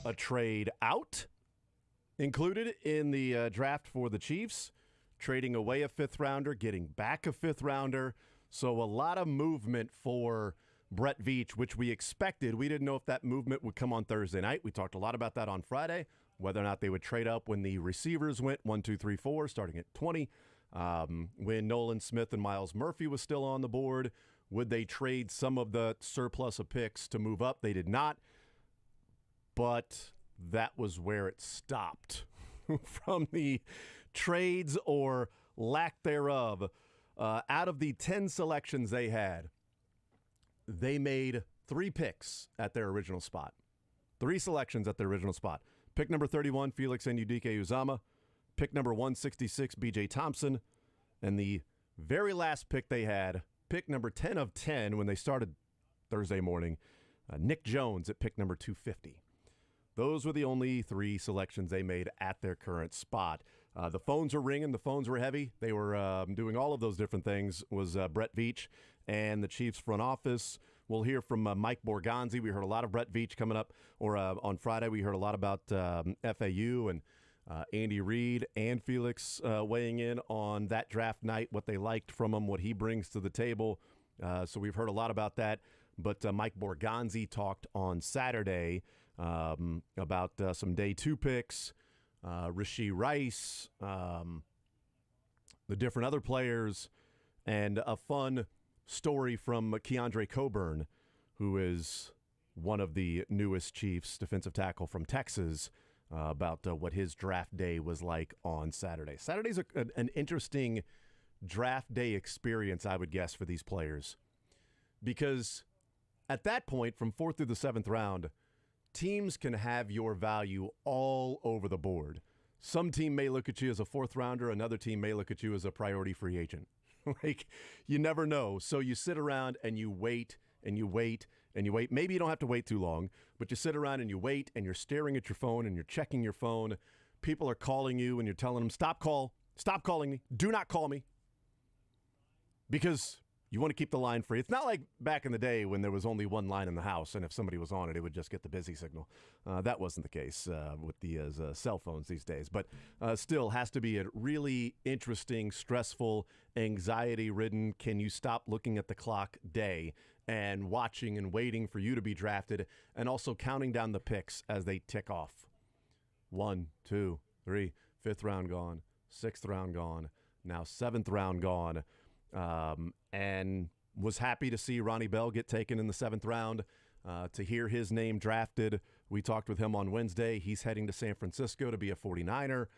a trade out included in the draft for the Chiefs, trading away a fifth-rounder, getting back a fifth-rounder. So a lot of movement for Brett Veach, which we expected. We didn't know if that movement would come on Thursday night. We talked a lot about that on Friday, whether or not they would trade up when the receivers went 1, 2, 3, 4, starting at 20. When Nolan Smith and Myles Murphy was still on the board, would they trade some of the surplus of picks to move up? They did not. But that was where it stopped from the trades or lack thereof. Out of the 10 selections they had, they made 3 picks at their original spot. 3 selections at their original spot. Pick number 31, Felix Anudike-Uzomah. Pick number 166, B.J. Thompson. And the very last pick they had, pick number 10 of 10 when they started Thursday morning, Nick Jones at pick number 250. Those were the only 3 selections they made at their current spot. The phones were ringing. The phones were heavy. They were doing all of those different things, was Brett Veach and the Chiefs front office. We'll hear from Mike Borgonzi. We heard a lot of Brett Veach coming up, or on Friday we heard a lot about FAU and Andy Reid and Felix weighing in on that draft night, what they liked from him, what he brings to the table. So we've heard a lot about that. But Mike Borgonzi talked on Saturday about some day 2 picks, Rashee Rice, the different other players, and a fun story from Keandre Coburn, who is one of the newest Chiefs, defensive tackle from Texas, about what his draft day was like on Saturday. Saturday's an interesting draft day experience, I would guess, for these players. Because at that point, from 4th through the 7th round, teams can have your value all over the board. Some team may look at you as a 4th rounder. Another team may look at you as a priority free agent. Like, you never know. So you sit around and you wait and you wait and you wait. Maybe you don't have to wait too long, but you sit around and you wait and you're staring at your phone and you're checking your phone. People are calling you and you're telling them, stop calling me. Do not call me. Because you want to keep the line free. It's not like back in the day when there was only one line in the house, and if somebody was on it, it would just get the busy signal. That wasn't the case with the cell phones these days. But still has to be a really interesting, stressful, anxiety-ridden, can you stop looking at the clock day and watching and waiting for you to be drafted, and also counting down the picks as they tick off. 1, 2, 3, 5th round gone, 6th round gone, now 7th round gone. And was happy to see Ronnie Bell get taken in the 7th round, to hear his name drafted. We talked with him on Wednesday. He's heading to San Francisco to be a 49er.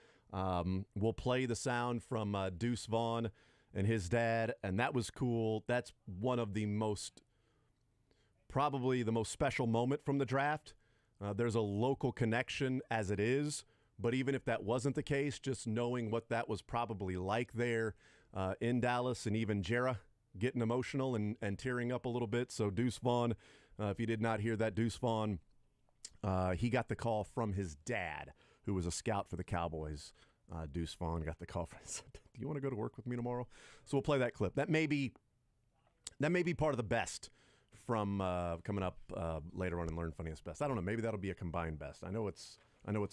We'll play the sound from Deuce Vaughn and his dad, and that was cool. That's one of the probably the most special moment from the draft. There's a local connection as it is, but even if that wasn't the case, just knowing what that was probably like there in Dallas, and even Jera getting emotional and tearing up a little bit. So Deuce Vaughn, if you did not hear that, Deuce Vaughn, he got the call from his dad, who was a scout for the Cowboys. Deuce Vaughn got the call from his dad. Do you want to go to work with me tomorrow? So we'll play that clip. That may be part of the best from coming up later on in Learn Funniest Best. I don't know. Maybe that'll be a combined best. I know it's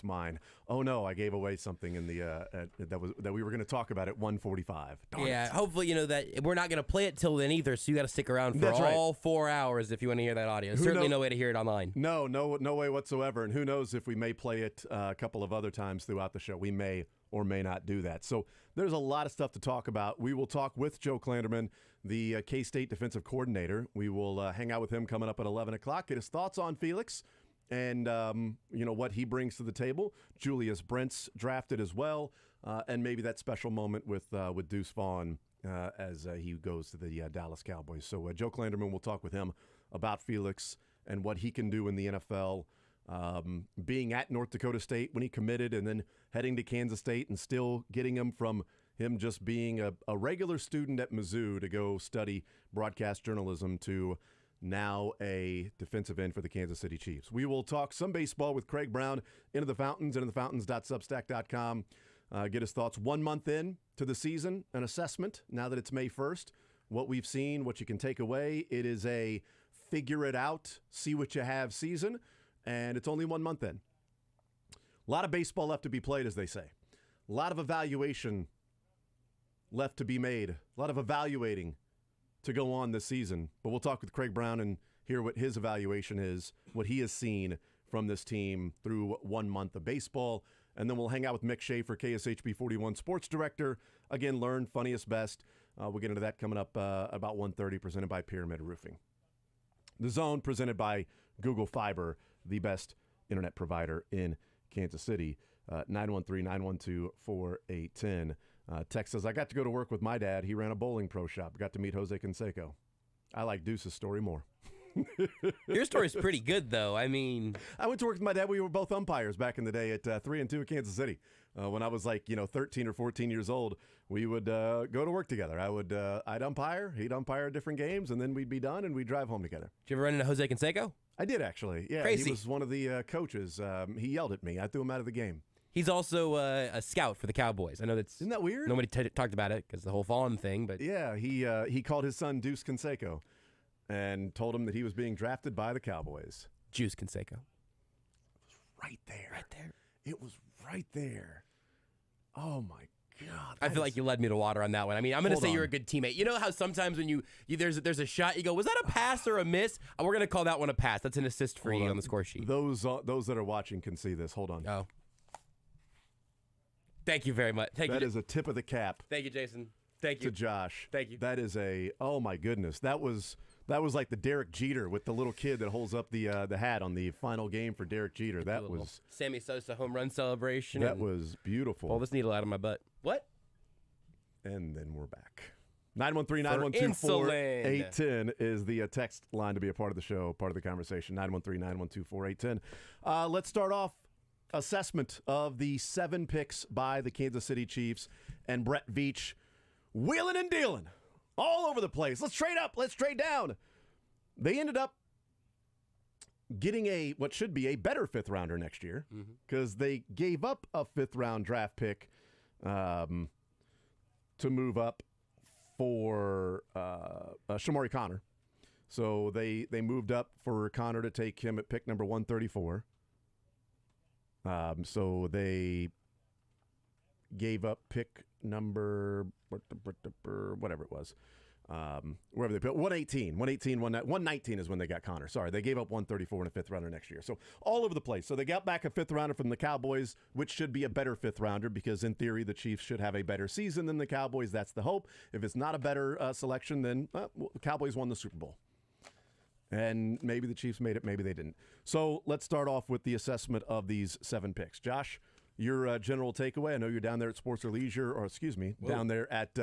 mine. Oh no, I gave away something in the that we were going to talk about at 1:45. Yeah, hopefully you know that we're not going to play it till then either. So you got to stick around for That's all 4 hours if you want to hear that audio. Certainly no way to hear it online. No way whatsoever. And who knows if we may play it a couple of other times throughout the show. We may or may not do that. So there's a lot of stuff to talk about. We will talk with Joe Klanderman, the K-State defensive coordinator. We will hang out with him coming up at 11 o'clock, get his thoughts on Felix and what he brings to the table. Julius Brent's drafted as well, and maybe that special moment with Deuce Vaughn as he goes to the Dallas Cowboys. So Joe Klanderman, will talk with him about Felix and what he can do in the NFL. Being at North Dakota State when he committed, and then heading to Kansas State and still getting him from him just being a regular student at Mizzou to go study broadcast journalism to now a defensive end for the Kansas City Chiefs. We will talk some baseball with Craig Brown, Into the Fountains, intothefountains.substack.com. Get his thoughts 1 month in to the season, an assessment now that it's May 1st. What we've seen, what you can take away. It is a figure it out, see what you have season. And it's only 1 month in. A lot of baseball left to be played, as they say. A lot of evaluation left to be made. A lot of evaluating to go on this season. But we'll talk with Craig Brown and hear what his evaluation is, what he has seen from this team through 1 month of baseball. And then we'll hang out with Mick Schaefer, KSHB 41 sports director. Again, learn funniest best. We'll get into that coming up about 1:30, presented by Pyramid Roofing. The Zone, presented by Google Fiber, the best internet provider in Kansas City. 913-912-4810. Text says, I got to go to work with my dad. He ran a bowling pro shop. Got to meet Jose Canseco. I like Deuce's story more. Your story's pretty good, though. I mean, I went to work with my dad. We were both umpires back in the day at 3 and 2 in Kansas City. When I was 13 or 14 years old, we would go to work together. I'd umpire, he'd umpire different games, and then we'd be done and we'd drive home together. did you ever run into Jose Canseco? I did, actually. Yeah, Crazy. He was one of the coaches. He yelled at me. I threw him out of the game. He's also a scout for the Cowboys. I know Isn't that weird? nobody talked about it because the whole Vaughn thing, but Yeah, he called his son Deuce Canseco and told him that he was being drafted by the Cowboys. Juice Canseco. Right there. Right there. It was right there. Oh, my God. I feel like you led me to water on that one. I mean, I'm going to Hold say on. you're a good teammate. You know how sometimes when there's a shot, you go, was that a pass or a miss? We're going to call that one a pass. That's an assist for you on the score sheet. Those that are watching can see this. Hold on. Oh. Thank you very much. That is a tip of the cap Thank you, Jason. Thank to you. Josh. Thank you. That is oh my goodness. That was like the Derek Jeter with the little kid that holds up the hat on the final game for Derek Jeter. That was Sammy Sosa home run celebration. that was beautiful. Pull this needle out of my butt. What? And then we're back. 913-912-4810 is the text line to be a part of the show, part of the conversation. 913-912-4810. Let's start off assessment of the 7 picks by the Kansas City Chiefs and Brett Veach wheeling and dealing all over the place. Let's trade up. Let's trade down. They ended up getting what should be a better 5th rounder next year because they gave up a 5th round draft pick to move up for Shamari Connor. So they moved up for Connor to take him at pick number 134. So they gave up pick number whatever it was. Wherever they put 118, 119 is when they got Connor. Sorry, they gave up 134 and a 5th rounder next year. So all over the place. So they got back a 5th rounder from the Cowboys, which should be a better 5th rounder because in theory the Chiefs should have a better season than the Cowboys. That's the hope. If it's not a better selection, then the Cowboys won the Super Bowl. And maybe the Chiefs made it, maybe they didn't. So let's start off with the assessment of these 7 picks. Josh, your general takeaway. I know you're down there at Sports or Leisure, or excuse me, down there at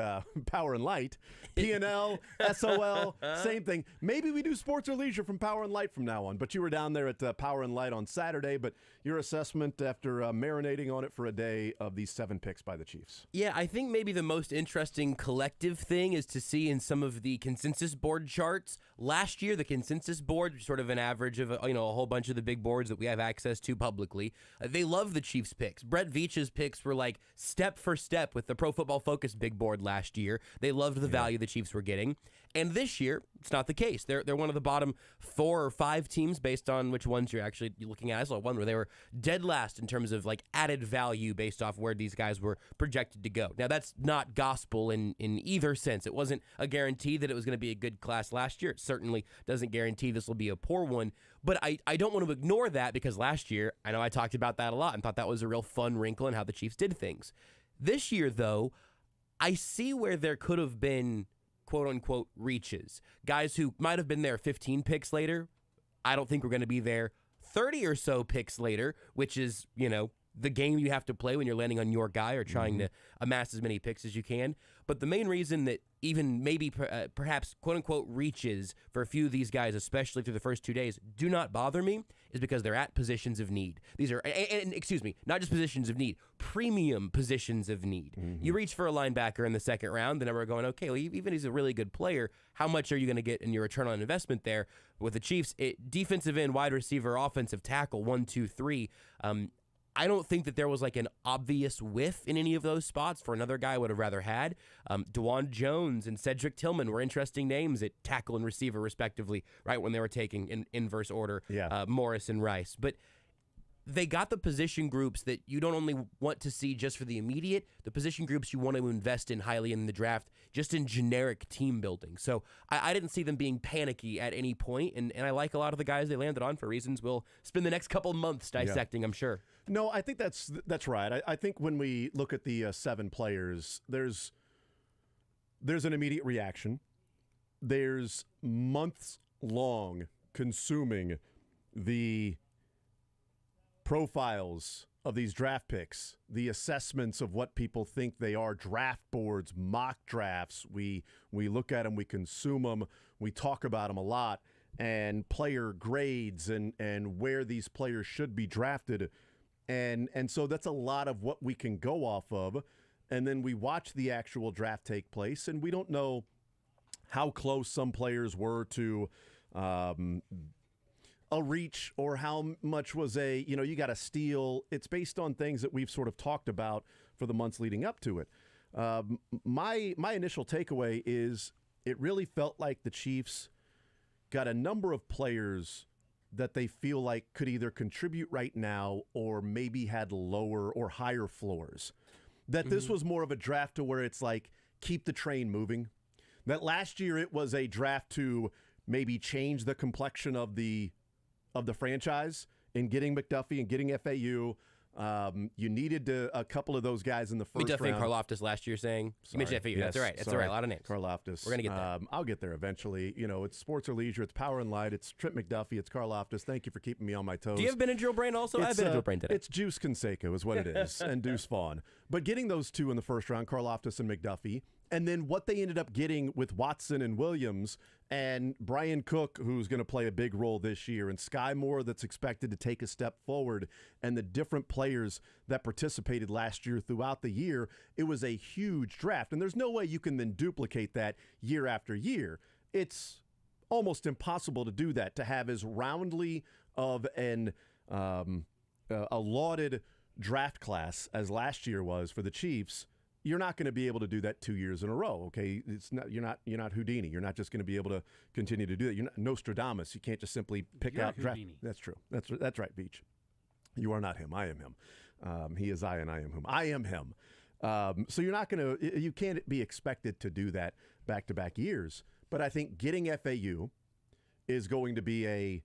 Power and Light. P&L, SOL, same thing. Maybe we do Sports or Leisure from Power and Light from now on. But you were down there at Power and Light on Saturday. But your assessment after marinating on it for a day of these 7 picks by the Chiefs. Yeah, I think maybe the most interesting collective thing is to see in some of the consensus board charts. Last year, the consensus board, sort of an average of a whole bunch of the big boards that we have access to publicly, they love the Chiefs picks. Brett Veach's picks were like step for step with the Pro Football Focus big board last year. They loved the value the Chiefs were getting. And this year, it's not the case. They're one of the bottom 4 or 5 teams based on which ones you're actually looking at. I saw one where they were dead last in terms of like added value based off where these guys were projected to go. Now, that's not gospel in either sense. It wasn't a guarantee that it was going to be a good class last year. It certainly doesn't guarantee this will be a poor one. But I don't want to ignore that because last year, I know I talked about that a lot and thought that was a real fun wrinkle in how the Chiefs did things. This year, though, I see where there could have been quote-unquote reaches. Guys who might have been there 15 picks later, I don't think we're going to be there 30 or so picks later, which is, the game you have to play when you're landing on your guy or trying to amass as many picks as you can. But the main reason that even maybe perhaps quote-unquote reaches for a few of these guys, especially through the first 2 days, do not bother me is because they're at positions of need. These are, and excuse me, not just positions of need, premium positions of need. You reach for a linebacker in the 2nd round, then we're going, okay, well, even if he's a really good player, how much are you going to get in your return on investment there? With the Chiefs, defensive end, wide receiver, offensive tackle, 1, 2, 3, I don't think that there was like an obvious whiff in any of those spots for another guy I would have rather had. DeJuan Jones and Cedric Tillman were interesting names at tackle and receiver, respectively, right when they were taking in inverse order, Morris and Rice. But they got the position groups that you don't only want to see just for the immediate, the position groups you want to invest in highly in the draft, just in generic team building. So I didn't see them being panicky at any point, and I like a lot of the guys they landed on for reasons we'll spend the next couple months dissecting, I'm sure. No, I think that's right. I think when we look at the 7 players, there's an immediate reaction. There's months long consuming the profiles of these draft picks, the assessments of what people think they are, draft boards, mock drafts. We look at them, we consume them, we talk about them a lot, and player grades and where these players should be drafted. And so that's a lot of what we can go off of. And then we watch the actual draft take place, and we don't know how close some players were to a reach or how much was you got to steal. It's based on things that we've sort of talked about for the months leading up to it. My initial takeaway is it really felt like the Chiefs got a number of players that they feel like could either contribute right now or maybe had lower or higher floors. That this was more of a draft to where it's like, keep the train moving. That last year it was a draft to maybe change the complexion of the franchise in getting McDuffie and getting FAU. You needed a couple of those guys in the first round. McDuffie and Karlaftis last year saying. You mentioned FAU. Yes, That's all right. That's all right. A lot of names. Karlaftis. We're going to get there. I'll get there eventually. It's sports or leisure. It's power and light. It's Trent McDuffie. It's Karlaftis. Thank you for keeping me on my toes. Do you have Benadryl brain also? I have Benadryl brain today. It's Juice Canseco is what it is, and Deuce Vaughn. But getting those two in the first round, Karlaftis and McDuffie, and then what they ended up getting with Watson and Williams and Brian Cook, who's going to play a big role this year, and Sky Moore that's expected to take a step forward, and the different players that participated last year throughout the year, it was a huge draft. And there's no way you can then duplicate that year after year. It's almost impossible to do that, to have as roundly of a lauded draft class as last year was for the Chiefs. You're not going to be able to do that 2 years in a row, okay? You're not Houdini. You're not just going to be able to continue to do that. You're not Nostradamus. You can't just simply pick out draft. That's true. That's right, Beach. You are not him. I am him. He is I, and I am whom. I am him. So you can't be expected to do that back-to-back years. But I think getting FAU is going to be a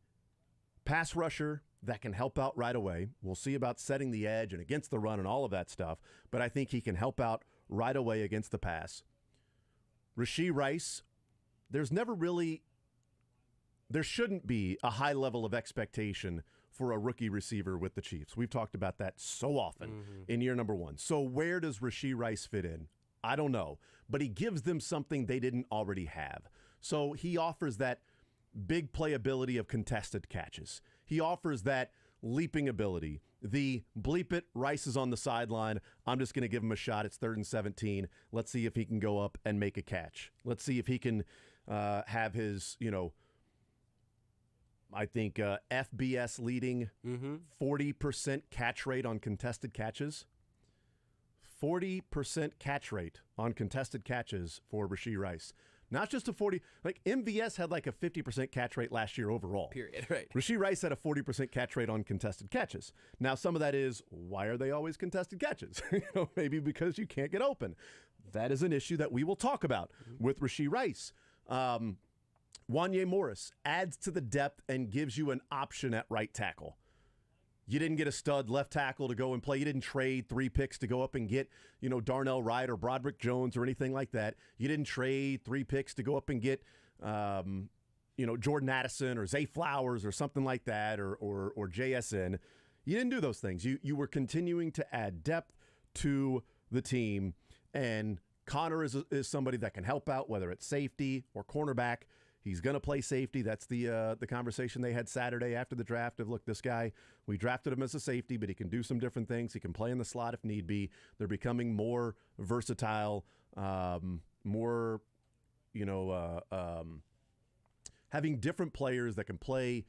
pass rusher that can help out right away. We'll see about setting the edge and against the run and all of that stuff, but I think he can help out right away against the pass. Rashee Rice, there shouldn't be a high level of expectation for a rookie receiver with the Chiefs. We've talked about that so often in year number 1. So where does Rashee Rice fit in? I don't know, but he gives them something they didn't already have. So he offers that big playability of contested catches. He offers that leaping ability. The bleep it, Rice is on the sideline. I'm just going to give him a shot. It's 3rd and 17. Let's see if he can go up and make a catch. Let's see if he can have his, I think FBS leading 40% catch rate on contested catches. 40% catch rate on contested catches for Rashee Rice. Not just a 40, like MVS had like a 50% catch rate last year overall. Period, right. Rashee Rice had a 40% catch rate on contested catches. Now, some of that is, why are they always contested catches? Maybe because you can't get open. That is an issue that we will talk about with Rashee Rice. Wanya Morris adds to the depth and gives you an option at right tackle. You didn't get a stud left tackle to go and play. You didn't trade 3 picks to go up and get, Darnell Wright or Broderick Jones or anything like that. You didn't trade 3 picks to go up and get, Jordan Addison or Zay Flowers or something like that or JSN. You didn't do those things. You were continuing to add depth to the team, and Connor is somebody that can help out, whether it's safety or cornerback. He's going to play safety. That's the conversation they had Saturday after the draft of, look, this guy, we drafted him as a safety, but he can do some different things. He can play in the slot if need be. They're becoming more versatile, having different players that can play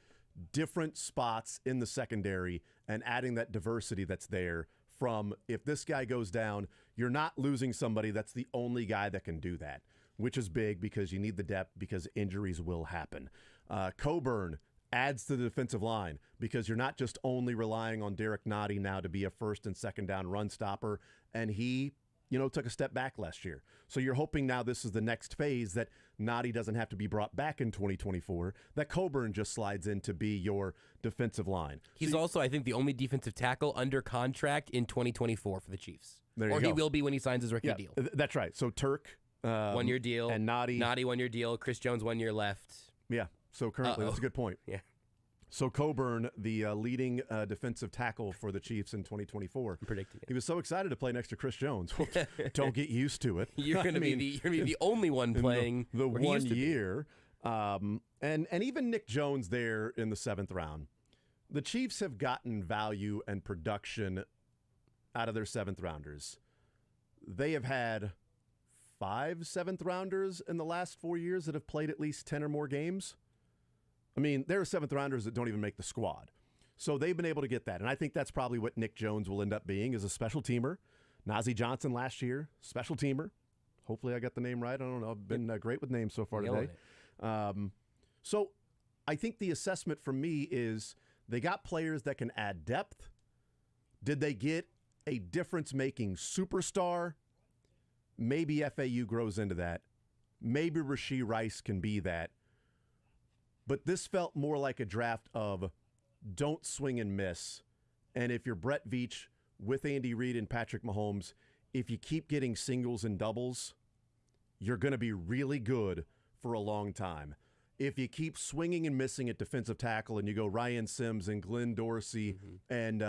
different spots in the secondary and adding that diversity that's there from, if this guy goes down, you're not losing somebody that's the only guy that can do that, which is big because you need the depth because injuries will happen. Coburn adds to the defensive line because you're not just only relying on Derek Nottie now to be a first and second down run stopper, and he took a step back last year. So you're hoping now this is the next phase that Nottie doesn't have to be brought back in 2024, that Coburn just slides in to be your defensive line. He's also, I think, the only defensive tackle under contract in 2024 for the Chiefs. Or he will be when he signs his rookie deal. That's right. So Turk. 1 year deal. And Nottie 1 year deal. Chris Jones 1 year left. Yeah. So currently, that's a good point. Yeah. So Coburn, the leading defensive tackle for the Chiefs in 2024. I'm predicting it. He was so excited to play next to Chris Jones. Well, don't get used to it. You're going to be the only one playing the where he 1 used to be. year. And even Nick Jones there in the 7th round. The Chiefs have gotten value and production out of their 7th rounders. They have had 5 7th rounders in the last 4 years that have played at least 10 or more games. I mean, there are 7th rounders that don't even make the squad. So they've been able to get that. And I think that's probably what Nick Jones will end up being, is a special teamer. Najee Johnson last year, special teamer. Hopefully I got the name right. I don't know. I've been great with names so far today. So I think the assessment for me is they got players that can add depth. Did they get a difference-making superstar? Maybe FAU grows into that. Maybe Rashee Rice can be that. But this felt more like a draft of don't swing and miss. And if you're Brett Veach with Andy Reid and Patrick Mahomes, if you keep getting singles and doubles, you're going to be really good for a long time. If you keep swinging and missing at defensive tackle and you go Ryan Sims and Glenn Dorsey and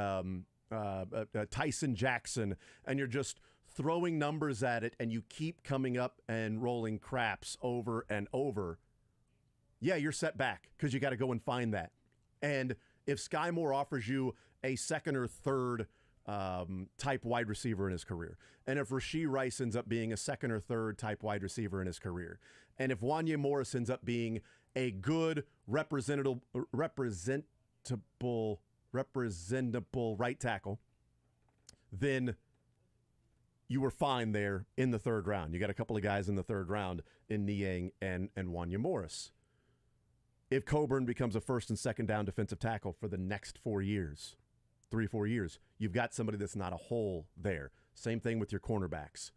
Tyson Jackson, and you're just throwing numbers at it and you keep coming up and rolling craps over and over, yeah, you're set back because you got to go and find that. And if Sky Moore offers you a second or third type wide receiver in his career, and if Rashee Rice ends up being a second or third type wide receiver in his career, and if Wanya Morris ends up being a good representable right tackle, then you were fine there in the 3rd round. You got a couple of guys in the 3rd round in Niang and Wanya Morris. If Coburn becomes a first and second down defensive tackle for the next 4 years, 3-4 years, you've got somebody that's not a hole there. Same thing with your cornerbacks.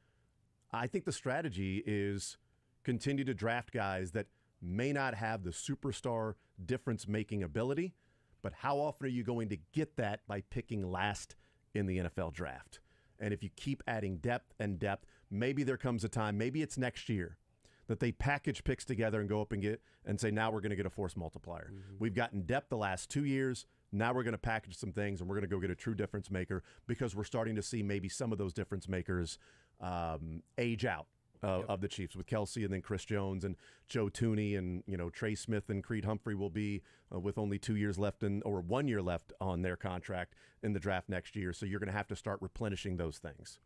I think the strategy is continue to draft guys that may not have the superstar difference-making ability, but how often are you going to get that by picking last in the NFL draft? And if you keep adding depth and depth, maybe there comes a time, maybe it's next year, that they package picks together and go up and say, now we're going to get a force multiplier. We've gotten depth the last 2 years. Now we're going to package some things and we're going to go get a true difference maker because we're starting to see maybe some of those difference makers age out of the Chiefs with Kelsey and then Chris Jones and Joe Tooney and Trey Smith and Creed Humphrey will be with only 2 years left or 1 year left on their contract in the draft next year. So you're going to have to start replenishing those things.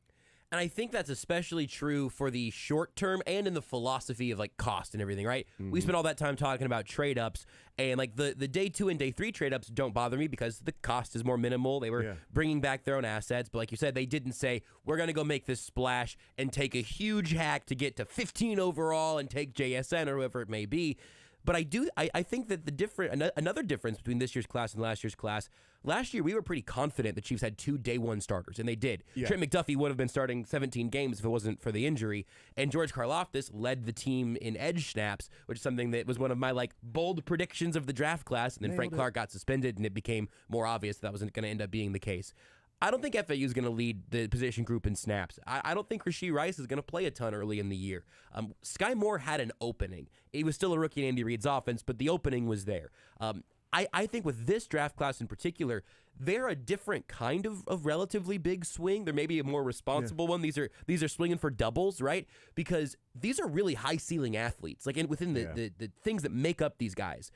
And I think that's especially true for the short term and in the philosophy of like cost and everything, right? We spent all that time talking about trade ups, and like the day 2 and day 3 trade ups don't bother me because the cost is more minimal. They were bringing back their own assets, but like you said, they didn't say we're going to go make this splash and take a huge hack to get to 15 overall and take JSN or whoever it may be. But I think that another difference between this year's class and last year's class. Last year, we were pretty confident the Chiefs had 2 day 1 starters, and they did. Yeah. Trent McDuffie would have been starting 17 games if it wasn't for the injury. And George Karlaftis led the team in edge snaps, which is something that was one of my bold predictions of the draft class. And then Frank Clark got suspended, and it became more obvious that wasn't going to end up being the case. I don't think FAU is going to lead the position group in snaps. I don't think Rashee Rice is going to play a ton early in the year. Sky Moore had an opening. He was still a rookie in Andy Reid's offense, but the opening was there. I think with this draft class in particular, they're a different kind of relatively big swing. There may be a more responsible one. These are swinging for doubles, right? Because these are really high ceiling athletes, like within the things that make up these guys.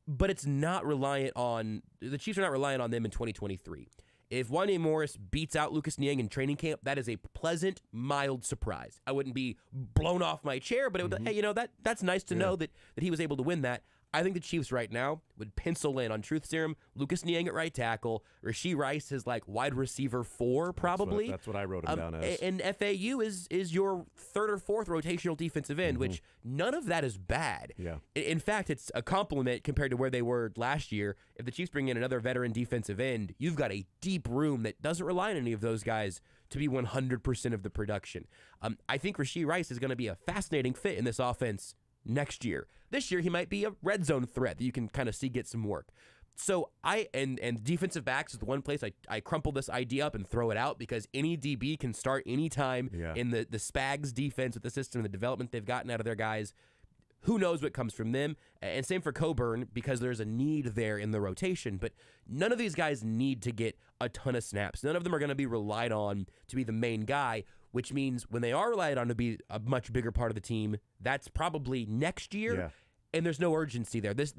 But it's not reliant on the Chiefs are not reliant on them in 2023. If Wanya Morris beats out Lucas Niang in training camp, that is a pleasant, mild surprise. I wouldn't be blown off my chair, but it would, hey, that's nice to know that he was able to win that. I think the Chiefs right now would pencil in on Truth Serum, Lucas Niang at right tackle, Rashee Rice is like wide receiver 4 probably. That's what I wrote him down as. And FAU is your third or fourth rotational defensive end, which none of that is bad. Yeah. In fact, it's a compliment compared to where they were last year. If the Chiefs bring in another veteran defensive end, you've got a deep room that doesn't rely on any of those guys to be 100% of the production. I think Rashee Rice is going to be a fascinating fit in this offense next year. This year, he might be a red zone threat that you can kind of see get some work. So and defensive backs is the one place I crumple this idea up and throw it out, because any DB can start anytime in the Spags defense with the system, the development they've gotten out of their guys. Who knows what comes from them? And same for Coburn, because there's a need there in the rotation. But none of these guys need to get a ton of snaps. None of them are going to be relied on to be the main guy, which means when they are relied on to be a much bigger part of the team, that's probably next year. Yeah. And there's no urgency there. This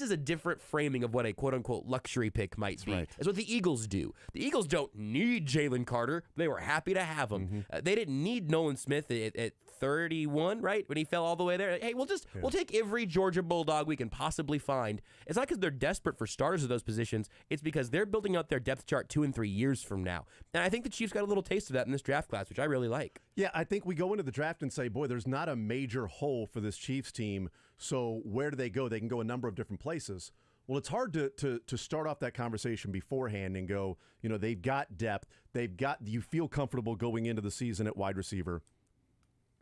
is a different framing of what a quote-unquote luxury pick might be. Right. It's what the Eagles do. The Eagles don't need Jalen Carter. They were happy to have him. They didn't need Nolan Smith at 31, right? When he fell all the way there. Hey, we'll take every Georgia Bulldog we can possibly find. It's not because they're desperate for starters of those positions. It's because they're building out their depth chart 2 and 3 years from now. And I think the Chiefs got a little taste of that in this draft class, which I really like. Yeah, I think we go into the draft and say, boy, there's not a major hole for this Chiefs team. So where do they go? They can go a number of different places. Well, it's hard to start off that conversation beforehand and go, they've got depth. You feel comfortable going into the season at wide receiver.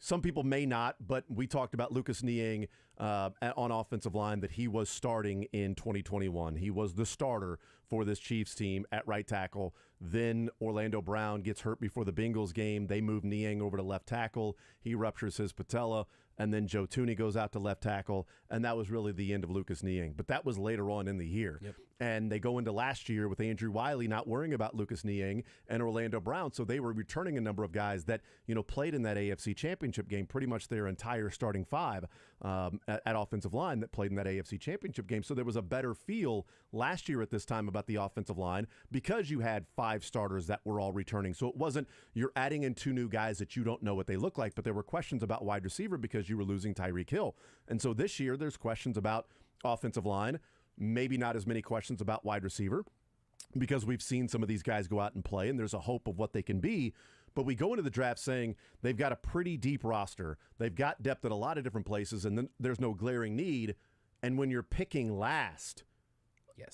Some people may not, but we talked about Lucas Niang on offensive line, that he was starting in 2021. He was the starter for this Chiefs team at right tackle. Then Orlando Brown gets hurt before the Bengals game. They move Niang over to left tackle. He ruptures his patella. And then Joe Thuney goes out to left tackle, and that was really the end of Lucas Niang. But that was later on in the year. Yep. And they go into last year with Andrew Wiley not worrying about Lucas Niang and Orlando Brown, so they were returning a number of guys that played in that AFC Championship game, pretty much their entire starting 5 at offensive line that played in that AFC Championship game. So there was a better feel last year at this time about the offensive line because you had 5 starters that were all returning. So it wasn't you're adding in 2 new guys that you don't know what they look like, but there were questions about wide receiver because you were losing Tyreek Hill. And so this year there's questions about offensive line, maybe not as many questions about wide receiver because we've seen some of these guys go out and play and there's a hope of what they can be. But we go into the draft saying they've got a pretty deep roster. They've got depth at a lot of different places, and then there's no glaring need. And when you're picking last,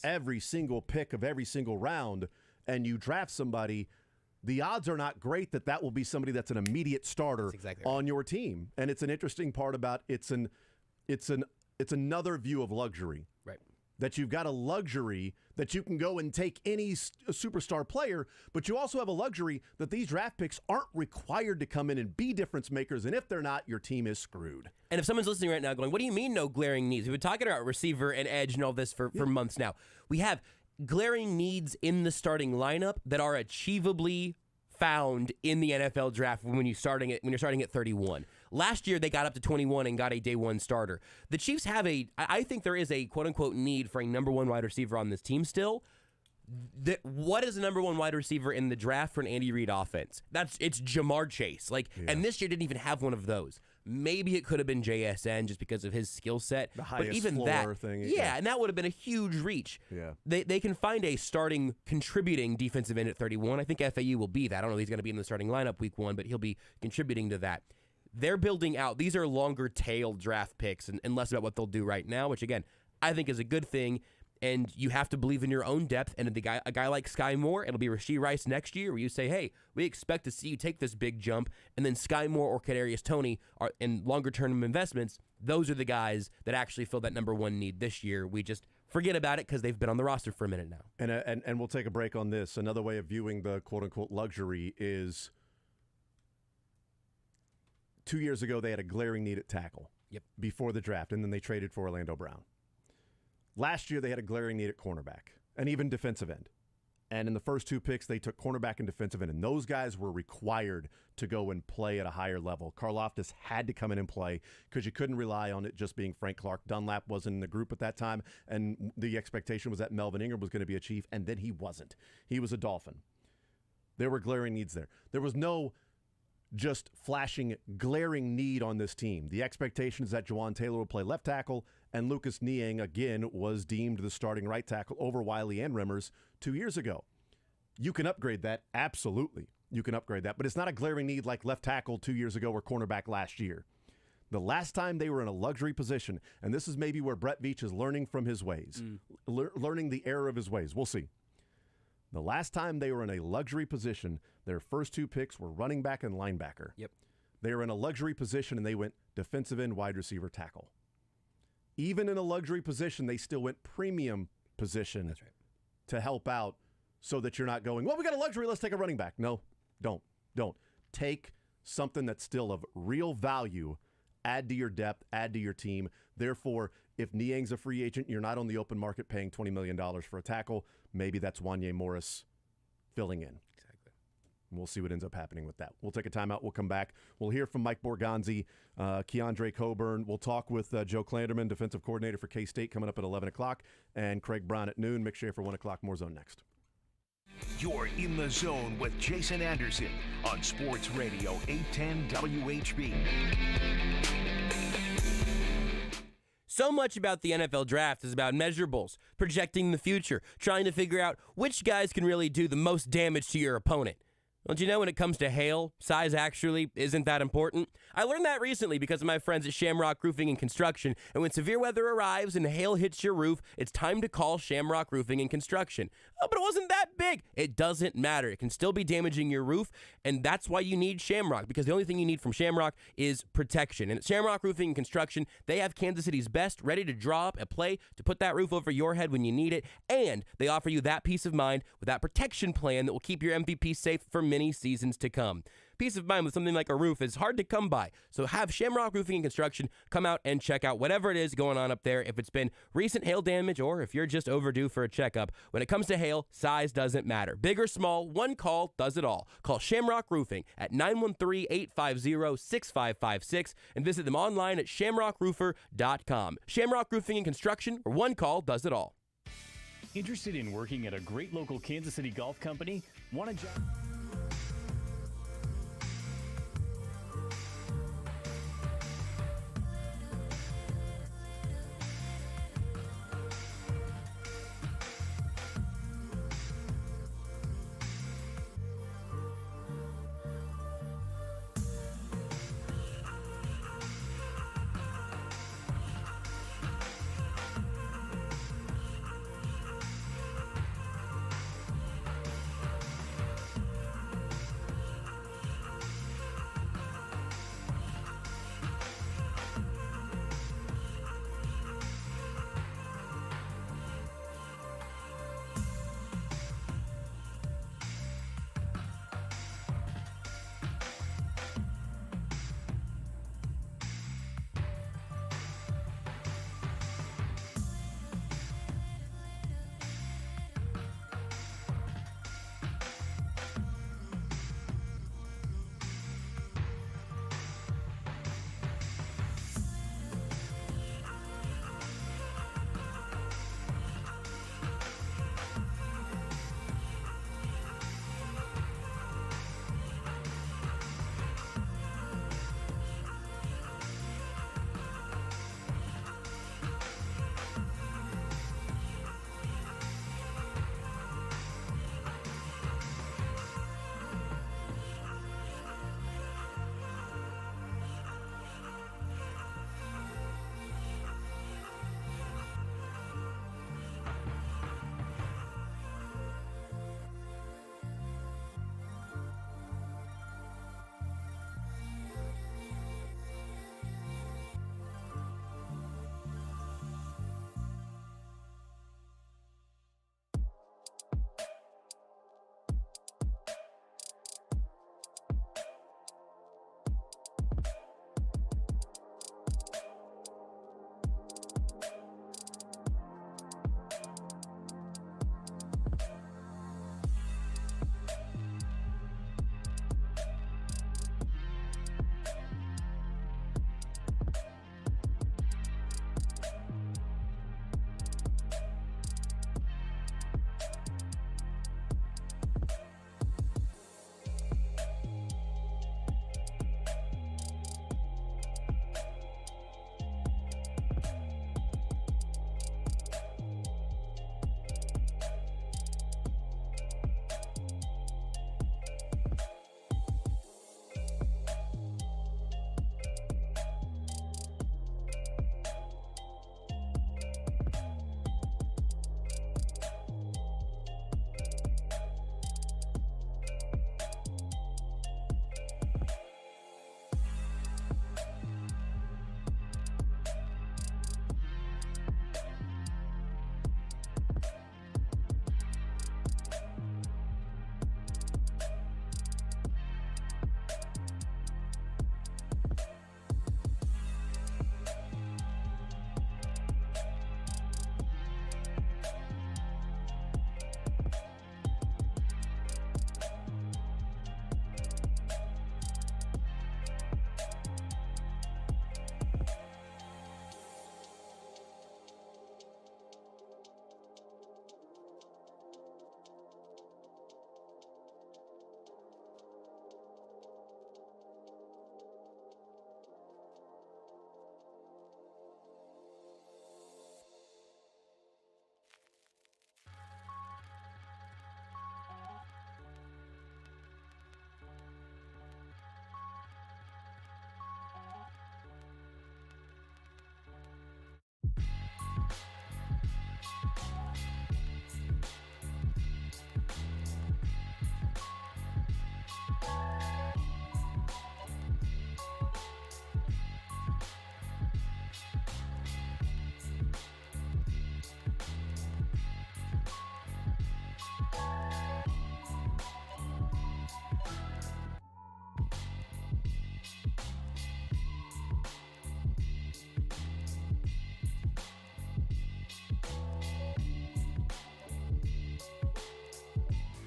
every single pick of every single round, and you draft somebody, the odds are not great that will be somebody that's an immediate starter on your team. And it's an interesting part about it's another view of luxury. Right. That you've got a luxury that you can go and take any superstar player, but you also have a luxury that these draft picks aren't required to come in and be difference makers, and if they're not, your team is screwed. And if someone's listening right now going, what do you mean no glaring needs? We've been talking about receiver and edge and all this for months now. We have glaring needs in the starting lineup that are achievably found in the NFL draft when you're starting at 31. Last year, they got up to 21 and got a day 1 starter. The Chiefs have I think there is a quote-unquote need for a number 1 wide receiver on this team still. What is the number 1 wide receiver in the draft for an Andy Reid offense? It's Jamar Chase. And this year didn't even have one of those. Maybe it could have been JSN just because of his skill set. The highest but even floor that thing. Yeah, and that would have been a huge reach. Yeah. They can find a starting contributing defensive end at 31. I think FAU will be that. I don't know if he's going to be in the starting lineup week 1, but he'll be contributing to that. They're building out. These are longer tail draft picks and less about what they'll do right now, which again, I think is a good thing. And you have to believe in your own depth. And a guy like Sky Moore, it'll be Rashee Rice next year, where you say, hey, we expect to see you take this big jump. And then Sky Moore or Kadarius Toney are in longer-term investments. Those are the guys that actually fill that number 1 need this year. We just forget about it because they've been on the roster for a minute now. And we'll take a break on this. Another way of viewing the quote-unquote luxury is 2 years ago they had a glaring need at tackle before the draft, and then they traded for Orlando Brown. Last year, they had a glaring need at cornerback and even defensive end. And in the first 2 picks, they took cornerback and defensive end. And those guys were required to go and play at a higher level. Karlaftis had to come in and play because you couldn't rely on it just being Frank Clark. Dunlap wasn't in the group at that time. And the expectation was that Melvin Ingram was going to be a Chief, and then he wasn't. He was a Dolphin. There were glaring needs there. There was no just flashing glaring need on this team. The expectation is that Jawan Taylor will play left tackle, and Lucas Niang, again, was deemed the starting right tackle over Wiley and Rimmers 2 years ago. You can upgrade that. Absolutely. You can upgrade that. But it's not a glaring need like left tackle 2 years ago or cornerback last year. The last time they were in a luxury position, and this is maybe where Brett Veach is learning from his ways, learning the error of his ways. We'll see. The last time they were in a luxury position, their first 2 picks were running back and linebacker. Yep. They were in a luxury position, and they went defensive end, wide receiver, tackle. Even in a luxury position, they still went premium position. That's right. To help out so that you're not going, well, we got a luxury, let's take a running back. No, don't. Take something that's still of real value, add to your depth, add to your team. Therefore, if Niang's a free agent, you're not on the open market paying $20 million for a tackle. Maybe that's Wanye Morris filling in. Exactly. And we'll see what ends up happening with that. We'll take a timeout. We'll come back. We'll hear from Mike Borgonzi, Keandre Coburn. We'll talk with Joe Klanderman, defensive coordinator for K-State, coming up at 11 o'clock, and Craig Brown at noon. Mick Schaefer, 1 o'clock. More Zone next. You're in the zone with Jason Anderson on Sports Radio 810 WHB. So much about the NFL draft is about measurables, projecting the future, trying to figure out which guys can really do the most damage to your opponent. Don't you know when it comes to hail, size actually isn't that important? I learned that recently because of my friends at Shamrock Roofing and Construction, and when severe weather arrives and hail hits your roof, it's time to call Shamrock Roofing and Construction. Oh, but it wasn't that big. It doesn't matter. It can still be damaging your roof, and that's why you need Shamrock, because the only thing you need from Shamrock is protection. And at Shamrock Roofing and Construction, they have Kansas City's best, ready to draw up a play to put that roof over your head when you need it, and they offer you that peace of mind with that protection plan that will keep your MVP safe for many seasons to come. Peace of mind with something like a roof is hard to come by, so have Shamrock Roofing and Construction come out and check out whatever it is going on up there. If it's been recent hail damage or if you're just overdue for a checkup, when it comes to hail, size doesn't matter. Big or small, one call does it all. Call Shamrock Roofing at 913-850-6556 and visit them online at shamrockroofer.com. Shamrock Roofing and Construction, where one call does it all. Interested in working at a great local Kansas City golf company? Want a job?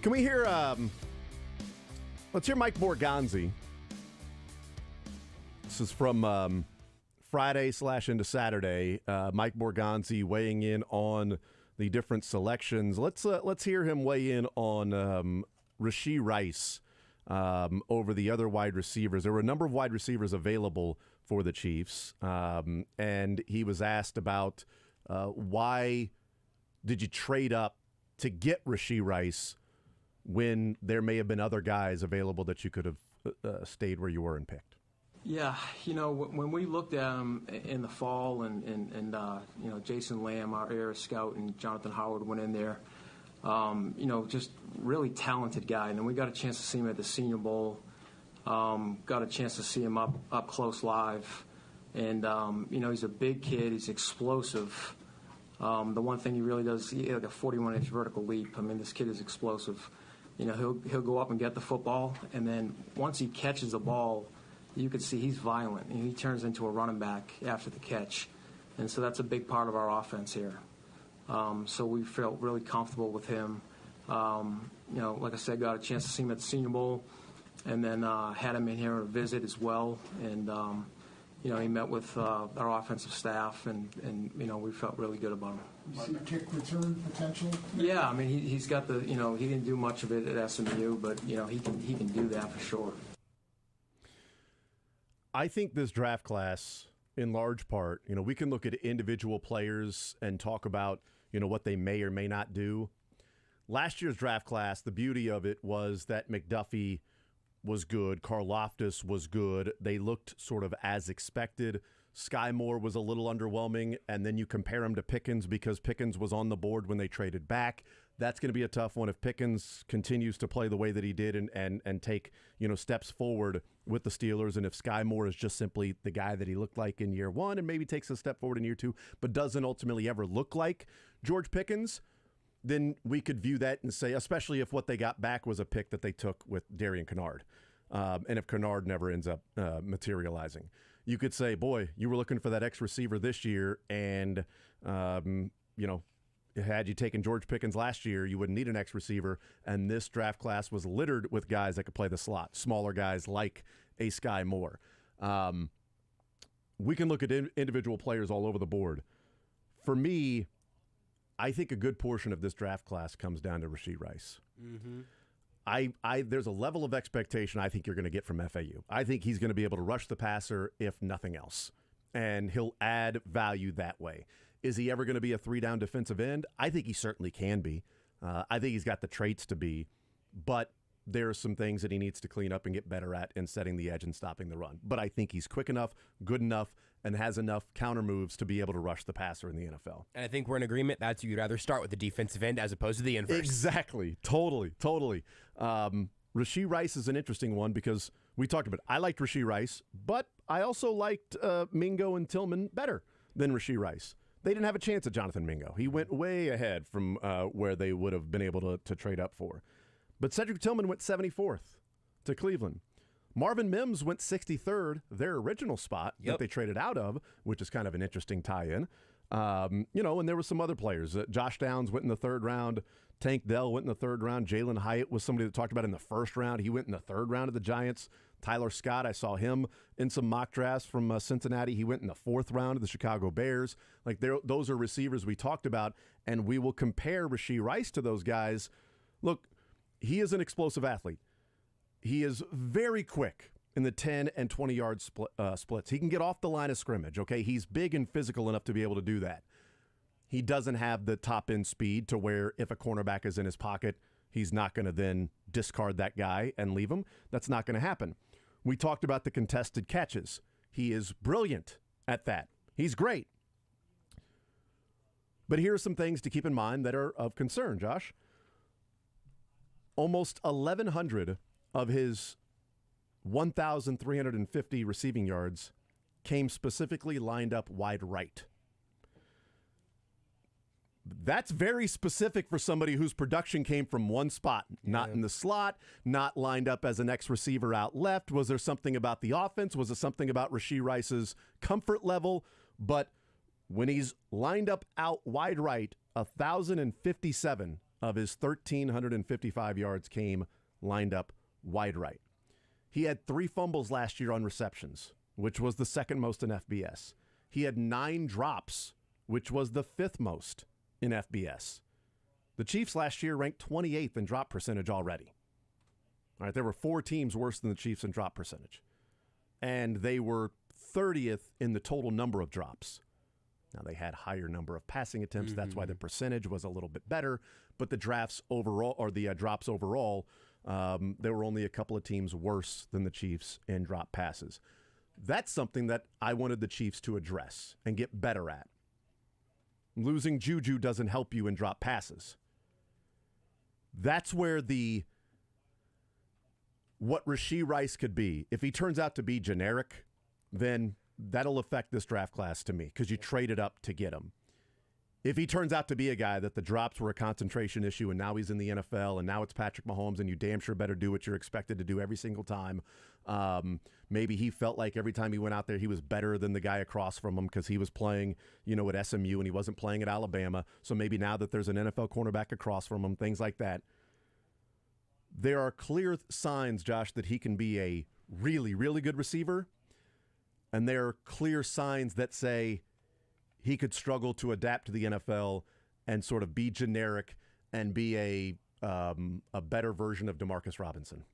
Can we hear, let's hear Mike Borgonzi. This is from Friday / into Saturday. Mike Borgonzi weighing in on the different selections. Let's hear him weigh in on Rashee Rice over the other wide receivers. There were a number of wide receivers available for the Chiefs, and he was asked about why did you trade up to get Rashee Rice when there may have been other guys available that you could have stayed where you were and picked? Yeah, when we looked at him in the fall and Jason Lamb, our air scout, and Jonathan Howard went in there, just really talented guy. And then we got a chance to see him at the Senior Bowl, got a chance to see him up close live. And, he's a big kid. He's explosive. The one thing he really does, he had like a 41-inch vertical leap. I mean, this kid is explosive. He'll go up and get the football, and then once he catches the ball, you can see he's violent. He turns into a running back after the catch. And so that's a big part of our offense here. So we felt really comfortable with him. Like I said, got a chance to see him at the Senior Bowl, and then had him in here on a visit as well. And, he met with our offensive staff, and we felt really good about him. You see kick return potential? Yeah, I mean, he's got the, he didn't do much of it at SMU, but, he can do that for sure. I think this draft class, in large part, we can look at individual players and talk about, what they may or may not do. Last year's draft class, the beauty of it was that McDuffie was good. Karlaftis was good. They looked sort of as expected. Sky Moore was a little underwhelming, and then you compare him to Pickens because Pickens was on the board when they traded back. That's going to be a tough one if Pickens continues to play the way that he did and take, steps forward with the Steelers, and if Sky Moore is just simply the guy that he looked like in year one and maybe takes a step forward in year two, but doesn't ultimately ever look like George Pickens, then we could view that and say, especially if what they got back was a pick that they took with Darian Kennard, and if Kennard never ends up materializing. You could say, boy, you were looking for that X receiver this year, and, had you taken George Pickens last year, you wouldn't need an X receiver, and this draft class was littered with guys that could play the slot, smaller guys like a Sky Moore. We can look at individual players all over the board. For me, I think a good portion of this draft class comes down to Rashee Rice. Mm-hmm. There's a level of expectation I think you're going to get from FAU. I think he's going to be able to rush the passer if nothing else, and he'll add value that way. Is he ever going to be a 3-down defensive end? I think he certainly can be. I think he's got the traits to be, but there are some things that he needs to clean up and get better at in setting the edge and stopping the run. But I think he's quick enough, good enough, and has enough counter moves to be able to rush the passer in the NFL. And I think we're in agreement that's you'd rather start with the defensive end as opposed to the inverse. Exactly. Totally. Rashee Rice is an interesting one because we talked about it. I liked Rashee Rice, but I also liked Mingo and Tillman better than Rashee Rice. They didn't have a chance at Jonathan Mingo. He went way ahead from where they would have been able to trade up for. But Cedric Tillman went 74th to Cleveland. Marvin Mims went 63rd, their original spot that they traded out of, which is kind of an interesting tie-in. And there were some other players. Josh Downs went in the 3rd round. Tank Dell went in the 3rd round. Jalen Hyatt was somebody that talked about in the 1st round. He went in the 3rd round of the Giants. Tyler Scott, I saw him in some mock drafts from Cincinnati. He went in the 4th round of the Chicago Bears. Those are receivers we talked about, and we will compare Rashee Rice to those guys. Look, he is an explosive athlete. He is very quick in the 10 and 20-yard splits. He can get off the line of scrimmage, okay? He's big and physical enough to be able to do that. He doesn't have the top-end speed to where if a cornerback is in his pocket, he's not going to then discard that guy and leave him. That's not going to happen. We talked about the contested catches. He is brilliant at that. He's great. But here are some things to keep in mind that are of concern, Josh. Almost 1,100 of his 1,350 receiving yards came specifically lined up wide right. That's very specific for somebody whose production came from one spot, not in the slot, not lined up as an X receiver out left. Was there something about the offense? Was it something about Rashee Rice's comfort level? But when he's lined up out wide right, 1,057 of his 1,355 yards came lined up wide right. He had 3 fumbles last year on receptions, which was the second most in FBS. He had 9 drops, which was the 5th most in FBS. The Chiefs last year ranked 28th in drop percentage already. All right, there were 4 teams worse than the Chiefs in drop percentage. And they were 30th in the total number of drops. Now, they had higher number of passing attempts. That's why the percentage was a little bit better. But the drops overall, there were only a couple of teams worse than the Chiefs in drop passes. That's something that I wanted the Chiefs to address and get better at. Losing Juju doesn't help you in drop passes. That's where what Rashee Rice could be. If he turns out to be generic, then that'll affect this draft class to me because you traded up to get him. If he turns out to be a guy that the drops were a concentration issue and now he's in the NFL and now it's Patrick Mahomes and you damn sure better do what you're expected to do every single time. Maybe he felt like every time he went out there he was better than the guy across from him because he was playing, at SMU and he wasn't playing at Alabama. So maybe now that there's an NFL cornerback across from him, things like that. There are clear signs, Josh, that he can be a really, really good receiver. And there are clear signs that say he could struggle to adapt to the NFL and sort of be generic and be a better version of Demarcus Robinson.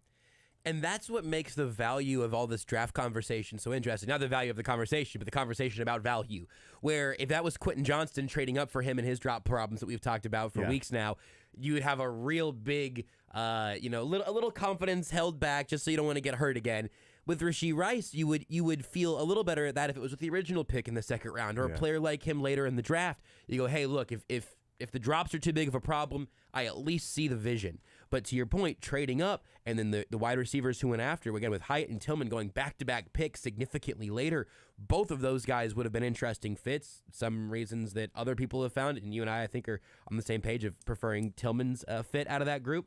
And that's what makes the value of all this draft conversation so interesting. Not the value of the conversation, but the conversation about value. Where if that was Quentin Johnston trading up for him and his drop problems that we've talked about for weeks now, you would have a real big, a little confidence held back just so you don't want to get hurt again. With Rashee Rice, you would feel a little better at that if it was with the original pick in the second round or a player like him later in the draft. You go, hey, look, if the drops are too big of a problem, I at least see the vision. But to your point, trading up and then the wide receivers who went after, again, with Hyatt and Tillman going back-to-back picks significantly later, both of those guys would have been interesting fits. Some reasons that other people have found, and you and I think, are on the same page of preferring Tillman's fit out of that group.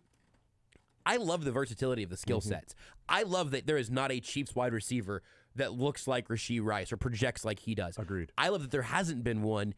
I love the versatility of the skill sets. I love that there is not a Chiefs wide receiver that looks like Rashee Rice or projects like he does. Agreed. I love that there hasn't been one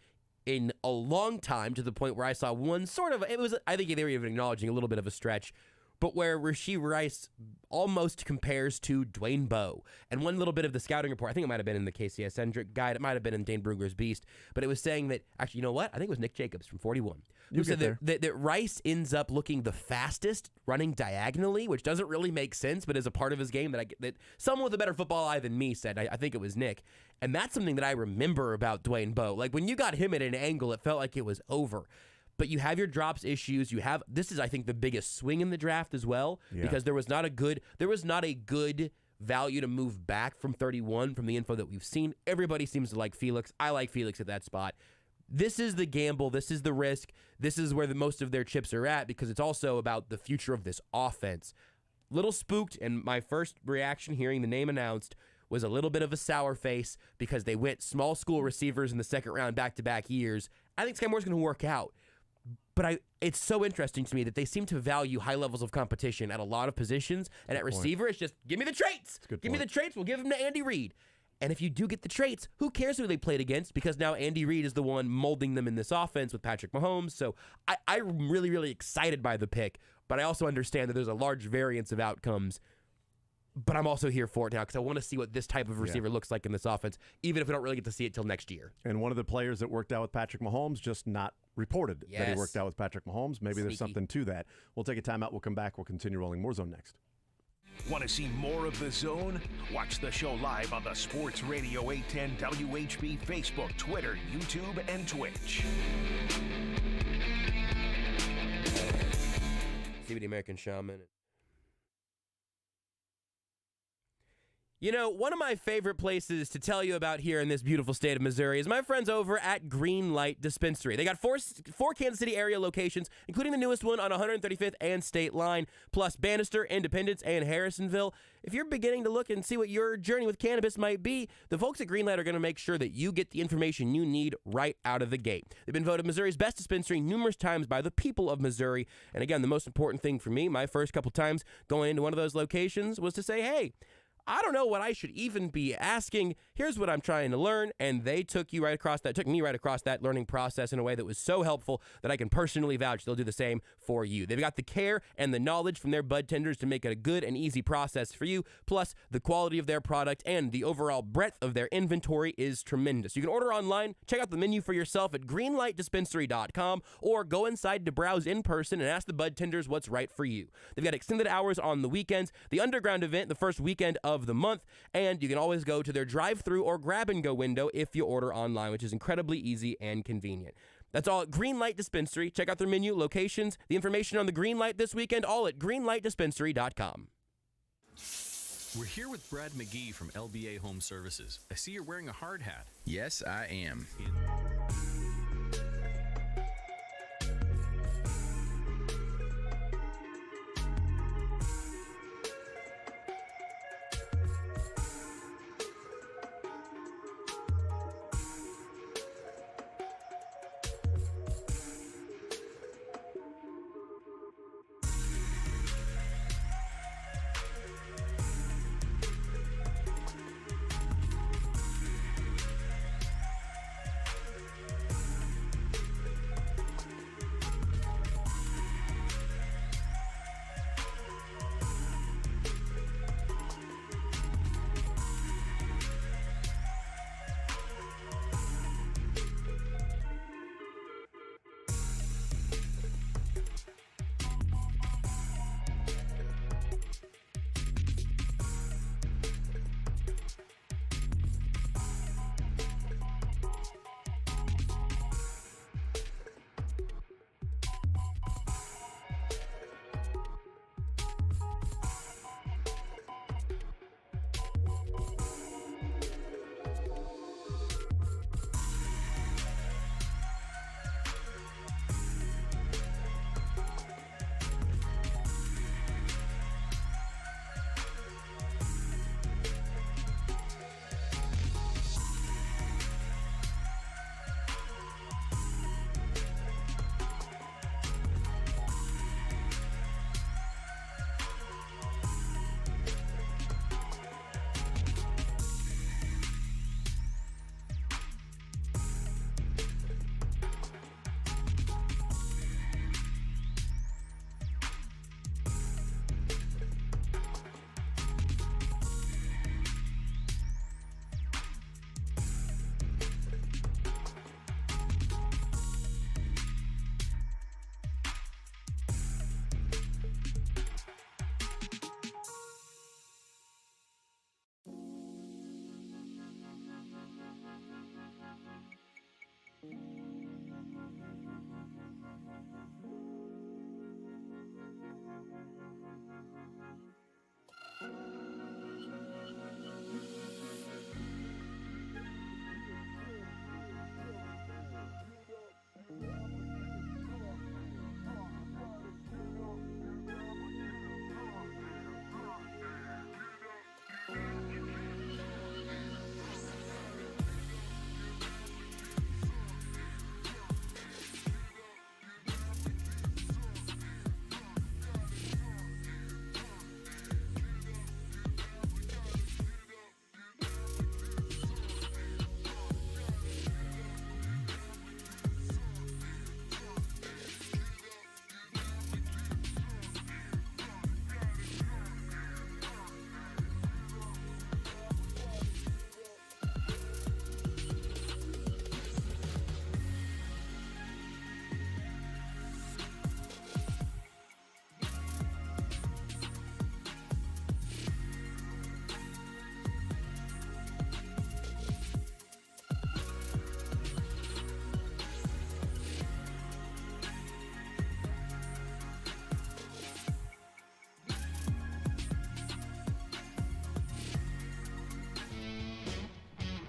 in a long time, to the point where I saw one sort of, I think they were even acknowledging a little bit of a stretch, but where Rashee Rice almost compares to Dwayne Bowe. And one little bit of the scouting report, I think it might have been in the KCSN guide, it might have been in Dane Brugger's Beast, but it was saying that, actually, you know what? I think it was Nick Jacobs from 41, who said that Rice ends up looking the fastest running diagonally, which doesn't really make sense, but is a part of his game that someone with a better football eye than me said. I think it was Nick. And that's something that I remember about Dwayne Bowe. Like, when you got him at an angle, it felt like it was over. But you have your drops issues. This is, I think, the biggest swing in the draft as well, because there was not a good value to move back from 31 from the info that we've seen. Everybody seems to like Felix. I like Felix at that spot. This is the gamble. This is the risk. This is where most of their chips are at, because it's also about the future of this offense. Little spooked, and my first reaction hearing the name announced was a little bit of a sour face, because they went small school receivers in the second round back-to-back years. I think Sky Moore's going to work out. But it's so interesting to me that they seem to value high levels of competition at a lot of positions. And at receiver, it's just, give me the traits. Give me the traits. We'll give them to Andy Reid. And if you do get the traits, who cares who they played against? Because now Andy Reid is the one molding them in this offense with Patrick Mahomes. So I'm really, really excited by the pick. But I also understand that there's a large variance of outcomes. But I'm also here for it now because I want to see what this type of receiver looks like in this offense, even if we don't really get to see it till next year. And one of the players that worked out with Patrick Mahomes just not reported that he worked out with Patrick Mahomes. Maybe there's something to that. We'll take a timeout. We'll come back. We'll continue rolling more Zone next. Want to see more of The Zone? Watch the show live on the Sports Radio 810 WHB Facebook, Twitter, YouTube, and Twitch. CBD American Shaman. You know, one of my favorite places to tell you about here in this beautiful state of Missouri is my friends over at Green Light Dispensary. They got four Kansas City area locations, including the newest one on 135th and State Line, plus Bannister, Independence, and Harrisonville. If you're beginning to look and see what your journey with cannabis might be, the folks at Green Light are going to make sure that you get the information you need right out of the gate. They've been voted Missouri's best dispensary numerous times by the people of Missouri. And again, the most important thing for me, my first couple times going into one of those locations, was to say, hey, I don't know what I should even be asking. Here's what I'm trying to learn. And they took me right across that learning process in a way that was so helpful that I can personally vouch they'll do the same for you. They've got the care and the knowledge from their bud tenders to make it a good and easy process for you. Plus, the quality of their product and the overall breadth of their inventory is tremendous. You can order online, check out the menu for yourself at greenlightdispensary.com, or go inside to browse in person and ask the bud tenders what's right for you. They've got extended hours on the weekends, the underground event the first weekend of the month, and you can always go to their drive-thru or grab-and-go window if you order online, which is incredibly easy and convenient. That's all at Greenlight Dispensary. Check out their menu, locations, the information on the Greenlight this weekend, all at greenlightdispensary.com. We're here with Brad McGee from LBA Home Services. I see you're wearing a hard hat. Yes, I am.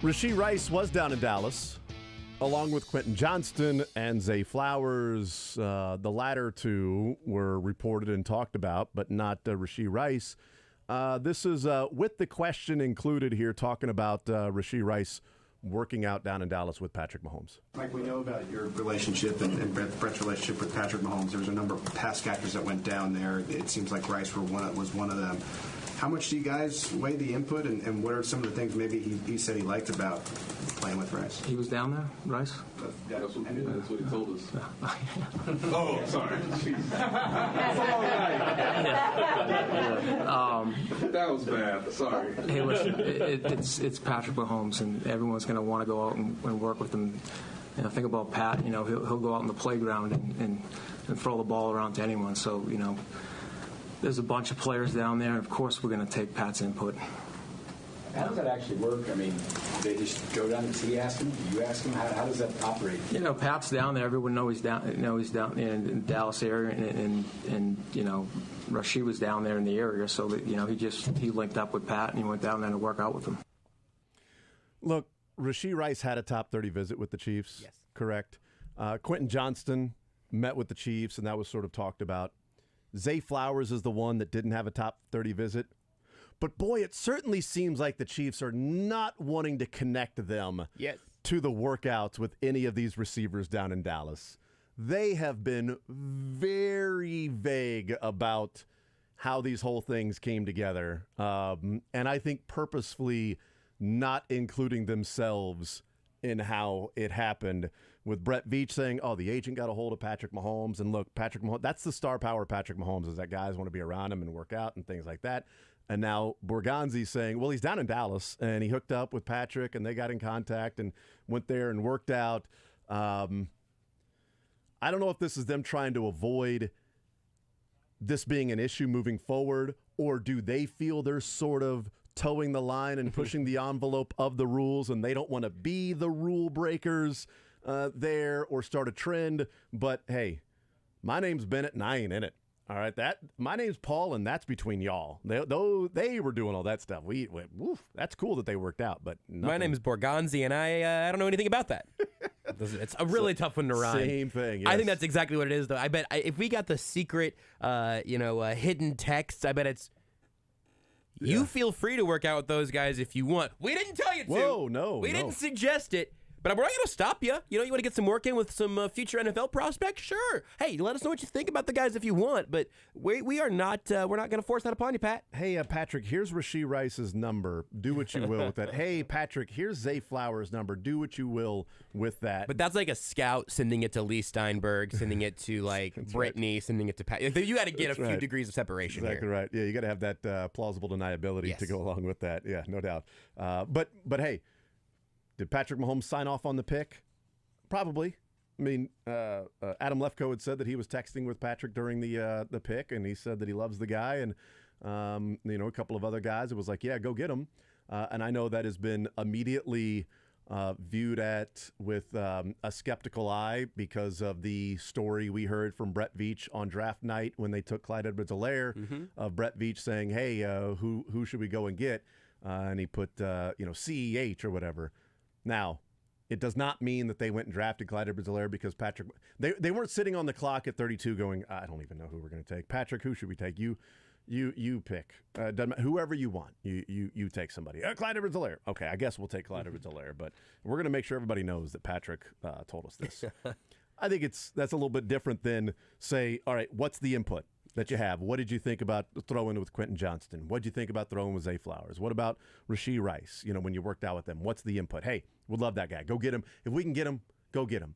Rashee Rice was down in Dallas, along with Quentin Johnston and Zay Flowers. The latter two were reported and talked about, but not Rashee Rice. This is with the question included here, talking about Rashee Rice working out down in Dallas with Patrick Mahomes. Mike, we know about your relationship and Brett's relationship with Patrick Mahomes. There was a number of past actors that went down there. It seems like Rice was one of them. How much do you guys weigh the input, and what are some of the things maybe he said he liked about playing with Rice? He was down there, Rice? That's what he told us. Oh, sorry. That was bad. Sorry. Hey, listen, it's Patrick Mahomes, and everyone's going to want to go out and work with him. You know, think about Pat. You know, he'll go out in the playground and throw the ball around to anyone. So, you know, there's a bunch of players down there, and of course we're going to take Pat's input. How does that actually work? I mean, they just go down and see, ask him? Do you ask him? How does that operate? You know, Pat's down there. Everyone knows he's down. He's down in Dallas area, and you know, Rashid was down there in the area. So that, you know, he linked up with Pat, and he went down there to work out with him. Look, Rashee Rice had a top 30 visit with the Chiefs. Yes. Correct. Quentin Johnston met with the Chiefs, and that was sort of talked about. Zay Flowers is the one that didn't have a top 30 visit. But, boy, it certainly seems like the Chiefs are not wanting to connect them to the workouts with any of these receivers down in Dallas. They have been very vague about how these whole things came together. And I think purposefully not including themselves in how it happened, with Brett Veach saying, oh, the agent got a hold of Patrick Mahomes. And look, Patrick Mahomes, that's the star power of Patrick Mahomes, is that guys want to be around him and work out and things like that. And now Borgonzi saying, well, he's down in Dallas, and he hooked up with Patrick, and they got in contact and went there and worked out. I don't know if this is them trying to avoid this being an issue moving forward, or do they feel they're sort of towing the line and pushing the envelope of the rules, and they don't want to be the rule breakers there or start a trend. But, hey, my name's Bennett, and I ain't in it. All right, my name's Paul, and that's between y'all. They were doing all that stuff. That's cool that they worked out, but nothing. My name is Borgonzi, and I don't know anything about that. It's a really tough one to rhyme. Same thing. Yes. I think that's exactly what it is, though. I bet if we got the secret, hidden text, I bet it's. You feel free to work out with those guys if you want. We didn't tell you to. Whoa, no, we no. didn't suggest it. But we're not going to stop you. You know, you want to get some work in with some future NFL prospects? Sure. Hey, let us know what you think about the guys if you want. But we are not. We're not going to force that upon you, Pat. Hey, Patrick, here's Rashee Rice's number. Do what you will with that. Hey, Patrick, here's Zay Flowers' number. Do what you will with that. But that's like a scout sending it to Lee Steinberg, sending it to like Brittany, right. Sending it to Pat. You got to get a few degrees of separation. Exactly here. Right. Yeah, you got to have that plausible deniability to go along with that. Yeah, no doubt. But hey, did Patrick Mahomes sign off on the pick? Probably. I mean, Adam Lefkoe had said that he was texting with Patrick during the pick, and he said that he loves the guy, and a couple of other guys. It was like, yeah, go get him. And I know that has been immediately viewed at with a skeptical eye because of the story we heard from Brett Veach on draft night when they took Clyde Edwards-Helaire, of Brett Veach saying, hey, who should we go and get? And he put CEH or whatever. Now, it does not mean that they went and drafted Clyde Edwards-Helaire because Patrick. They weren't sitting on the clock at 32 going, I don't even know who we're going to take. Patrick, who should we take? You pick. Doesn't matter, whoever you want. You take somebody. Clyde Edwards-Helaire. Okay, I guess we'll take Clyde Edwards-Helaire, but we're going to make sure everybody knows that Patrick told us this. I think that's a little bit different than say, all right, what's the input that you have? What did you think about throwing with Quentin Johnston? What did you think about throwing with Zay Flowers? What about Rashee Rice? When you worked out with them, what's the input? Hey, we'd love that guy. Go get him. If we can get him, go get him.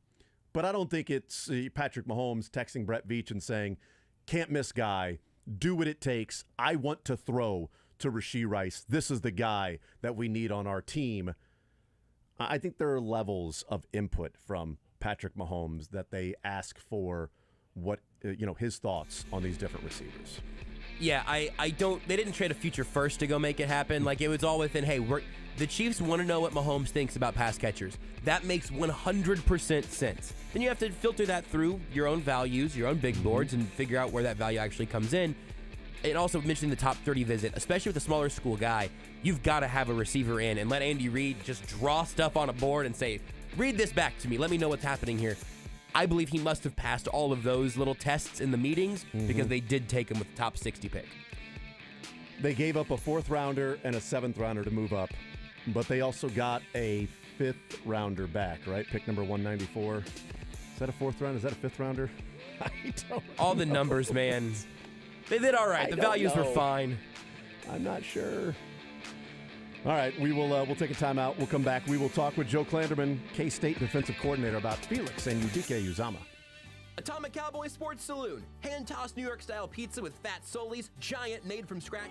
But I don't think it's Patrick Mahomes texting Brett Veach and saying, can't miss guy, do what it takes. I want to throw to Rashee Rice. This is the guy that we need on our team. I think there are levels of input from Patrick Mahomes that they ask for what his thoughts on these different receivers. Yeah, they didn't trade a future first to go make it happen. Like, it was all within, hey, the Chiefs want to know what Mahomes thinks about pass catchers. That makes 100% sense. Then you have to filter that through your own values, your own big boards, and figure out where that value actually comes in. And also mentioning the top 30 visit, especially with a smaller school guy, you've got to have a receiver in and let Andy Reid just draw stuff on a board and say, read this back to me. Let me know what's happening here. I believe he must have passed all of those little tests in the meetings because they did take him with the top 60 pick. They gave up a 4th rounder and a 7th rounder to move up, but they also got a 5th rounder back, right? Pick number 194. Is that a 4th round? Is that a 5th rounder? I don't know. All the numbers, man. They did all right. The values were fine. I'm not sure. All right, we'll take a timeout. We'll come back. We will talk with Joe Klanderman, K-State defensive coordinator, about Felix and Udike Uzama. Atomic Cowboy Sports Saloon. Hand-tossed New York-style pizza with fat solis, giant made from scratch.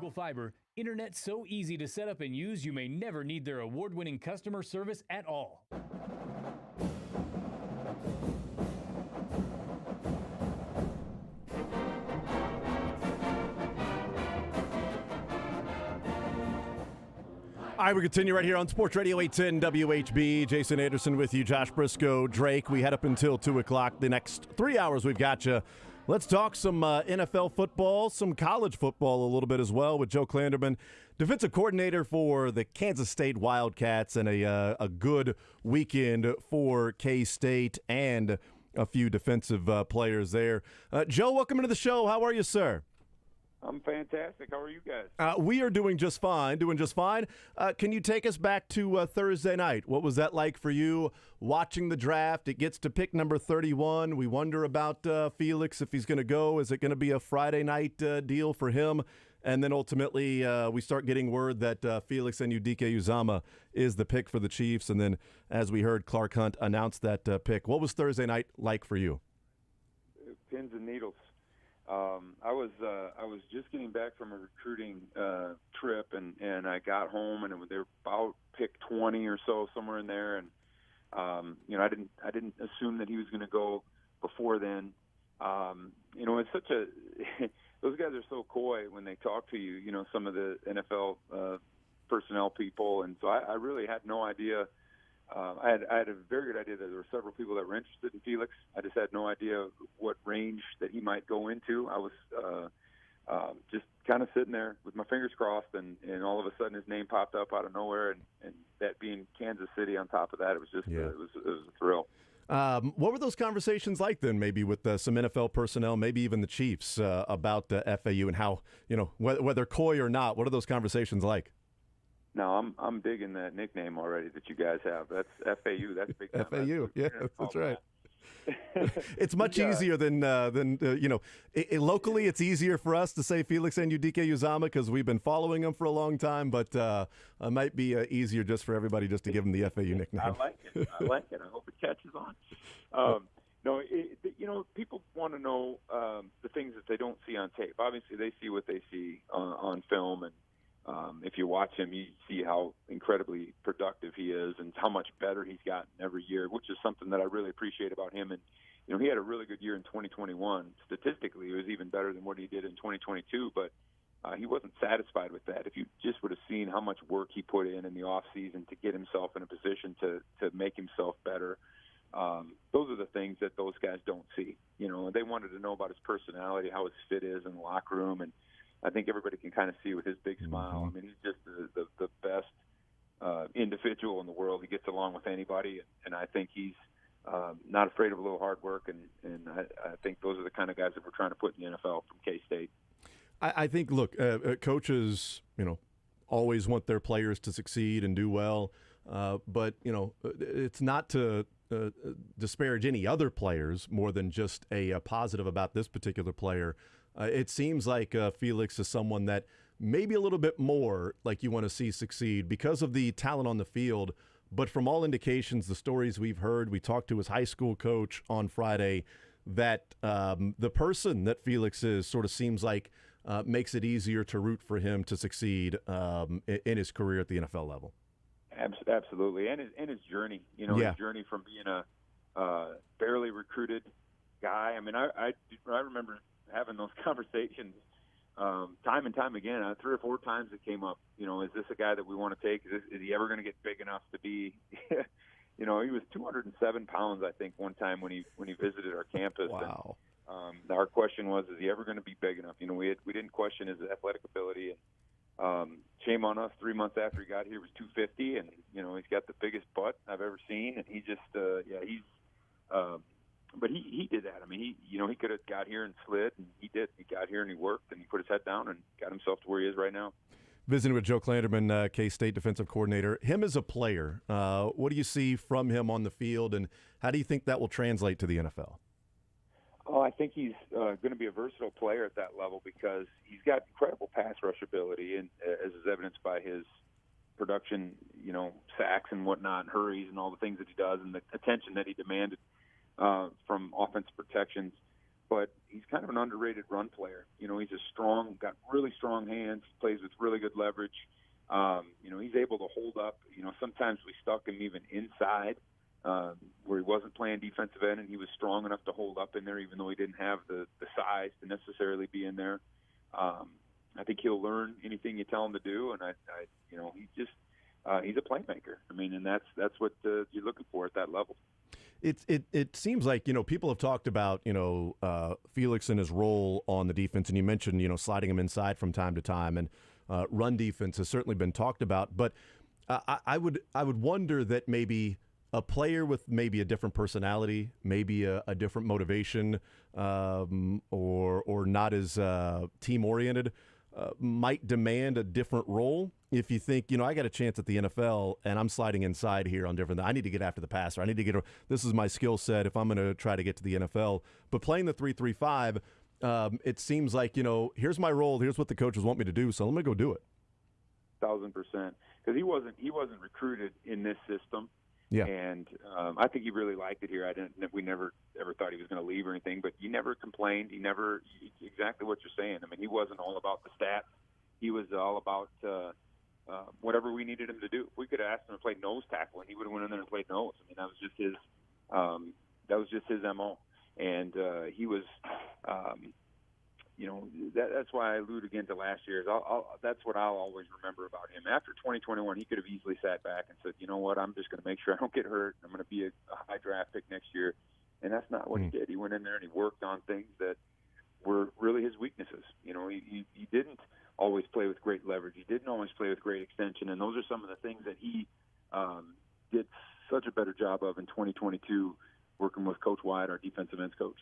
Google Fiber, internet so easy to set up and use you may never need their award-winning customer service at all. All right, we continue right here on Sports Radio 810 WHB. Jason Anderson with you, Josh Briscoe, Drake. We head up until 2 o'clock. The next 3 hours we've got you. Let's talk some NFL football, some college football a little bit as well with Joe Klanderman, defensive coordinator for the Kansas State Wildcats, and a good weekend for K-State and a few defensive players there. Joe, welcome into the show. How are you, sir? I'm fantastic. How are you guys? We are doing just fine, Can you take us back to Thursday night? What was that like for you watching the draft? It gets to pick number 31. We wonder about Felix, if he's going to go. Is it going to be a Friday night deal for him? And then ultimately we start getting word that Felix Anudike-Uzomah is the pick for the Chiefs. And then, as we heard, Clark Hunt announce that pick. What was Thursday night like for you? Pins and needles. I was just getting back from a recruiting trip, and I got home, and they were about pick 20 or so, somewhere in there, and I didn't assume that he was going to go before then. It's such a those guys are so coy when they talk to you. Some of the NFL personnel people, and so I really had no idea. I had a very good idea that there were several people that were interested in Felix. I just had no idea what range that he might go into. I was just kind of sitting there with my fingers crossed, and all of a sudden his name popped up out of nowhere, and that being Kansas City on top of that, it was just it was a thrill. What were those conversations like then, maybe with some NFL personnel, maybe even the Chiefs, about FAU and how, whether coy or not, what are those conversations like? No, I'm digging that nickname already that you guys have. That's FAU. That's big time. FAU, that's right. It's much easier than locally. It's easier for us to say Felix Anudike-Uzomah because we've been following him for a long time. But it might be easier just for everybody just to give him the FAU nickname. I like it. I hope it catches on. People want to know the things that they don't see on tape. Obviously, they see what they see on film, and if you watch him, you see how incredibly productive he is and how much better he's gotten every year, which is something that I really appreciate about him. And, he had a really good year in 2021. Statistically, it was even better than what he did in 2022, but he wasn't satisfied with that. If you just would have seen how much work he put in the offseason to get himself in a position to make himself better, those are the things that those guys don't see. They wanted to know about his personality, how his fit is in the locker room, and I think everybody can kind of see with his big smile. I mean, he's just the best individual in the world. He gets along with anybody, and I think he's not afraid of a little hard work, and I think those are the kind of guys that we're trying to put in the NFL from K-State. I think, look, coaches, always want their players to succeed and do well, but, it's not to disparage any other players more than just a positive about this particular player. It seems like Felix is someone that maybe a little bit more like you want to see succeed because of the talent on the field. But from all indications, the stories we've heard, we talked to his high school coach on Friday, that the person that Felix is sort of seems like makes it easier to root for him to succeed in his career at the NFL level. Absolutely. And his journey, his journey from being a barely recruited guy. I mean, I remember having those conversations time and time again. 3 or 4 times it came up. Is this a guy that we want to take? Is he ever going to get big enough to be? He was 207 pounds, I think, one time when he visited our campus. Wow. And, our question was, is he ever going to be big enough? We didn't question his athletic ability. And shame on us. 3 months after he got here, he was 250, and he's got the biggest butt I've ever seen. And he just, he's. But he did that. I mean, he could have got here and slid, and he did. He got here and he worked, and he put his head down and got himself to where he is right now. Visiting with Joe Klanderman, K-State defensive coordinator. Him as a player, what do you see from him on the field, and how do you think that will translate to the NFL? Oh, I think he's going to be a versatile player at that level because he's got incredible pass rush ability, and as is evidenced by his production, sacks and whatnot, and hurries and all the things that he does, and the attention that he demanded from offensive protections. but he's kind of an underrated run player. You know, he's got really strong hands, plays with really good leverage. You know, he's able to hold up. You know, sometimes we stuck him even inside where he wasn't playing defensive end, and he was strong enough to hold up in there, even though he didn't have the size to necessarily be in there. I think he'll learn anything you tell him to do, and you know, he's a playmaker. I mean, and that's what you're looking for at that level. It seems like, you know, people have talked about, you know, Felix and his role on the defense, and you mentioned, you know, sliding him inside from time to time, and run defense has certainly been talked about. But I would wonder that maybe a player with maybe a different personality, maybe a different motivation, or not as team oriented, might demand a different role. If you think, you know, I got a chance at the NFL and I'm sliding inside here on different, I need to get after the passer. I need to this is my skill set if I'm going to try to get to the NFL. But playing the 3-3-5, it seems like, you know, here's my role. Here's what the coaches want me to do. So let me go do it. 1,000%. Because he wasn't recruited in this system. Yeah. And I think he really liked it here. We never ever thought he was going to leave or anything, but he never complained. Exactly what you're saying. I mean, he wasn't all about the stats. He was all about whatever we needed him to do. If we could have asked him to play nose tackle, and he would have went in there and played nose. I mean, that was just his MO. And he was, you know, that's why I allude again to last year's. That's what I'll always remember about him. After 2021, he could have easily sat back and said, you know what, I'm just going to make sure I don't get hurt. I'm going to be a high draft pick next year. And that's not what he did. He went in there and he worked on things that were really his weaknesses. You know, he didn't always play with great leverage. He didn't always play with great extension. And those are some of the things that he did such a better job of in 2022, working with Coach Wyatt, our defensive ends coach.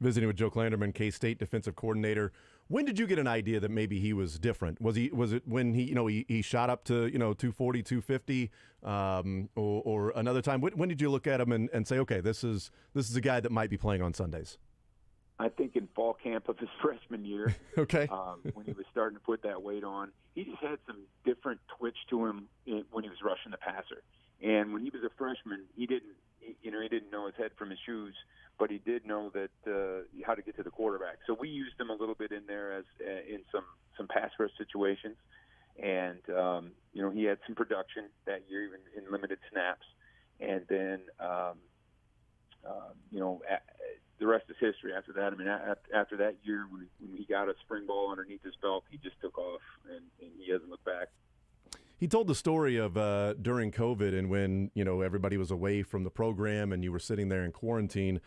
Visiting with Joe Klanderman, K-State defensive coordinator. When did you get an idea that maybe he was different? Was it when he shot up to, you know, 240, 250, or another time? When did you look at him and say, okay, this is a guy that might be playing on Sundays? I think in fall camp of his freshman year. Okay. When he was starting to put that weight on, he just had some different twitch to him when he was rushing the passer. And when he was a freshman, he didn't know his head from his shoes, but he did know that how to get to the quarterback. So we used him a little bit in there as in some pass rush situations, and you know, he had some production that year, even in limited snaps. And then you know, the rest is history. After that, I mean, after that year, when he got a spring ball underneath his belt, he just took off, and he hasn't looked back. He told the story of during COVID and when, you know, everybody was away from the program and you were sitting there in quarantine.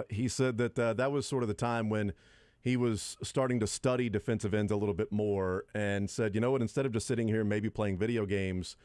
He said that that was sort of the time when he was starting to study defensive ends a little bit more, and said, you know what, instead of just sitting here maybe playing video games,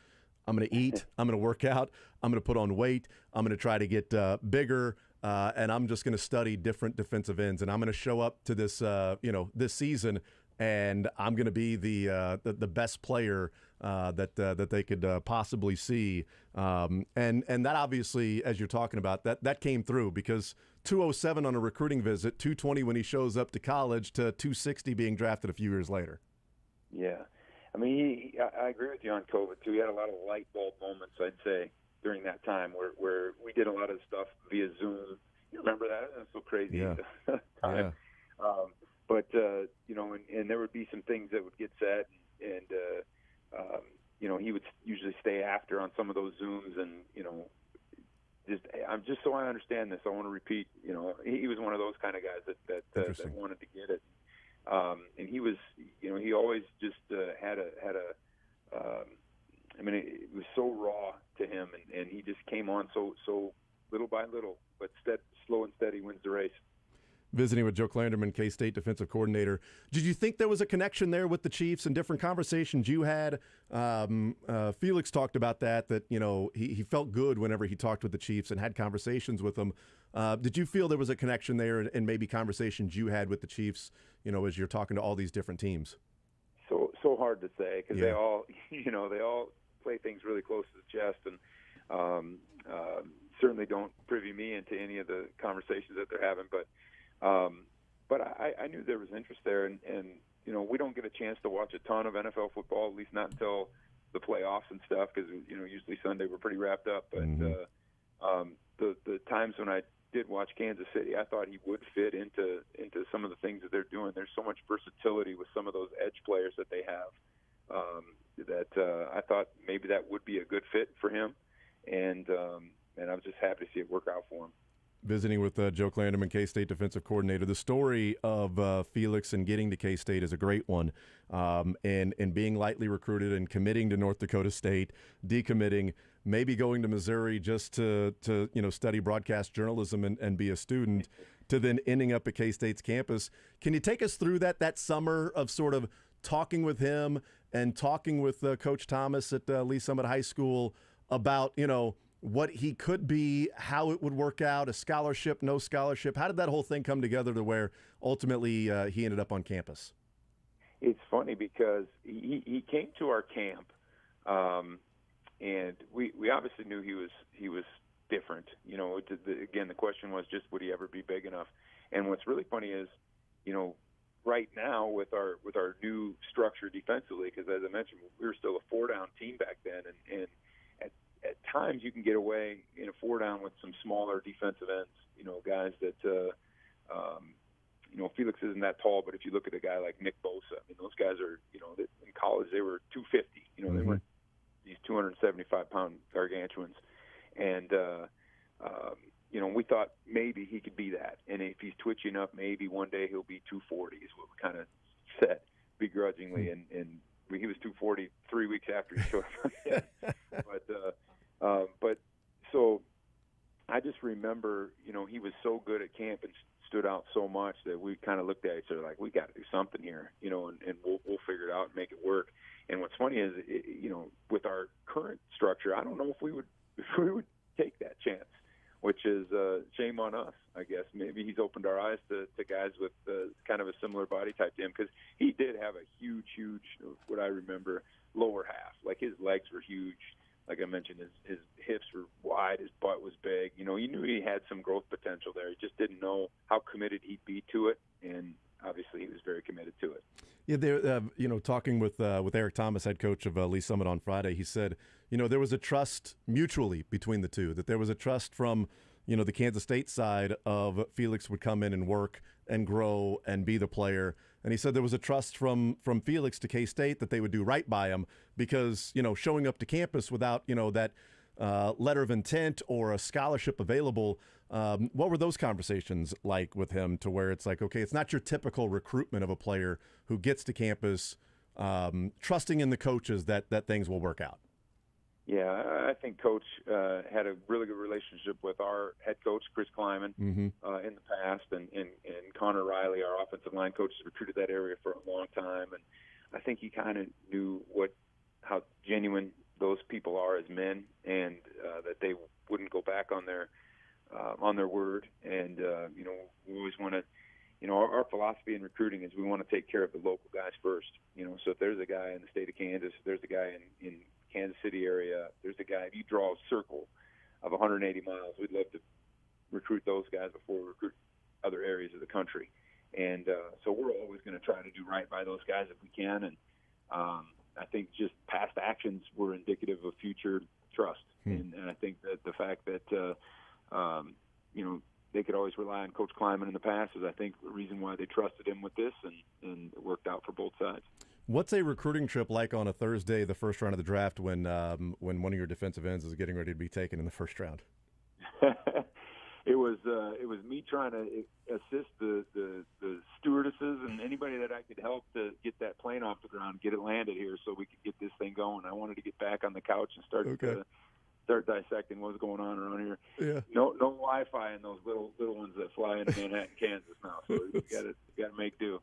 I'm going to eat, I'm going to work out, I'm going to put on weight, I'm going to try to get bigger, and I'm just going to study different defensive ends, and I'm going to show up to this, you know, this season, and I'm going to be the best player that they could possibly see, and that obviously, as you're talking about, that came through, because 207 on a recruiting visit, 220 when he shows up to college, to 260 being drafted a few years later. Yeah, I mean, I agree with you on COVID too. He had a lot of light bulb moments, I'd say, during that time where we did a lot of stuff via Zoom. You remember that? That's so crazy. Yeah. Time. Yeah. But you know, and there would be some things that would get said, and you know, he would usually stay after on some of those Zooms, and you know, just so I understand this, I want to repeat. You know, he was one of those kind of guys that wanted to get it, and he was, you know, he always just had a. I mean, it was so raw to him, and he just came on so little by little, but slow and steady wins the race. Visiting with Joe Klanderman, K-State defensive coordinator. Did you think there was a connection there with the Chiefs and different conversations you had? Felix talked about that you know, he felt good whenever he talked with the Chiefs and had conversations with them. Did you feel there was a connection there and maybe conversations you had with the Chiefs, you know, as you're talking to all these different teams? So hard to say, because they all, you know, they all play things really close to the chest, and certainly don't privy me into any of the conversations that they're having, but I knew there was interest there, and you know, we don't get a chance to watch a ton of NFL football, at least not until the playoffs and stuff, because you know, usually Sunday we're pretty wrapped up. But the times when I did watch Kansas City, I thought he would fit into some of the things that they're doing. There's so much versatility with some of those edge players that they have that I thought maybe that would be a good fit for him, and I was just happy to see it work out for him. Visiting with Joe Klanderman, K-State defensive coordinator. The story of Felix and getting to K-State is a great one, and being lightly recruited and committing to North Dakota State, decommitting, maybe going to Missouri just to study broadcast journalism and be a student, to then ending up at K-State's campus. Can you take us through that summer of sort of talking with him and talking with Coach Thomas at Lee Summit High School about, what he could be, how it would work out, a scholarship, no scholarship? How did that whole thing come together to where ultimately he ended up on campus? It's funny because he came to our camp, and we obviously knew he was different. Again, the question was just, would he ever be big enough? And what's really funny is, right now with our new structure defensively, because as I mentioned, we were still a 4-down team back then, and at times you can get away in a 4-down with some smaller defensive ends, guys that, Felix isn't that tall, but if you look at a guy like Nick Bosa, those guys are, in college they were 250, they weren't these 275-pound gargantuans. And, we thought maybe he could be that. And if he's twitching up, maybe one day he'll be 240 is what we kind of said begrudgingly. And he was 240 3 weeks after he showed up. But so I just remember, he was so good at camp and stood out so much that we kind of looked at each other like, we got to do something here, and we'll figure it out and make it work. And what's funny is, with our current structure, I don't know if we would take that chance, which is shame on us, I guess. Maybe he's opened our eyes to guys with kind of a similar body type to him, because he did have a huge, what I remember, lower half. Like his legs were huge. Like I mentioned, his hips were wide, his butt was big. You knew he had some growth potential there. He just didn't know how committed he'd be to it, and obviously he was very committed to it. Yeah, there. Talking with Eric Thomas, head coach of Lee Summit on Friday, he said, there was a trust mutually between the two. That there was a trust from, the Kansas State side of Felix would come in and work and grow and be the player. And he said there was a trust from Felix to K-State that they would do right by him, because, showing up to campus without, that letter of intent or a scholarship available. What were those conversations like with him, to where it's like, okay, it's not your typical recruitment of a player who gets to campus trusting in the coaches that things will work out? Yeah, I think Coach had a really good relationship with our head coach, Chris Kleiman, in the past, and Connor Riley, our offensive line coach, has recruited that area for a long time, and I think he kind of knew how genuine those people are as men, and that they wouldn't go back on their word. And we always want to, our philosophy in recruiting is we want to take care of the local guys first. So if there's a guy in the state of Kansas, if there's a guy in Kansas City area, there's a guy, if you draw a circle of 180 miles, we'd love to recruit those guys before we recruit other areas of the country. And so we're always going to try to do right by those guys if we can. And I think just past actions were indicative of future trust. And I think that the fact that, they could always rely on Coach Kleiman in the past is, I think, the reason why they trusted him with this, and it worked out for both sides. What's a recruiting trip like on a Thursday, the first round of the draft, when one of your defensive ends is getting ready to be taken in the first round? It was me trying to assist the stewardesses and anybody that I could help to get that plane off the ground, get it landed here, so we could get this thing going. I wanted to get back on the couch and start dissecting what's going on around here. Yeah. No Wi-Fi in those little ones that fly into Manhattan, Kansas now. So we got to make do.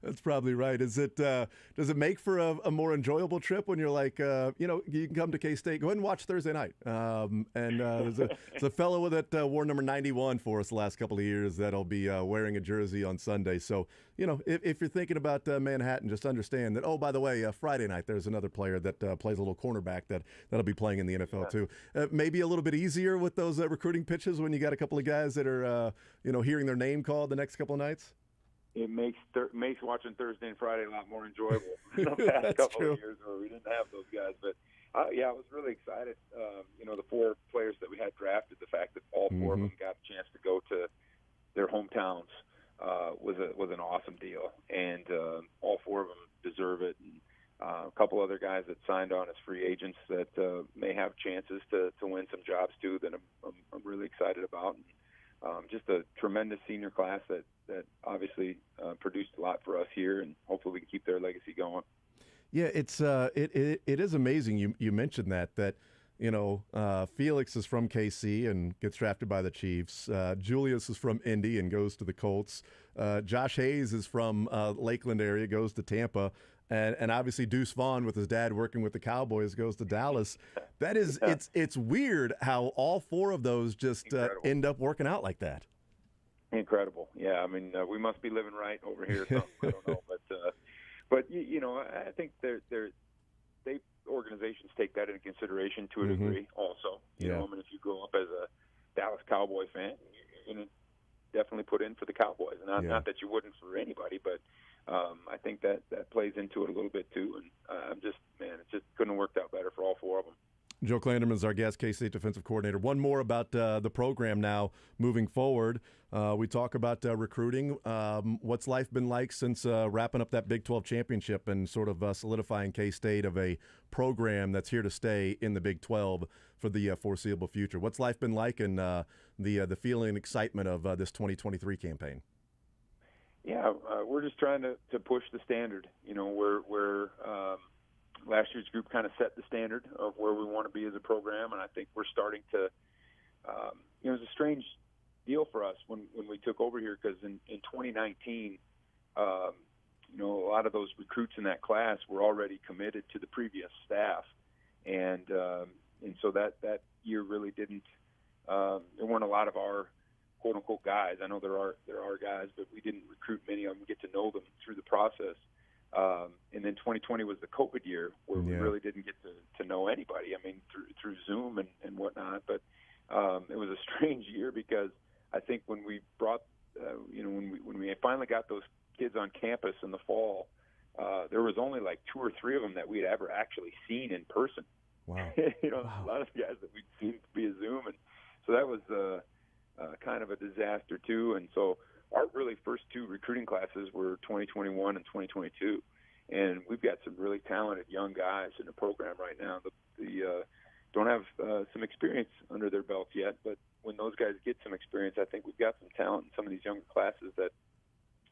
That's probably right. Is it? Does it make for a more enjoyable trip when you're like, you can come to K-State, go ahead and watch Thursday night. There's a fellow that wore number 91 for us the last couple of years that'll be wearing a jersey on Sunday. So if you're thinking about Manhattan, just understand that. Oh, by the way, Friday night there's another player that plays a little cornerback that'll be playing in the NFL too. Maybe a little bit easier with those recruiting pitches when you got a couple of guys that are hearing their name called the next couple of nights. It makes watching Thursday and Friday a lot more enjoyable than the past couple of years where we didn't have those guys. But Yeah, I was really excited. The 4 players that we had drafted, the fact that all 4 of them got a chance to go to their hometowns was an awesome deal, and all 4 of them deserve it. And a couple other guys that signed on as free agents that may have chances to win some jobs too that I'm really excited about. And, just a tremendous senior class that obviously produced a lot for us here, and hopefully we can keep their legacy going. Yeah, it's it is amazing. You mentioned that Felix is from KC and gets drafted by the Chiefs. Julius is from Indy and goes to the Colts. Josh Hayes is from Lakeland area, goes to Tampa. And obviously Deuce Vaughn, with his dad working with the Cowboys, goes to Dallas. That is, it's weird how all 4 of those just end up working out like that. Incredible. Yeah, I mean, we must be living right over here. So I don't know, but I think they organizations take that into consideration to a degree. Also, you know, I mean, if you grow up as a Dallas Cowboy fan, you're going to definitely put in for the Cowboys. Not that you wouldn't for anybody, but I think that plays into it a little bit too. And it just couldn't have worked out better for all 4 of them. Joe Klanderman is our guest, K-State defensive coordinator. One more about the program now moving forward. We talk about recruiting. What's life been like since wrapping up that Big 12 championship and sort of solidifying K-State of a program that's here to stay in the Big 12 for the foreseeable future? What's life been like, and the feeling and excitement of this 2023 campaign? Yeah, we're just trying to push the standard. We're last year's group kind of set the standard of where we want to be as a program, and I think we're starting to. It was a strange deal for us when we took over here, because in 2019, a lot of those recruits in that class were already committed to the previous staff, and so that year really didn't. There weren't a lot of our quote unquote guys. I know there are guys, but we didn't recruit many of them, get to know them through the process. And then 2020 was the COVID year where we really didn't get to know anybody. I mean, through Zoom and whatnot. But it was a strange year, because I think when we brought, when we finally got those kids on campus in the fall, there was only like 2 or 3 of them that we'd ever actually seen in person. Wow. A lot of the guys that we'd seen via Zoom, and so that was kind of a disaster too. And so our really first 2 recruiting classes were 2021 and 2022, and we've got some really talented young guys in the program right now. The don't have some experience under their belts yet, but when those guys get some experience, I think we've got some talent in some of these younger classes that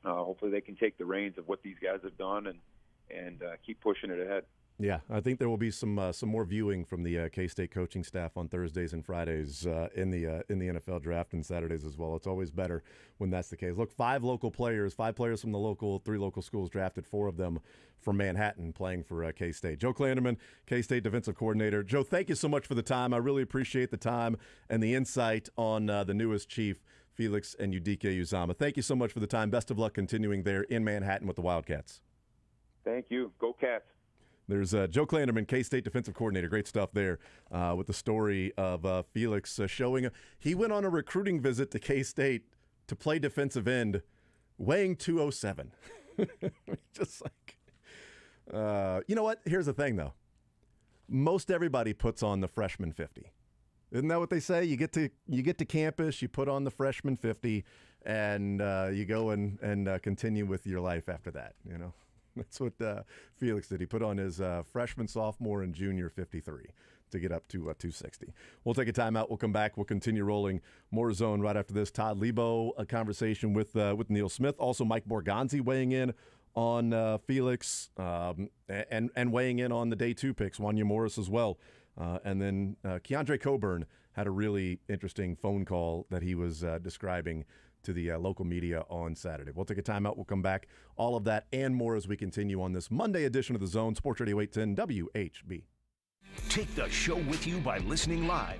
hopefully they can take the reins of what these guys have done and keep pushing it ahead. Yeah, I think there will be some more viewing from the K-State coaching staff on Thursdays and Fridays in the NFL draft, and Saturdays as well. It's always better when that's the case. Look, 5 players from the 3 local schools drafted, 4 of them from Manhattan playing for K-State. Joe Klanderman, K-State defensive coordinator. Joe, thank you so much for the time. I really appreciate the time and the insight on the newest chief, Felix and Udike Uzama. Thank you so much for the time. Best of luck continuing there in Manhattan with the Wildcats. Thank you. Go Cats. There's Joe Klanderman, K-State defensive coordinator. Great stuff there with the story of Felix showing. He went on a recruiting visit to K-State to play defensive end, weighing 207. Just like, you know what? Here's the thing, though. Most everybody puts on the freshman 50. Isn't that what they say? You get to campus, you put on the freshman 50, and you go and continue with your life after that, That's what Felix did. He put on his freshman, sophomore, and junior 53 to get up to 260. We'll take a timeout. We'll come back. We'll continue rolling more zone right after this. Todd Lebo, a conversation with Neil Smith. Also, Mike Borgonzi weighing in on Felix and weighing in on the day 2 picks, Wanya Morris as well. And then Keandre Coburn had a really interesting phone call that he was describing to the local media on Saturday. We'll take a timeout. We'll come back. All of that and more as we continue on this Monday edition of The Zone, Sports Radio 810 WHB. Take the show with you by listening live.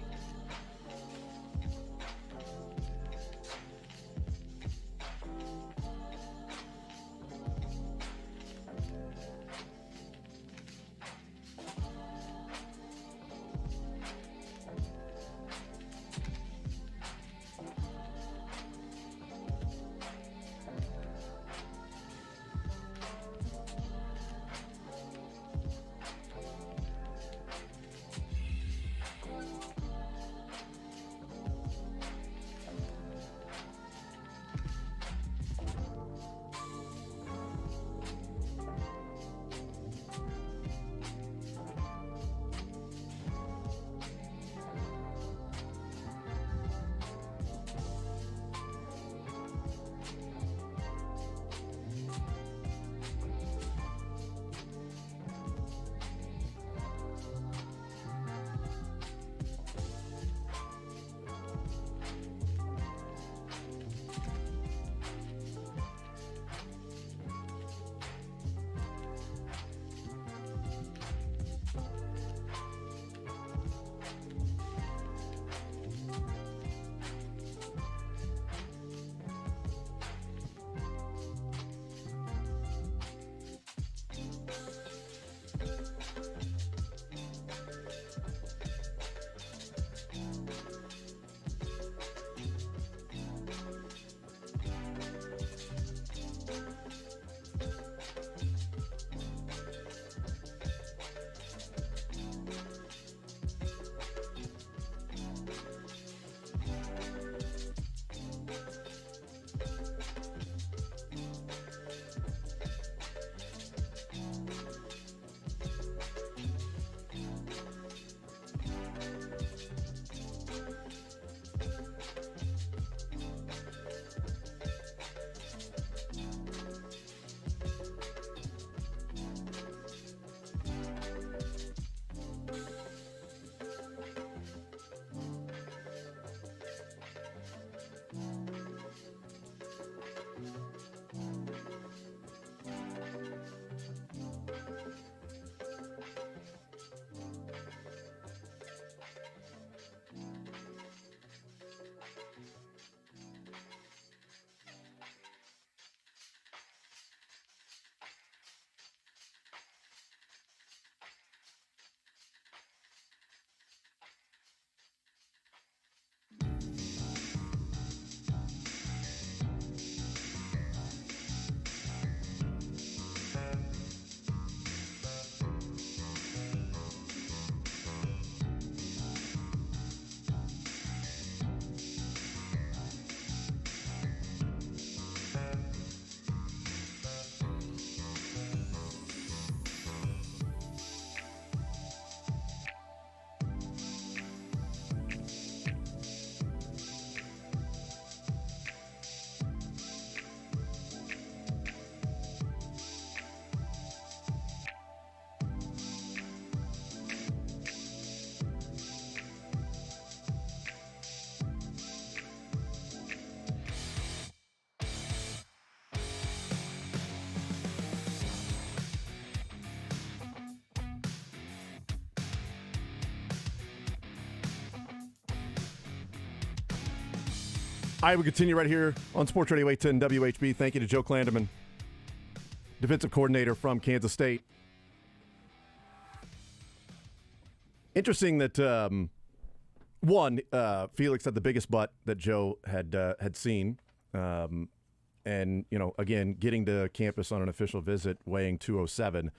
All right, we continue right here on Sports Radio 810 WHB. Thank you to Joe Klanderman, defensive coordinator from Kansas State. Interesting that Felix had the biggest butt that Joe had seen, and again, getting to campus on an official visit, weighing 207,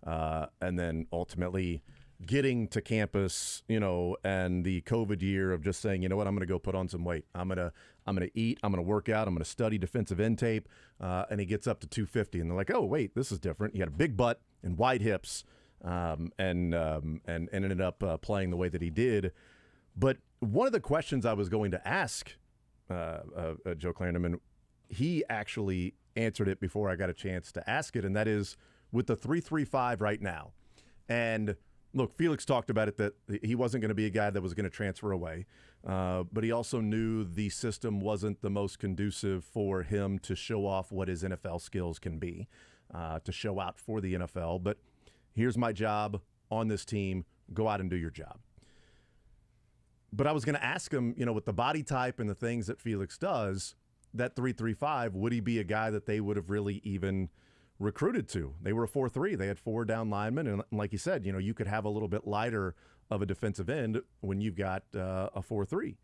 and then ultimately getting to campus, and the COVID year of just saying, you know what, I'm going to go put on some weight. I'm going to eat. I'm going to work out. I'm going to study defensive end tape, and he gets up to 250, and they're like, oh wait, this is different. He had a big butt and wide hips. And ended up playing the way that he did. But one of the questions I was going to ask Joe Klanderman, he actually answered it before I got a chance to ask it, and that is with the 3-3-5 right now. And look, Felix talked about it, that he wasn't going to be a guy that was going to transfer away, but he also knew the system wasn't the most conducive for him to show off what his NFL skills can be, to show out for the NFL. But here's my job on this team. Go out and do your job. But I was going to ask him, with the body type and the things that Felix does, that 3-3-5, would he be a guy that they would have really even recruited to? They were a 4-3. They had 4 down linemen. And like you said, you could have a little bit lighter of a defensive end when you've got a 4-3.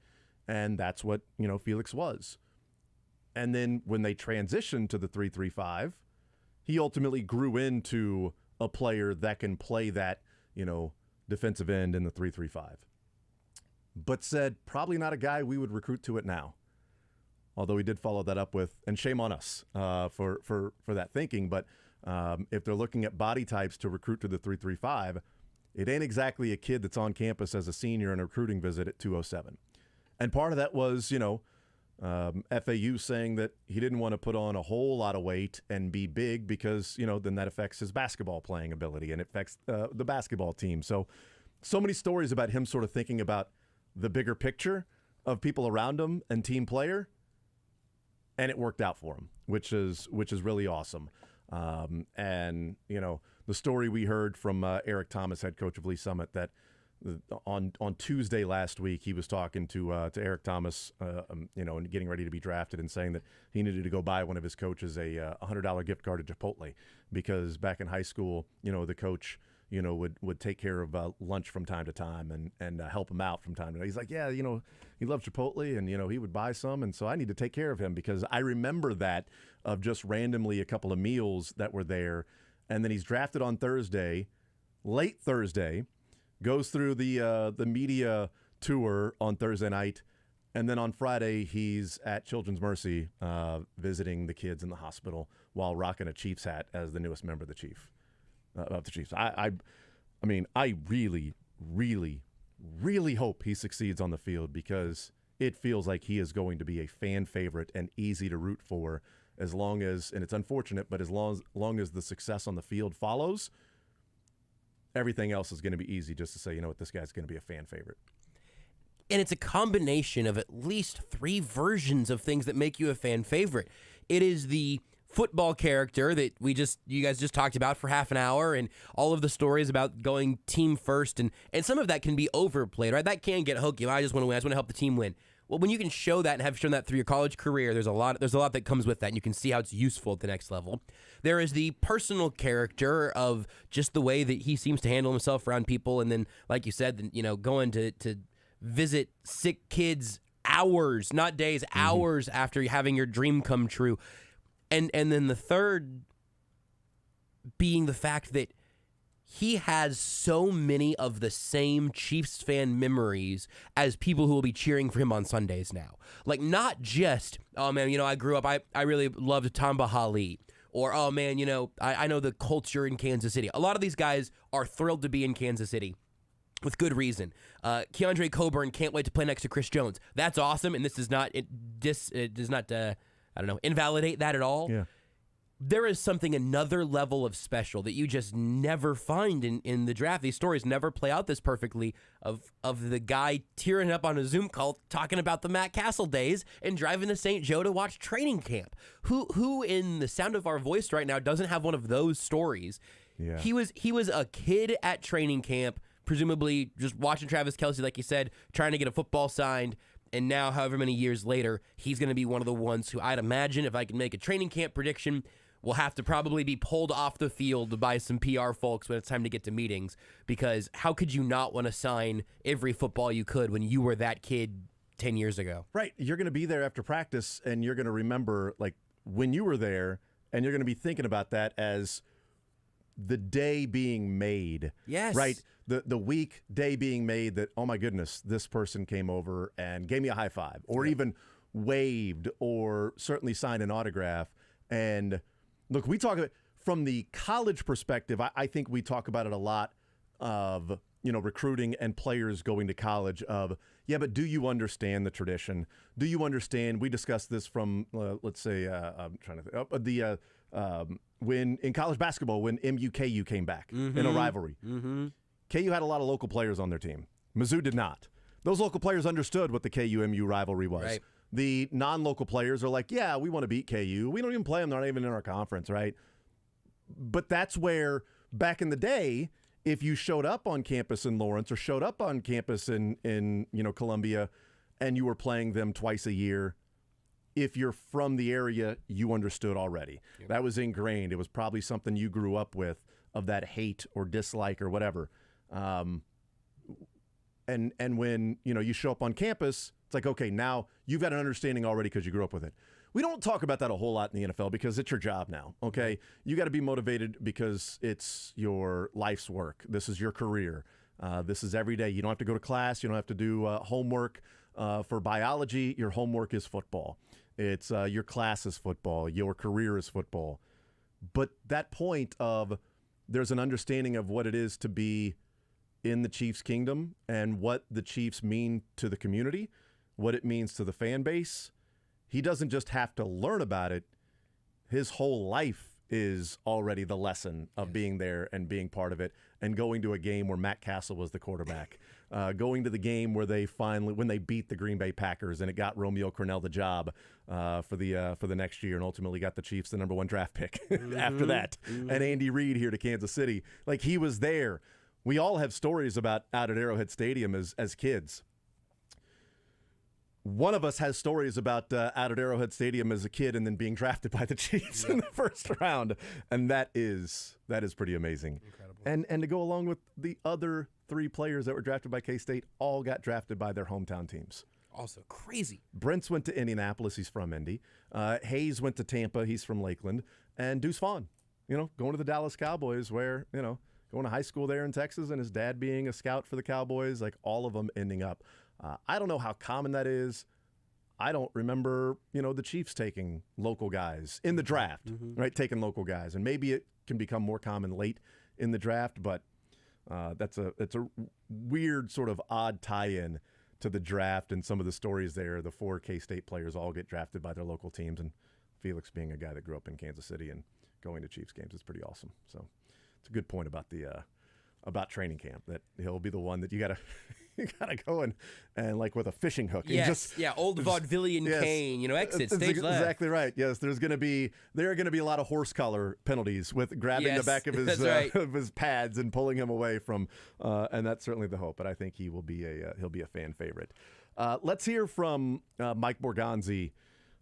And that's what, Felix was. And then when they transitioned to the 3-3-5, he ultimately grew into a player that can play that, defensive end in the 3-3-5. But said probably not a guy we would recruit to it now. Although he did follow that up with, and shame on us for that thinking, but if they're looking at body types to recruit to the 3-3-5, it ain't exactly a kid that's on campus as a senior in a recruiting visit at 207. And part of that was, FAU saying that he didn't want to put on a whole lot of weight and be big because, then that affects his basketball playing ability and it affects the basketball team. So many stories about him sort of thinking about the bigger picture of people around him and team player, and it worked out for him, which is really awesome. And, the story we heard from Eric Thomas, head coach of Lee Summit, that on Tuesday last week, he was talking to Eric Thomas, and getting ready to be drafted, and saying that he needed to go buy one of his coaches a $100 gift card to Chipotle, because back in high school, the coach, would take care of lunch from time to time and help him out from time to time. He's like, yeah, he loves Chipotle, and he would buy some, and so I need to take care of him, because I remember that of just randomly a couple of meals that were there, and then he's drafted on Thursday, late Thursday. Goes through the media tour on Thursday night, and then on Friday he's at Children's Mercy visiting the kids in the hospital while rocking a Chiefs hat as the newest member of the Chiefs. I mean, I really, really, really hope he succeeds on the field, because it feels like he is going to be a fan favorite and easy to root for, as long as, and it's unfortunate, but as long as the success on the field follows. Everything else is going to be easy, just to say, this guy's going to be a fan favorite. And it's a combination of at least 3 versions of things that make you a fan favorite. It is the football character that you guys just talked about for half an hour, and all of the stories about going team first, and some of that can be overplayed, right? That can get hokey. I just want to win. I just want to help the team win. Well, when you can show that and have shown that through your college career, there's a lot that comes with that, and you can see how it's useful at the next level. There is the personal character of just the way that he seems to handle himself around people, and then, like you said, going to visit sick kids hours, not days, hours after having your dream come true. And then the third being the fact that he has so many of the same Chiefs fan memories as people who will be cheering for him on Sundays now. Like, not just, oh man, I grew up, I really loved Tamba Hali. Or, oh man, I know the culture in Kansas City. A lot of these guys are thrilled to be in Kansas City with good reason. Keandre Coburn can't wait to play next to Chris Jones. That's awesome, and this does not, invalidate that at all. Yeah. There is another level of special that you just never find in the draft. These stories never play out this perfectly of the guy tearing up on a Zoom call talking about the Matt Castle days and driving to St. Joe to watch training camp. Who in the sound of our voice right now doesn't have one of those stories? Yeah. He was a kid at training camp, presumably just watching Travis Kelce, like you said, trying to get a football signed, And now, however many years later, he's going to be one of the ones who I'd imagine, if I can make a training camp prediction, will have to probably be pulled off the field by some PR folks when it's time to get to meetings. Because how could you not want to sign every football you could when you were that kid 10 years ago? Right. You're going to be there after practice, and you're going to remember like when you were there, and you're going to be thinking about that as the day being made. Yes. Right. The week day being made that, oh my goodness, this person came over and gave me a high five, or even waved, or certainly signed an autograph. And look, we talk about from the college perspective. I think we talk about it a lot of, recruiting and players going to college of, yeah, but do you understand the tradition? Do you understand? We discussed this from, let's say, I'm trying to think, when in college basketball, when MU-KU came back in a rivalry. Mm-hmm. KU had a lot of local players on their team. Mizzou did not. Those local players understood what the KU-MU rivalry was. Right. The non-local players are like, yeah, we want to beat KU. We don't even play them. They're not even in our conference, right? But that's where, back in the day, if you showed up on campus in Lawrence or showed up on campus in Columbia, and you were playing them twice a year, if you're from the area, you understood already. Yep. That was ingrained. It was probably something you grew up with, of that hate or dislike or whatever. And when you show up on campus, it's like, okay, now you've got an understanding already because you grew up with it. We don't talk about that a whole lot in the NFL because it's your job now, okay? You got to be motivated because it's your life's work. This is your career. This is every day. You don't have to go to class. You don't have to do homework for biology. Your homework is football. It's your class is football. Your career is football. But that point of there's an understanding of what it is to be in the Chiefs' kingdom and what the Chiefs mean to the community, what it means to the fan base. He doesn't just have to learn about it. His whole life is already the lesson of being there and being part of it, and going to a game where Matt Castle was the quarterback, going to the game where when they beat the Green Bay Packers and it got Romeo Crennel the job for the next year, and ultimately got the Chiefs the number 1 draft pick after that, and Andy Reid here to Kansas City. Like, he was there. We all have stories about out at Arrowhead Stadium as kids. One of us has stories about out at Arrowhead Stadium as a kid and then being drafted by the Chiefs in the first round, and that is pretty amazing. Incredible. And to go along with the other 3 players that were drafted by K-State, all got drafted by their hometown teams. Also crazy. Brents went to Indianapolis. He's from Indy. Hayes went to Tampa. He's from Lakeland. And Deuce Vaughn, going to the Dallas Cowboys, where, going to high school there in Texas, and his dad being a scout for the Cowboys, like all of them ending up. I don't know how common that is. I don't remember, the Chiefs taking local guys in the draft, right? Taking local guys. And maybe it can become more common late in the draft, but it's a weird sort of odd tie-in to the draft and some of the stories there. The 4 K-State players all get drafted by their local teams, and Felix being a guy that grew up in Kansas City and going to Chiefs games is pretty awesome. So it's a good point about about training camp, that he'll be the one that you gotta go and like with a fishing hook. Yes, old vaudevillian cane, exit, stage left. Exactly right. Yes, there are going to be a lot of horse collar penalties with grabbing the back of his of his pads and pulling him away from, and that's certainly the hope. But I think he'll be a fan favorite. Let's hear from Mike Borgonzi.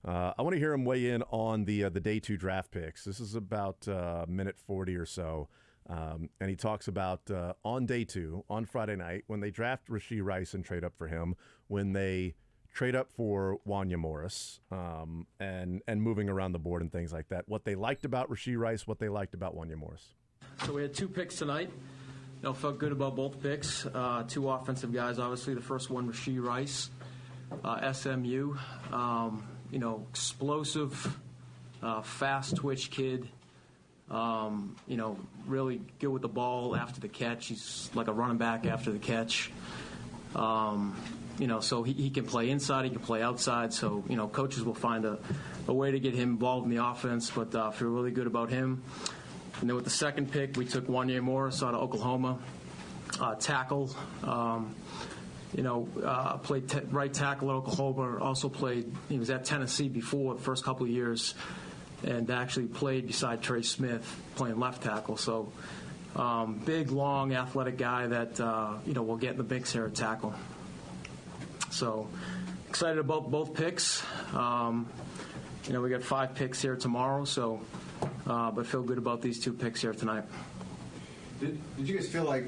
I want to hear him weigh in on the day 2 draft picks. This is about minute 40 or so. And he talks about on day 2, on Friday night, when they draft Rashee Rice and trade up for him, when they trade up for Wanya Morris, and moving around the board and things like that, what they liked about Rashee Rice, what they liked about Wanya Morris. So we had 2 picks tonight. Felt good about both picks. 2 offensive guys, obviously. The first one, Rashee Rice, SMU. Explosive, fast twitch kid. Really good with the ball after the catch. He's like a running back after the catch. So he can play inside, he can play outside. So, coaches will find a way to get him involved in the offense, but feel really good about him. And then with the second pick, we took Wanya Morris out of Oklahoma, tackle. Played right tackle at Oklahoma. Also he was at Tennessee before the first couple of years, and actually played beside Trey Smith playing left tackle. So big, long, athletic guy that, will get in the mix here at tackle. So excited about both picks. We got 5 picks here tomorrow, so but feel good about these 2 picks here tonight. Did you guys feel like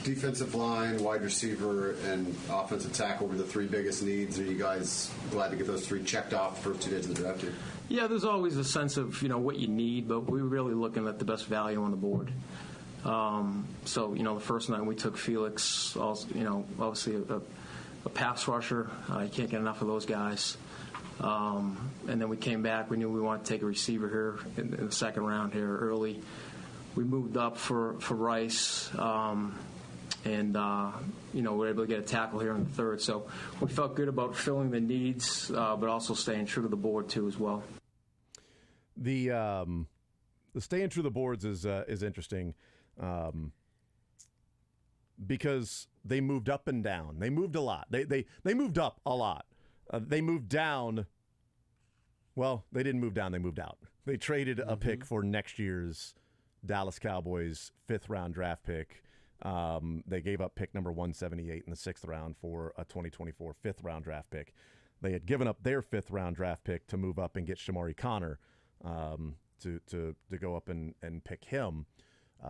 defensive line, wide receiver, and offensive tackle were the 3 biggest needs? Are you guys glad to get those 3 checked off the first 2 days of the draft here? Yeah, there's always a sense of what you need, but we're really looking at the best value on the board. The first night we took Felix, obviously a pass rusher. You can't get enough of those guys. And then we came back. We knew we wanted to take a receiver here in the second round here early. We moved up for Rice, and we're able to get a tackle here in the third. So we felt good about filling the needs, but also staying true to the board too as well. The staying true to the boards is interesting. Because they moved up and down. They moved a lot. They moved up a lot. They moved down. Well, they didn't move down. They moved out. They traded a pick for next year's Dallas Cowboys 5th-round draft pick. They gave up pick number 178 in the 6th round for a 2024 5th-round draft pick. They had given up their 5th-round draft pick to move up and get Shamari Connor to go up and pick him.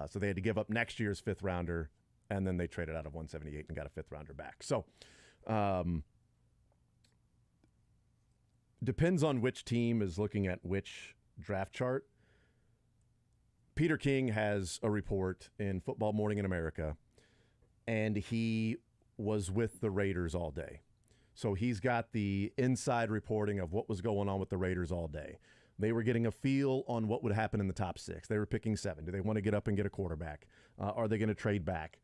So they had to give up next year's 5th-rounder, and then they traded out of 178 and got a 5th-rounder back. So depends on which team is looking at which draft chart. Peter King has a report in Football Morning in America, and he was with the Raiders all day. So he's got the inside reporting of what was going on with the Raiders all day. They were getting a feel on what would happen in the top 6. They were picking 7. Do they want to get up and get a quarterback? Are they going to trade back?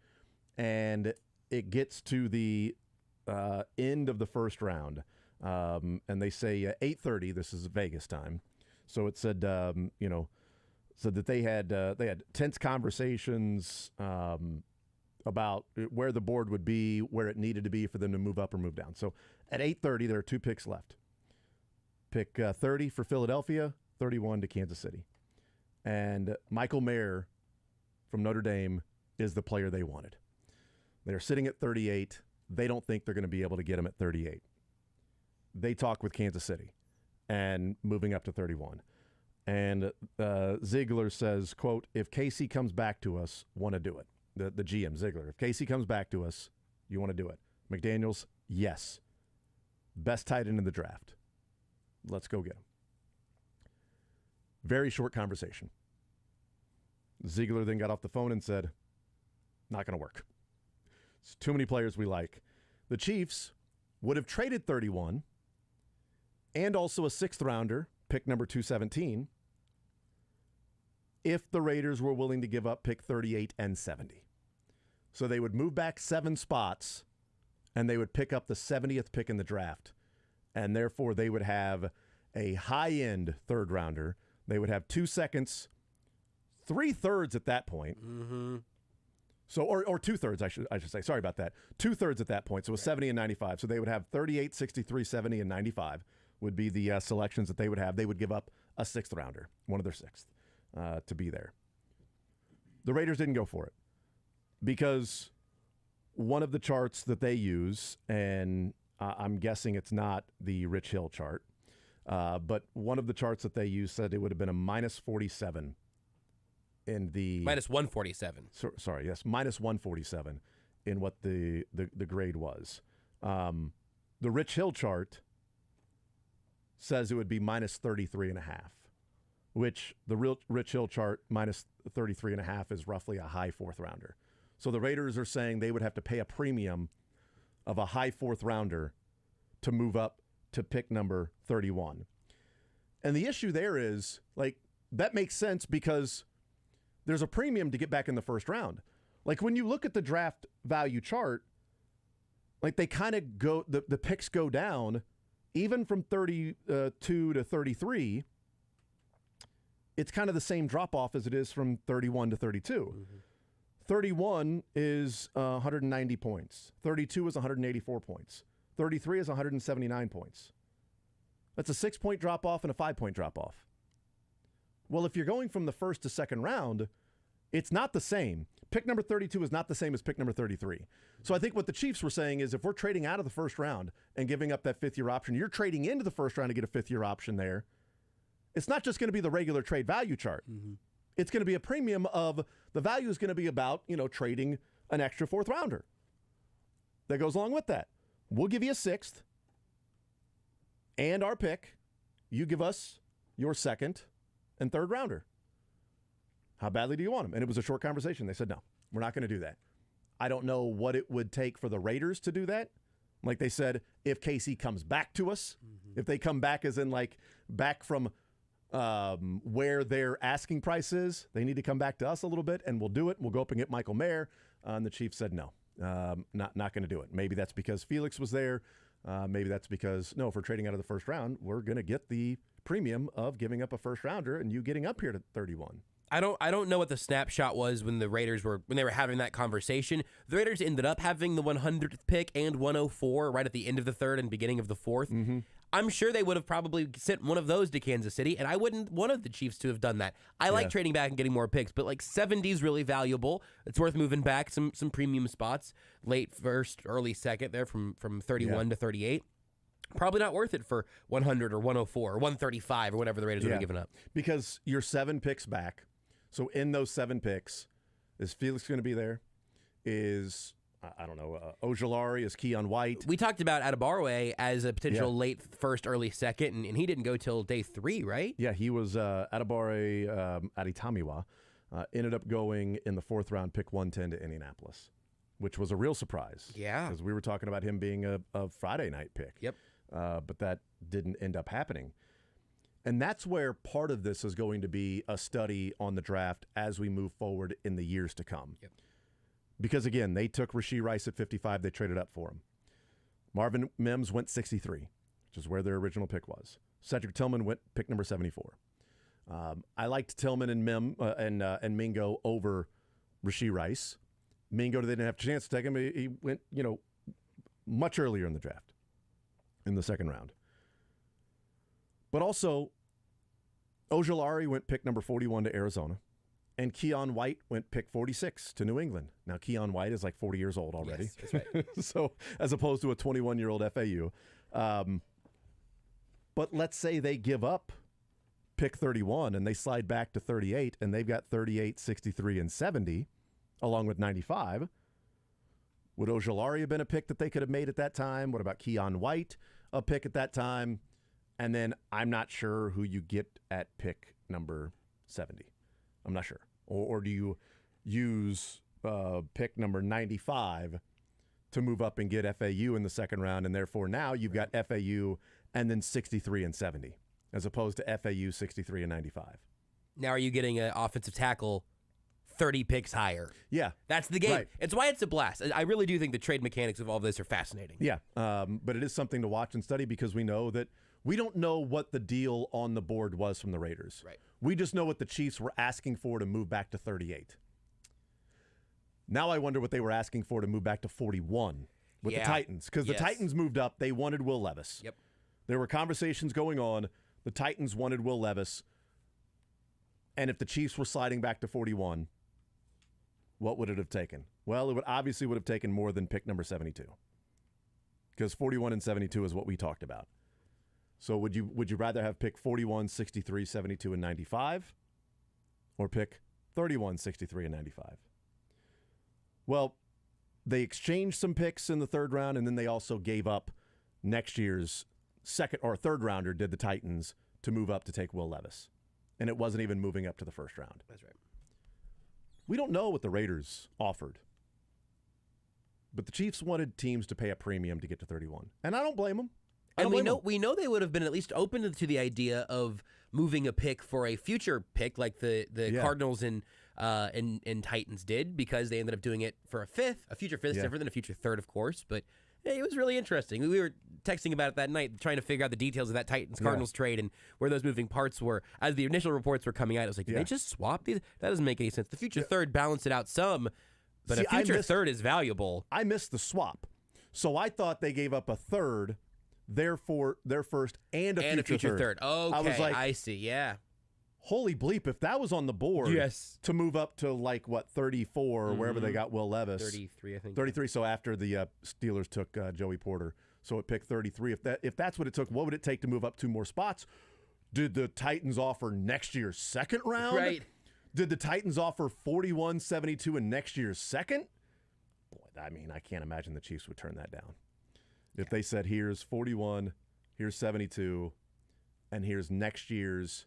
And it gets to the end of the first round, and they say 8:30. This is Vegas time. So it said, said that they had tense conversations about where the board would be, where it needed to be for them to move up or move down. So at 8:30, there are 2 picks left. Pick 30 for Philadelphia, 31 to Kansas City. And Michael Mayer from Notre Dame is the player they wanted. They're sitting at 38. They don't think they're going to be able to get him at 38. They talk with Kansas City and moving up to 31. And Ziegler says, quote, if Casey comes back to us, want to do it. The GM, Ziegler. If Casey comes back to us, you want to do it. McDaniels, yes. Best tight end in the draft. Let's go get him. Very short conversation. Ziegler then got off the phone and said, not going to work. It's too many players we like. The Chiefs would have traded 31 and also a 6th rounder, pick number 217, if the Raiders were willing to give up pick 38 and 70. So they would move back 7 spots, and they would pick up the 70th pick in the draft. And therefore, they would have a high-end 3rd rounder. They would have 2 seconds, 3 thirds at that point. Mm-hmm. So, or 2 thirds, I should say. Sorry about that. 2 thirds at that point. So it was 70 and 95. So they would have 38, 63, 70, and 95 would be the selections that they would have. They would give up a 6th rounder, one of their 6th, to be there. The Raiders didn't go for it because one of the charts that they use, and I'm guessing it's not the Rich Hill chart, but one of the charts that they use said it would have been a minus 47 in the... Minus 147. Sorry, yes, minus 147 in what the grade was. The Rich Hill chart says it would be minus 33.5, which the real Rich Hill chart minus 33.5 is roughly a high 4th rounder. So the Raiders are saying they would have to pay a premium of a high 4th rounder to move up to pick number 31. And the issue there is, like, that makes sense because there's a premium to get back in the 1st round. Like, when you look at the draft value chart, like, they kind of go, the picks go down, even from 32 to 33. It's kind of the same drop-off as it is from 31 to 32. Mm-hmm. 31 is 190 points. 32 is 184 points. 33 is 179 points. That's a 6-point drop-off and a 5-point drop-off. Well, if you're going from the 1st to 2nd round, It's not the same. Pick number 32 is not the same as pick number 33. So I think what the Chiefs were saying is if we're trading out of the first round and giving up that fifth-year option, you're trading into the first round to get a fifth-year option there. It's not just going to be the regular trade value chart. It's going to be a premium of the value is going to be about, trading an extra fourth rounder. That goes along with that. We'll give you a sixth and our pick. You give us your second and third rounder. How badly do you want them? And it was a short conversation. They said, no, we're not going to do that. I don't know what it would take for the Raiders to do that. Like they said, if KC comes back to us, if they come back as in like back from where their asking price is, they need to come back to us a little bit and we'll do it. We'll go up and get Michael Mayer. And the Chiefs said, no, not going to do it. Maybe that's because Felix was there. Maybe that's because, no, if we're trading out of the first round, we're going to get the premium of giving up a first rounder and you getting up here to 31. I don't know what the snapshot was when they were having that conversation. The Raiders ended up having the 100th pick and 104 right at the end of the third and beginning of the fourth. I'm sure they would have probably sent one of those to Kansas City, and I wouldn't wanted the Chiefs to have done that. I like trading back and getting more picks, but like 70 is really valuable. It's worth moving back some premium spots, late first, early second there from 31 to 38. Probably not worth it for 100 or 104 or 135 or whatever the Raiders would have given up. Because you're 7 picks back. So in those 7 picks, is Felix going to be there? Is, I don't know, Ojulari? Is Keon White? We talked about Adebawore as a potential late first, early second, and he didn't go till day 3, right? Yeah, he was Adebawore Aditamiwa. Ended up going in the 4th round, pick 110 to Indianapolis, which was a real surprise. Yeah. Because we were talking about him being a Friday night pick. Yep. But that didn't end up happening. And that's where part of this is going to be a study on the draft as we move forward in the years to come. Yep. Because, again, they took Rashee Rice at 55. They traded up for him. Marvin Mims went 63, which is where their original pick was. Cedric Tillman went pick number 74. I liked Tillman and Mingo over Rashee Rice. Mingo, they didn't have a chance to take him. He went, much earlier in the draft, in the 2nd round. But also, Ojulari went pick number 41 to Arizona, and Keon White went pick 46 to New England. Now, Keon White is like 40 years old already. Yes, that's right. So, as opposed to a 21-year-old FAU. But let's say they give up pick 31 and they slide back to 38, and they've got 38, 63, and 70, along with 95. Would Ojulari have been a pick that they could have made at that time? What about Keon White, a pick at that time? And then I'm not sure who you get at pick number 70. I'm not sure. Or do you use pick number 95 to move up and get FAU in the 2nd round, and therefore now you've got FAU and then 63 and 70, as opposed to FAU 63 and 95. Now are you getting an offensive tackle 30 picks higher? Yeah. That's the game. Right. It's why it's a blast. I really do think the trade mechanics of all this are fascinating. Yeah, but it is something to watch and study because we know that we don't know what the deal on the board was from the Raiders. Right. We just know what the Chiefs were asking for to move back to 38. Now I wonder what they were asking for to move back to 41 with the Titans. Because the Titans moved up. They wanted Will Levis. Yep. There were conversations going on. The Titans wanted Will Levis. And if the Chiefs were sliding back to 41, what would it have taken? Well, it would have taken more than pick number 72. Because 41 and 72 is what we talked about. So would you rather have pick 41, 63, 72, and 95, or pick 31, 63, and 95? Well, they exchanged some picks in the 3rd round, and then they also gave up next year's 2nd or 3rd rounder, did the Titans, to move up to take Will Levis. And it wasn't even moving up to the 1st round. That's right. We don't know what the Raiders offered. But the Chiefs wanted teams to pay a premium to get to 31. And I don't blame them. And we know they would have been at least open to the idea of moving a pick for a future pick, like the Cardinals and Titans did, because they ended up doing it for a future fifth, different than a future 3rd, of course. But it was really interesting. We were texting about it that night, trying to figure out the details of that Titans-Cardinals trade and where those moving parts were. As the initial reports were coming out, I was like, did they just swap these? That doesn't make any sense. The future 3rd balanced it out some, but a future 3rd is valuable. I missed the swap. So I thought they gave up a 3rd, therefore their 1st and a future 3rd. Okay, I was like, I see, yeah. holy bleep, if that was on the board Yes. to move up to like, what, 34 or wherever they got Will Levis. 33, I think. 33, so after the Steelers took Joey Porter. So it picked 33. If that's what it took, what would it take to move up 2 more spots? Did the Titans offer next year's second round? Right. Did the Titans offer 41, 72 in next year's second? Boy, I mean, I can't imagine the Chiefs would turn that down. If they said, here's 41, here's 72, and here's next year's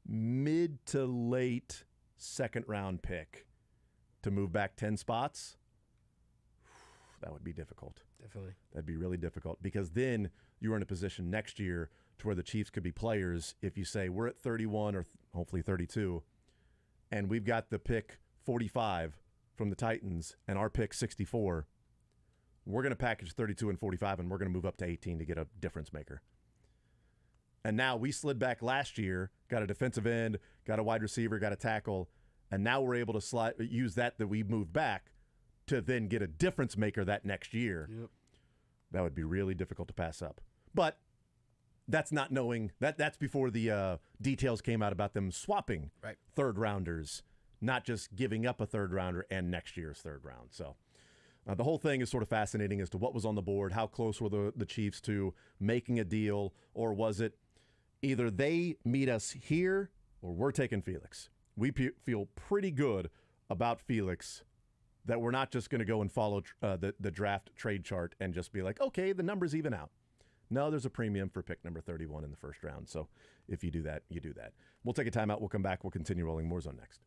mid to late second round pick to move back 10 spots, that would be difficult. Definitely. That'd be really difficult because then you're in a position next year to where the Chiefs could be players if you say we're at 31 or hopefully 32 and we've got the pick 45 from the Titans and our pick 64, we're going to package 32 and 45 and we're going to move up to 18 to get a difference maker. And now we slid back last year, got a defensive end, got a wide receiver, got a tackle, and now we're able to use that we moved back to then get a difference maker that next year. Yep. That would be really difficult to pass up. But that's not knowing that's before the details came out about them swapping third rounders, not just giving up a third rounder and next year's third round. So the whole thing is sort of fascinating as to what was on the board, how close were the Chiefs to making a deal, or was it either they meet us here or we're taking Felix. We feel pretty good about Felix, that we're not just going to go and follow the draft trade chart and just be like, okay, the numbers even out. No, there's a premium for pick number 31 in the first round. So if you do that, you do that. We'll take a timeout. We'll come back. We'll continue rolling More Zone next.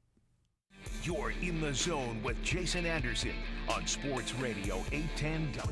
You're in the zone with Jason Anderson on Sports Radio 810.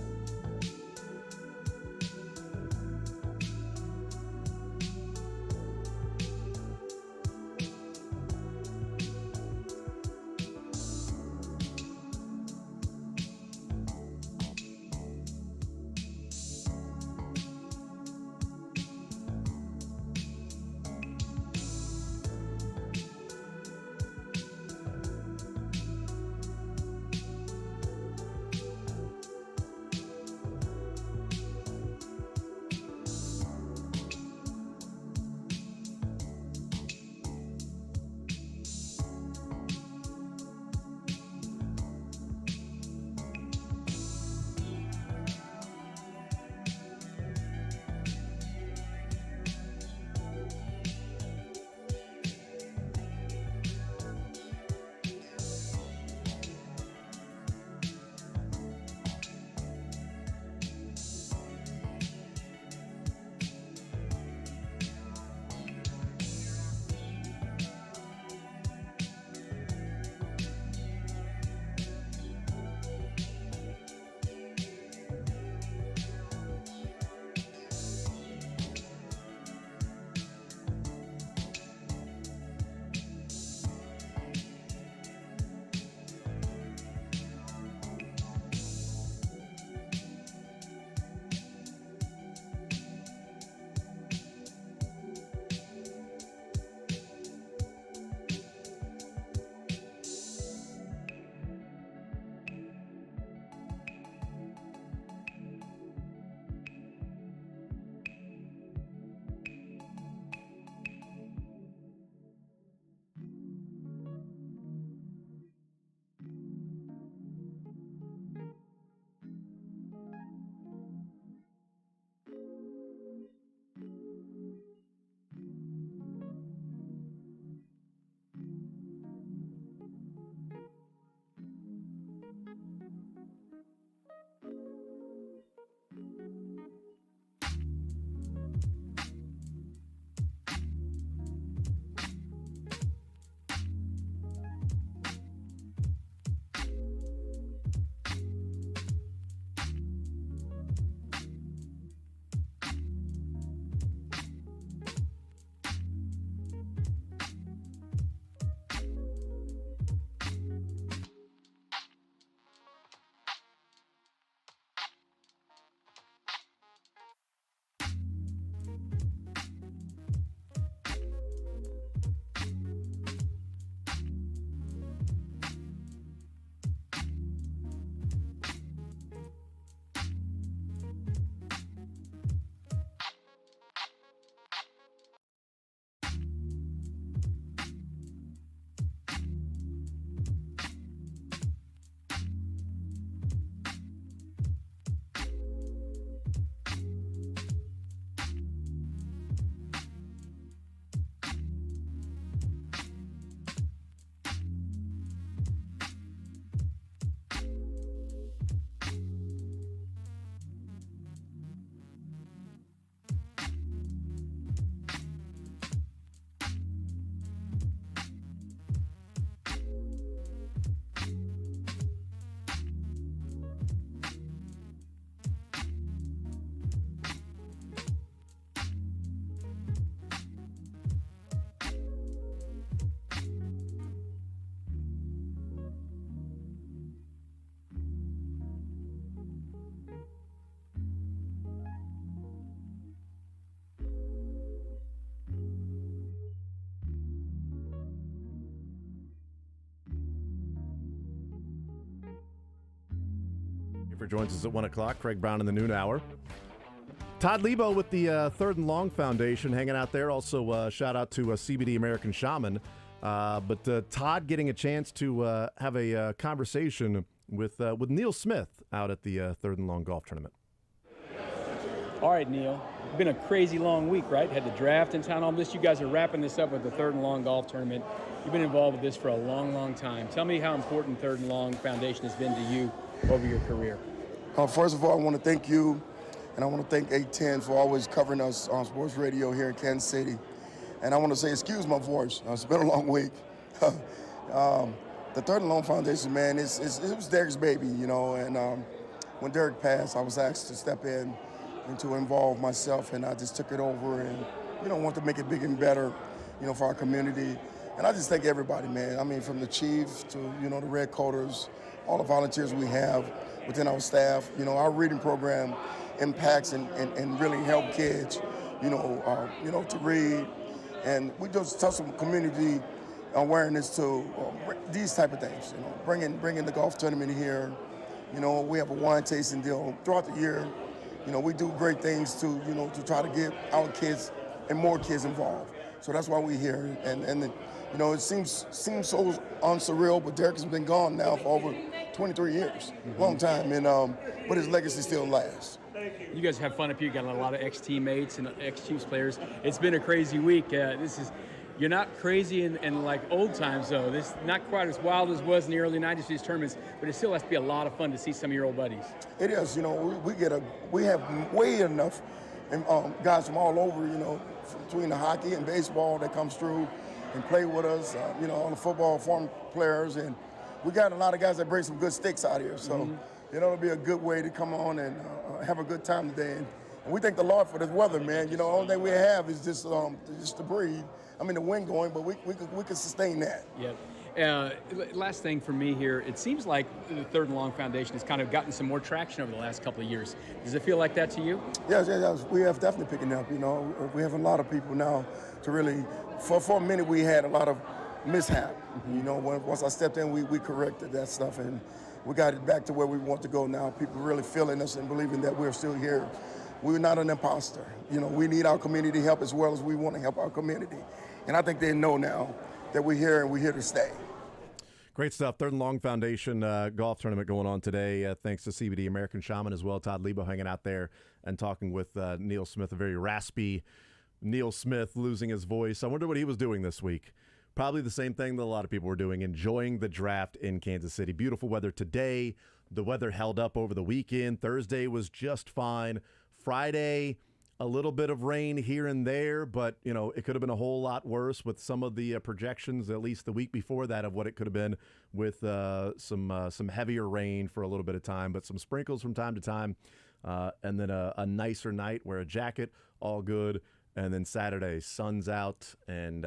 Schaefer joins us at 1 o'clock. Craig Brown in the noon hour. Todd Lebo with the Third and Long Foundation hanging out there. Also, shout out to CBD American Shaman. But Todd getting a chance to have a conversation with Neil Smith out at the Third and Long Golf Tournament. All right, Neil. It's been a crazy long week, right? Had the draft in town, all this. You guys are wrapping this up with the Third and Long Golf Tournament. You've been involved with this for a long, long time. Tell me how important Third and Long Foundation has been to you over your career. First of all, I want to thank you, and I want to thank 810 for always covering us on sports radio here in Kansas City. And I want to say, excuse my voice. It's been a long week. The Third and Long Foundation, man, it was Derek's baby, you know. And when Derek passed, I was asked to step in and to involve myself, and I just took it over and, want to make it big and better, for our community. And I just thank everybody, man. I mean, from the chief to, the red coaters, all the volunteers we have within our staff. Our reading program impacts and really help kids, to read. And we just touch some community awareness to these type of things, bringing the golf tournament here. We have a wine tasting deal throughout the year. We do great things to try to get our kids and more kids involved. So that's why we're here. And it seems so unsurreal, but Derek has been gone now for over 23 years, long time, and but his legacy still lasts. You guys have fun up here. You got a lot of ex-teammates and ex-Chiefs players. It's been a crazy week. You're not crazy in like old times, though. This is not quite as wild as it was in the early 90s for these tournaments, but it still has to be a lot of fun to see some of your old buddies. It is. We have way enough guys from all over, between the hockey and baseball that comes through and play with us, on the football, former players, and we got a lot of guys that bring some good sticks out here. So, it'll be a good way to come on and have a good time today. And we thank the Lord for this weather, man. The only thing we have is just to breathe. I mean, the wind going, but we can sustain that. Yep. Last thing for me here, it seems like the Third and Long Foundation has kind of gotten some more traction over the last couple of years. Does it feel like that to you? Yes. We have definitely picking up. We have a lot of people now to really. For a minute, we had a lot of mishap. Once I stepped in, we corrected that stuff, and we got it back to where we want to go now. People really feeling us and believing that we're still here. We're not an imposter. We need our community help as well as we want to help our community. And I think they know now that we're here and we're here to stay. Great stuff. Third and Long Foundation golf tournament going on today. Thanks to CBD American Shaman as well. Todd Lebo hanging out there and talking with Neil Smith, a very raspy Neil Smith, losing his voice. I wonder what he was doing this week. Probably the same thing that a lot of people were doing, enjoying the draft in Kansas City. Beautiful weather today. The weather held up over the weekend. Thursday was just fine. Friday, a little bit of rain here and there, but it could have been a whole lot worse with some of the projections, at least the week before that, of what it could have been with some heavier rain for a little bit of time, but some sprinkles from time to time, and then a nicer night, wear a jacket, all good, and then Saturday, sun's out, and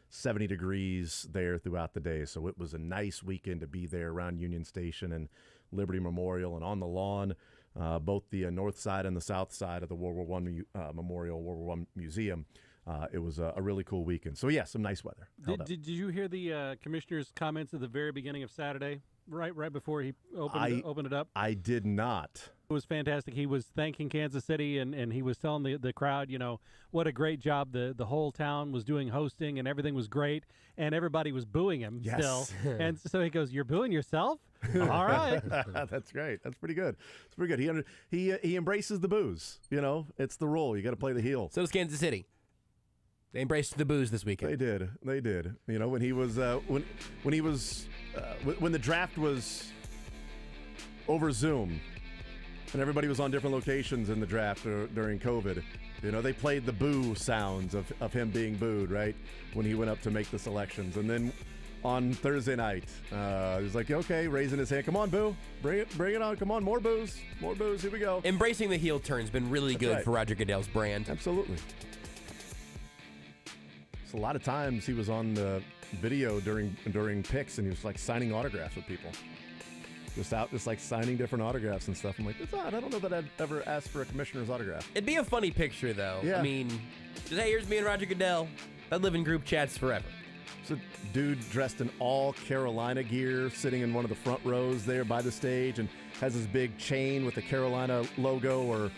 70 degrees there throughout the day. So it was a nice weekend to be there around Union Station and Liberty Memorial and on the lawn. Both the north side and the south side of the World War I Memorial, World War I Museum. It was a really cool weekend. So, yeah, some nice weather. Did you hear the commissioner's comments at the very beginning of Saturday, right before he opened it up? I did not. It was fantastic. He was thanking Kansas City, and he was telling the crowd, what a great job the whole town was doing hosting, and everything was great, and everybody was booing him still. And so he goes, "You're booing yourself? All right." That's great. That's pretty good. It's pretty good. He embraces the booze. It's the role. You got to play the heel. So does Kansas City. They embraced the booze this weekend. They did. When he was when the draft was over Zoom, and everybody was on different locations in the draft during COVID. They played the boo sounds of him being booed, right, when he went up to make the selections. And then on Thursday night, he was like, okay, raising his hand. Come on, boo. Bring it on. Come on, more boos. More boos. Here we go. Embracing the heel turn's been really good for Roger Goodell's brand. Absolutely. So a lot of times he was on the video during picks, and he was like signing autographs with people. Just like signing different autographs and stuff. I'm like, it's odd. I don't know that I'd ever ask for a commissioner's autograph. It'd be a funny picture, though. Yeah. I mean, just, hey, here's me and Roger Goodell. I'd live in group chats forever. It's a dude dressed in all Carolina gear, sitting in one of the front rows there by the stage, and has his big chain with the Carolina logo,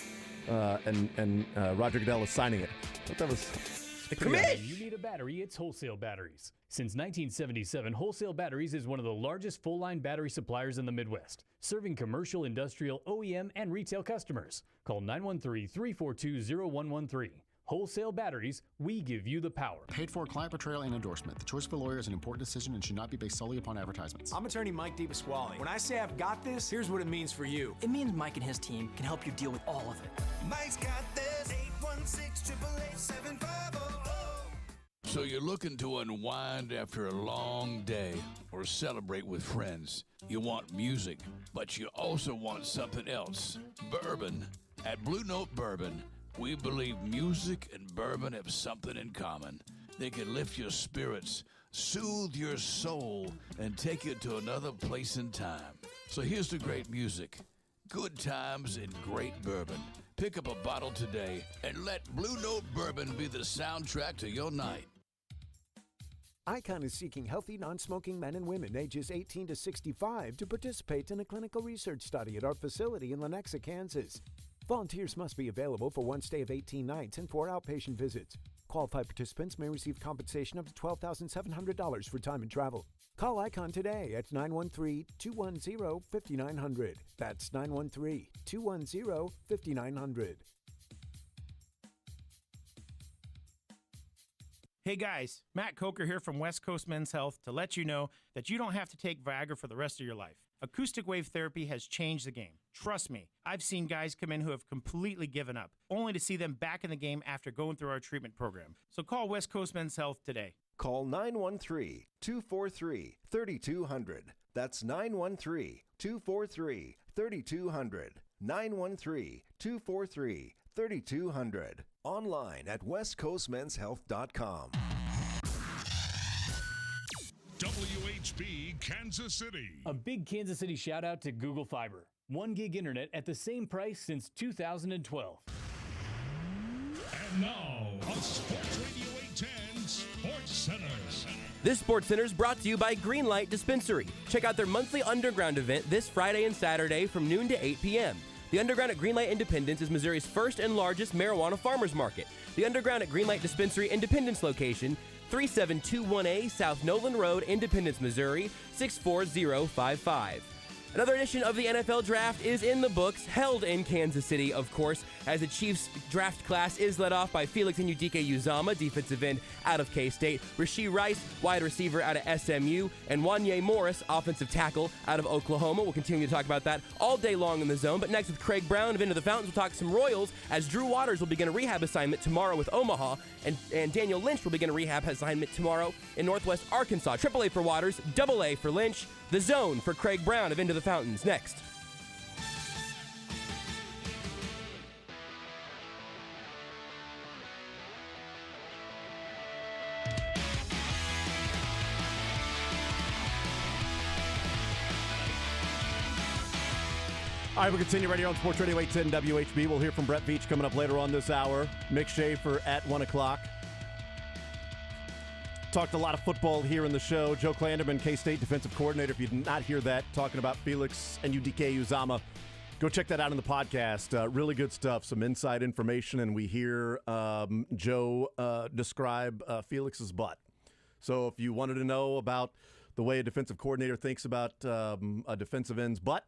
and Roger Goodell is signing it. I thought that was The commish! You need a battery, it's Wholesale Batteries. Since 1977, Wholesale Batteries is one of the largest full-line battery suppliers in the Midwest, serving commercial, industrial, OEM, and retail customers. Call 913-342-0113. Wholesale Batteries, we give you the power. Paid for client portrayal and endorsement. The choice of a lawyer is an important decision and should not be based solely upon advertisements. I'm attorney Mike DePasquale. When I say I've got this, here's what it means for you. It means Mike and his team can help you deal with all of it. Mike's got this. 816-888-7500. So you're looking to unwind after a long day or celebrate with friends. You want music, but you also want something else. Bourbon. At Blue Note Bourbon, we believe music and bourbon have something in common. They can lift your spirits, soothe your soul, and take you to another place in time. So here's the great music. Good times and great bourbon. Pick up a bottle today and let Blue Note Bourbon be the soundtrack to your night. Icon is seeking healthy, non-smoking men and women ages 18 to 65 to participate in a clinical research study at our facility in Lenexa, Kansas. Volunteers must be available for one stay of 18 nights and 4 outpatient visits. Qualified participants may receive compensation up to $12,700 for time and travel. Call Icon today at 913-210-5900. That's 913-210-5900. Hey guys, Matt Coker here from West Coast Men's Health to let you know that you don't have to take Viagra for the rest of your life. Acoustic wave therapy has changed the game. Trust me, I've seen guys come in who have completely given up, only to see them back in the game after going through our treatment program. So call West Coast Men's Health today. Call 913-243-3200. That's 913-243-3200. 913-243-3200. Online at westcoastmenshealth.com. WHB Kansas City. A big Kansas City shout out to Google Fiber. 1 gig internet at the same price since 2012. And now, on Sports Radio 810 Sports Center. This Sports Center is brought to you by Greenlight Dispensary. Check out their monthly Underground event this Friday and Saturday from noon to 8 p.m. The Underground at Greenlight Independence is Missouri's first and largest marijuana farmers market. The Underground at Greenlight Dispensary Independence location, 3721A South Nolan Road, Independence, Missouri, 64055. Another edition of the NFL Draft is in the books, held in Kansas City, of course, as the Chiefs draft class is led off by Felix Anudike-Uzomah, defensive end out of K-State, Rashee Rice, wide receiver out of SMU, and Wanye Morris, offensive tackle out of Oklahoma. We'll continue to talk about that all day long in the zone. But next with Craig Brown of Into the Fountains, we'll talk some Royals as Drew Waters will begin a rehab assignment tomorrow with Omaha, and Daniel Lynch will begin a rehab assignment tomorrow in Northwest Arkansas. AAA for Waters, AA for Lynch. The Zone for Craig Brown of Into the Fountains next. All right, we'll continue right here on Sports Radio 810 WHB. We'll hear from Brett Veach coming up later on this hour. Mick Schaefer at 1 o'clock. Talked a lot of football here in the show. Joe Klanderman, K-State defensive coordinator. If you did not hear that, talking about Felix Anudike-Uzomah, go check that out in the podcast. Really good stuff, some inside information, and we hear Joe describe Felix's butt. So if you wanted to know about the way a defensive coordinator thinks about a defensive end's butt,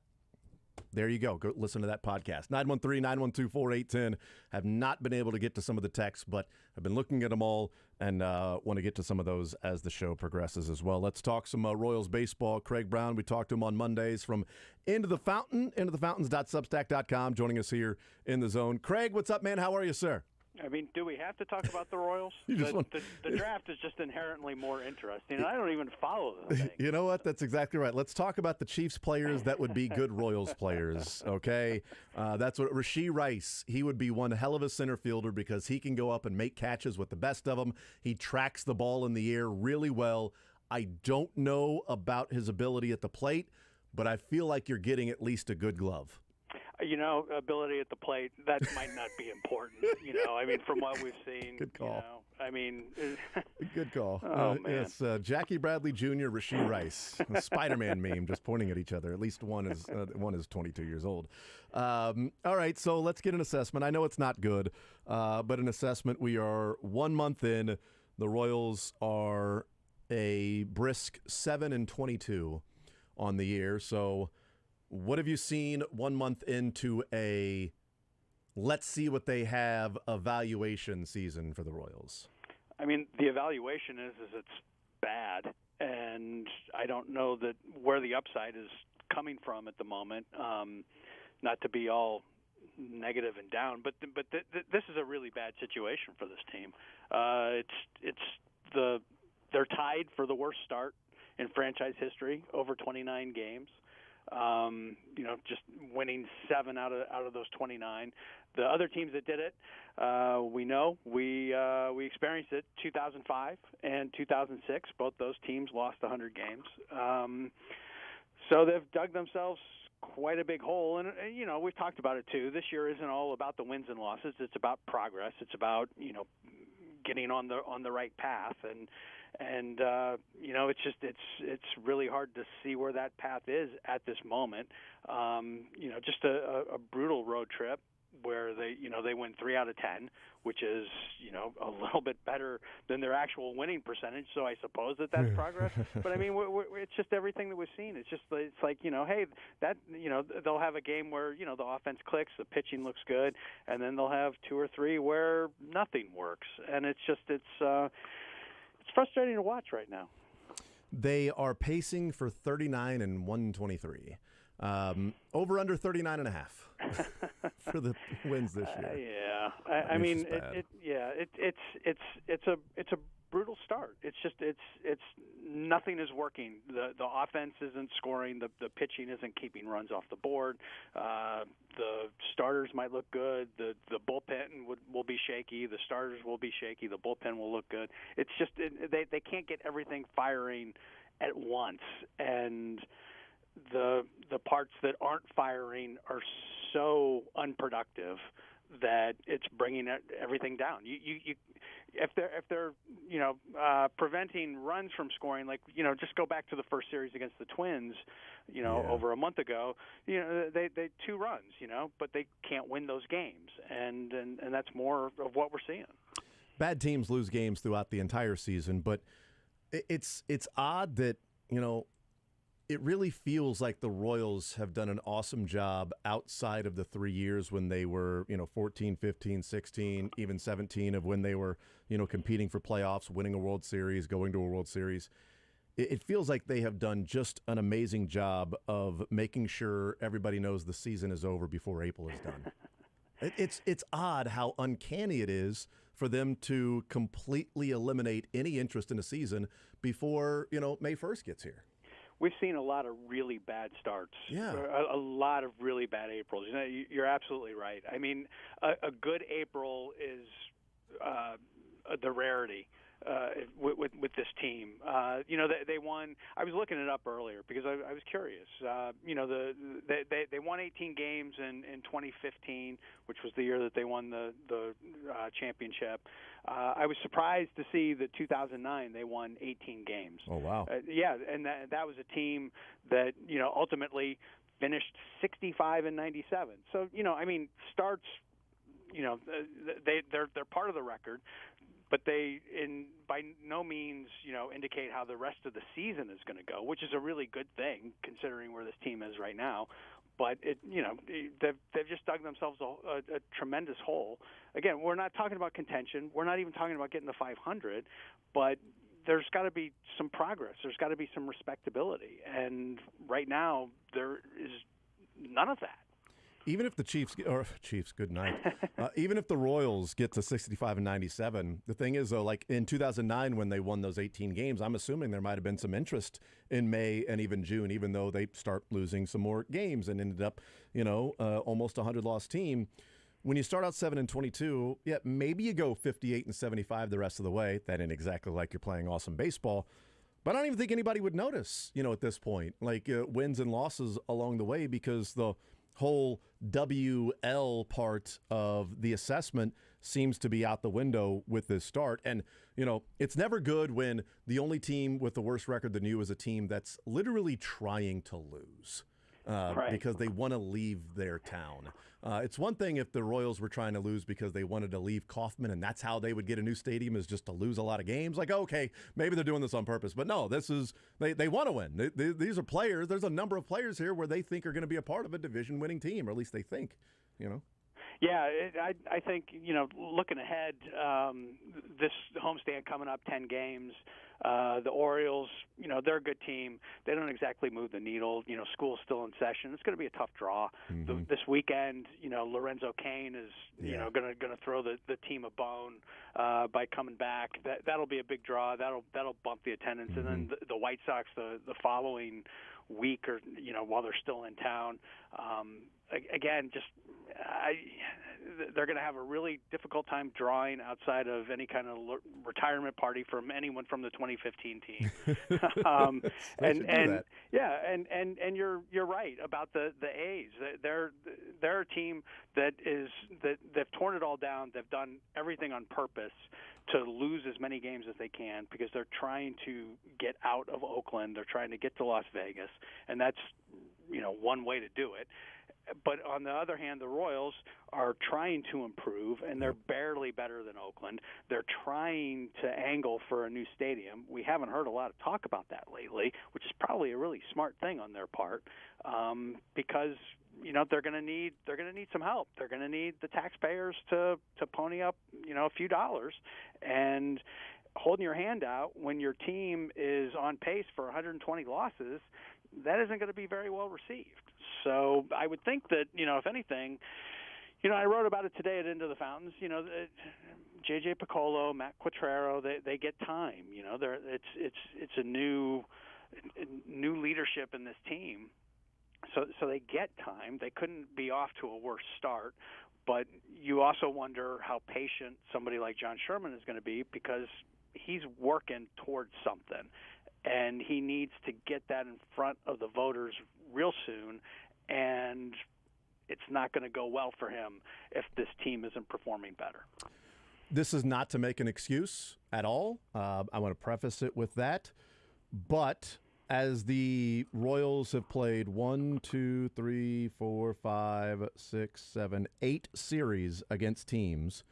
there you go. Go listen to that podcast. 913-912-4810. Have not been able to get to some of the texts, but I've been looking at them all and want to get to some of those as the show progresses as well. Let's talk some Royals baseball. Craig Brown, we talked to him on Mondays from Into the Fountain, intothefountains.substack.com, joining us here in the zone. Craig, what's up, man? How are you, sir? I mean, do we have to talk about the Royals? The draft is just inherently more interesting, and I don't even follow the thing. You know what? That's exactly right. Let's talk about the Chiefs players that would be good Royals players, okay? That's what Rashee Rice, he would be one hell of a center fielder because he can go up and make catches with the best of them. He tracks the ball in the air really well. I don't know about his ability at the plate, but I feel like you're getting at least a good glove. ability at the plate, that might not be important. I mean, from what we've seen. Good call. I mean. Good call. Oh, man. It's Jackie Bradley Jr., Rashee Rice, a Spider-Man meme, just pointing at each other. At least one is 22 years old. All right, so let's get an assessment. I know it's not good, but an assessment. We are 1 month in. The Royals are a brisk 7-22 on the year. So what have you seen 1 month into a let's see what they have evaluation season for the Royals? I mean, the evaluation is it's bad, and I don't know that where the upside is coming from at the moment. Not to be all negative and down, but this is a really bad situation for this team. They're tied for the worst start in franchise history, over 29 games. Just winning 7 out of those 29. The other teams that did it, we experienced it 2005 and 2006. Both those teams lost 100 games. So they've dug themselves quite a big hole, and we've talked about it too. This year isn't all about the wins and losses. It's about progress. It's about getting on the right path, and it's really hard to see where that path is at this moment. Just a brutal road trip where they win 3 out of 10, which is a little bit better than their actual winning percentage. So I suppose that's progress. But I mean, it's just everything that we've seen. It's like hey, that they'll have a game where the offense clicks, the pitching looks good, and then they'll have 2 or 3 where nothing works, and it's frustrating to watch right now. They are pacing for 39 and 123. Over under 39.5 for the wins this year. I mean, it's a brutal start. It's nothing is working. The offense isn't scoring. The pitching isn't keeping runs off the board. The starters might look good. The bullpen will be shaky. The starters will be shaky. The bullpen will look good. It's just they can't get everything firing at once, and the parts that aren't firing are so unproductive that it's bringing everything down. If they're preventing runs from scoring, just go back to the first series against the Twins, over a month ago. They 2 runs, but they can't win those games, and that's more of what we're seeing. Bad teams lose games throughout the entire season, but it's odd that it really feels like the Royals have done an awesome job outside of the 3 years when they were, 14, 15, 16, even 17 of when they were, competing for playoffs, winning a World Series, going to a World Series. It feels like they have done just an amazing job of making sure everybody knows the season is over before April is done. It's odd how uncanny it is for them to completely eliminate any interest in a season before, May 1st gets here. We've seen a lot of really bad starts. Yeah. A lot of really bad Aprils. You're absolutely right. I mean, a good April is the rarity with this team. They won. I was looking it up earlier because I was curious. They won 18 games in 2015, which was the year that they won the championship. I was surprised to see that 2009 they won 18 games. Oh wow! And that was a team that ultimately finished 65 and 97. So starts. They're part of the record. But they, by no means, indicate how the rest of the season is going to go, which is a really good thing considering where this team is right now. But they've just dug themselves a tremendous hole. Again, we're not talking about contention. We're not even talking about getting to 500. But there's got to be some progress. There's got to be some respectability. And right now, there is none of that. Even if the Chiefs, good night. Even if the Royals get to 65 and 97, the thing is, though, like in 2009 when they won those 18 games, I'm assuming there might have been some interest in May and even June, even though they start losing some more games and ended up, almost a 100-loss team. When you start out 7-22, yeah, maybe you go 58 and 75 the rest of the way. That ain't exactly like you're playing awesome baseball. But I don't even think anybody would notice, at this point, like wins and losses along the way because the whole WL part of the assessment seems to be out the window with this start. And, it's never good when the only team with the worse record than you is a team that's literally trying to lose because they want to leave their town. It's one thing if the Royals were trying to lose because they wanted to leave Kauffman and that's how they would get a new stadium, is just to lose a lot of games. Like, okay, maybe they're doing this on purpose. But no, they want to win. These are players. There's a number of players here where they think are going to be a part of a division-winning team, or at least they think, Yeah, I think, looking ahead, this homestand coming up, 10 games, the Orioles, they're a good team. They don't exactly move the needle. School's still in session. It's going to be a tough draw. This weekend, Lorenzo Cain is, going to throw the team a bone by coming back. That'll be a big draw. That'll bump the attendance. And then the White Sox the following week, or while they're still in town. Again, they're going to have a really difficult time drawing outside of any kind of retirement party from anyone from the 2015 team. And you're right about the A's. They're a team that they've torn it all down. They've done everything on purpose to lose as many games as they can because they're trying to get out of Oakland. They're trying to get to Las Vegas, and that's one way to do it. But on the other hand, the Royals are trying to improve, and they're barely better than Oakland. They're trying to angle for a new stadium. We haven't heard a lot of talk about that lately, which is probably a really smart thing on their part, because they're going to need some help. They're going to need the taxpayers to pony up a few dollars, and holding your hand out when your team is on pace for 120 losses, that isn't going to be very well received. So I would think that, if anything, I wrote about it today at Into the Fountains, J.J. Piccolo, Matt Quatraro, they get time. It's a new leadership in this team. So they get time. They couldn't be off to a worse start. But you also wonder how patient somebody like John Sherman is going to be, because he's working towards something. And he needs to get that in front of the voters real soon, and it's not going to go well for him if this team isn't performing better. This is not to make an excuse at all. I want to preface it with that. But as the Royals have played 1, 2, 3, 4, 5, 6, 7, 8 series against teams,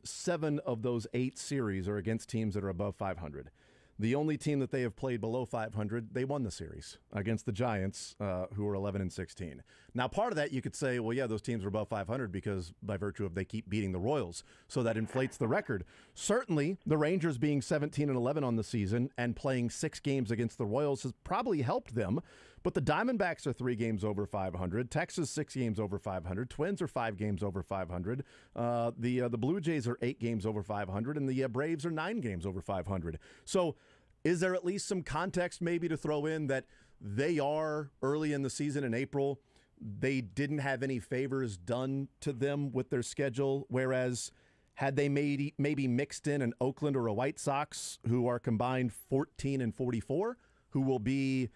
7 of those 8 series are against teams that are above 500. The only team that they have played below 500, they won the series against the Giants, who are 11-16. Now, part of that you could say, well, yeah, those teams are above 500 because by virtue of they keep beating the Royals, so that inflates the record. Certainly, the Rangers being 17-11 on the season and playing 6 games against the Royals has probably helped them. But the Diamondbacks are 3 games over 500. Texas 6 games over 500. Twins are 5 games over 500. The Blue Jays are 8 games over 500, and the Braves are 9 games over 500. So, is there at least some context maybe to throw in that they are early in the season in April? They didn't have any favors done to them with their schedule, whereas had they maybe mixed in an Oakland or a White Sox who are combined 14-44, who will be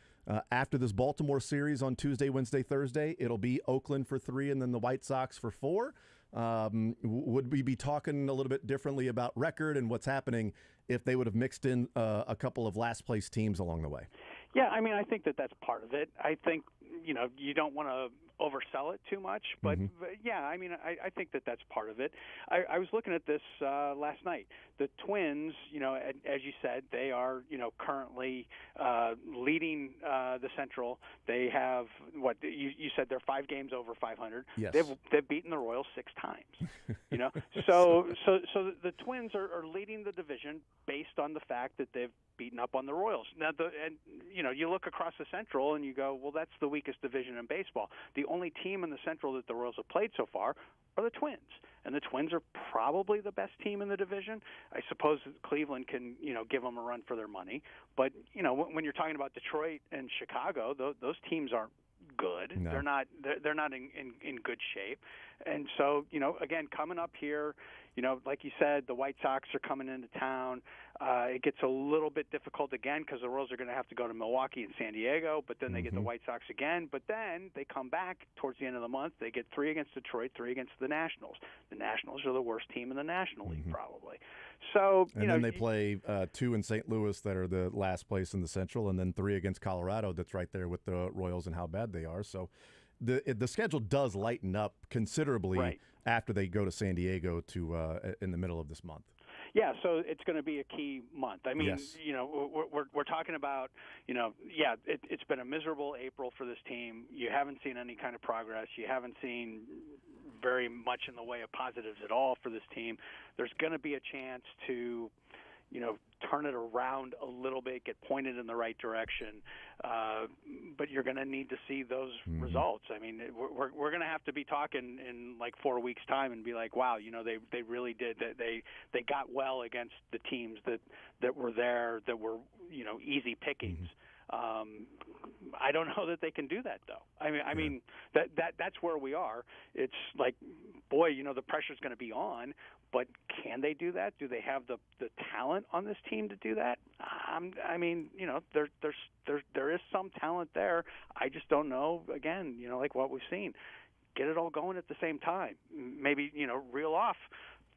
after this Baltimore series on Tuesday, Wednesday, Thursday, it'll be Oakland for 3 and then the White Sox for 4. Would we be talking a little bit differently about record and what's happening if they would have mixed in a couple of last place teams along the way? Yeah, I mean, I think that's part of it. I think, you don't want to oversell it too much, but yeah, I mean, I think that's part of it. I was looking at this last night. The Twins, as you said, they are, currently leading the Central. They have what you said, they're 5 games over 500. Yes. They've beaten the Royals 6 times. So the Twins are leading the division based on the fact that they've beaten up on the Royals. Now, you look across the Central and you go, well, that's the weakest division in baseball. The only team in the Central that the Royals have played so far are the Twins, and the Twins are probably the best team in the division. I suppose Cleveland can, give them a run for their money, but when you're talking about Detroit and Chicago, those teams aren't good. No. They're not in good shape. And so, again, coming up here, like you said, the White Sox are coming into town. It gets a little bit difficult again because the Royals are going to have to go to Milwaukee and San Diego, but then they get the White Sox again. But then they come back towards the end of the month. They get 3 against Detroit, 3 against the Nationals. The Nationals are the worst team in the National League, probably. So, then they play 2 in St. Louis that are the last place in the Central, and then 3 against Colorado that's right there with the Royals and how bad they are. So the schedule does lighten up considerably after they go to San Diego in the middle of this month. Yeah, so it's going to be a key month. I mean, Yes. we're talking about, it's been a miserable April for this team. You haven't seen any kind of progress. You haven't seen very much in the way of positives at all for this team. There's going to be a chance to, turn it around a little bit, get pointed in the right direction. But you're going to need to see those results. I mean, we're going to have to be talking in like 4 weeks' time and be like, wow, they really did. They got well against the teams that were there, that were, easy pickings. I don't know that they can do that, though. I mean that's where we are. It's like, boy, the pressure's going to be on, but can they do that? Do they have the talent on this team to do that? I mean, there is some talent there. I just don't know. Again, like what we've seen, get it all going at the same time. Maybe reel off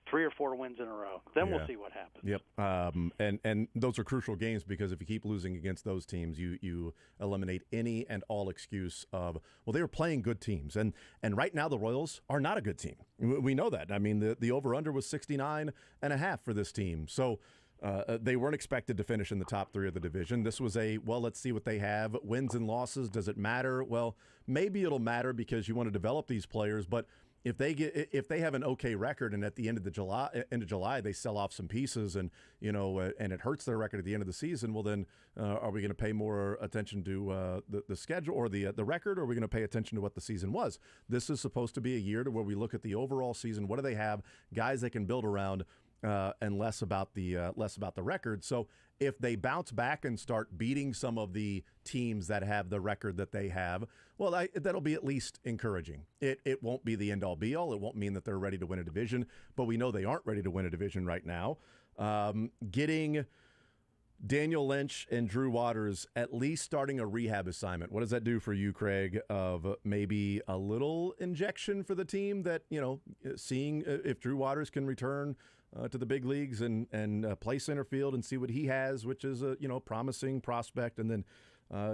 3 or 4 wins in a row. Then we'll see what happens. Yep. And those are crucial games because if you keep losing against those teams, you eliminate any and all excuse of, well, they were playing good teams. And right now the Royals are not a good team. We know that. I mean, the over-under was 69.5 for this team. So they weren't expected to finish in the top 3 of the division. This was let's see what they have. Wins and losses, does it matter? Well, maybe it'll matter because you want to develop these players, but if they have an okay record and at the end of July they sell off some pieces and and it hurts their record at the end of the season, well then are we going to pay more attention to the schedule or the record, or are we going to pay attention to what the season was? This is supposed to be a year to where we look at the overall season. What do they have? Guys they can build around. And less about the record. So if they bounce back and start beating some of the teams that have the record that they have, well, that'll be at least encouraging. It won't be the end-all be-all. It won't mean that they're ready to win a division, but we know they aren't ready to win a division right now. Getting Daniel Lynch and Drew Waters at least starting a rehab assignment. What does that do for you, Craig, of maybe a little injection for the team that, seeing if Drew Waters can return to the big leagues and play center field and see what he has, which is a promising prospect. And then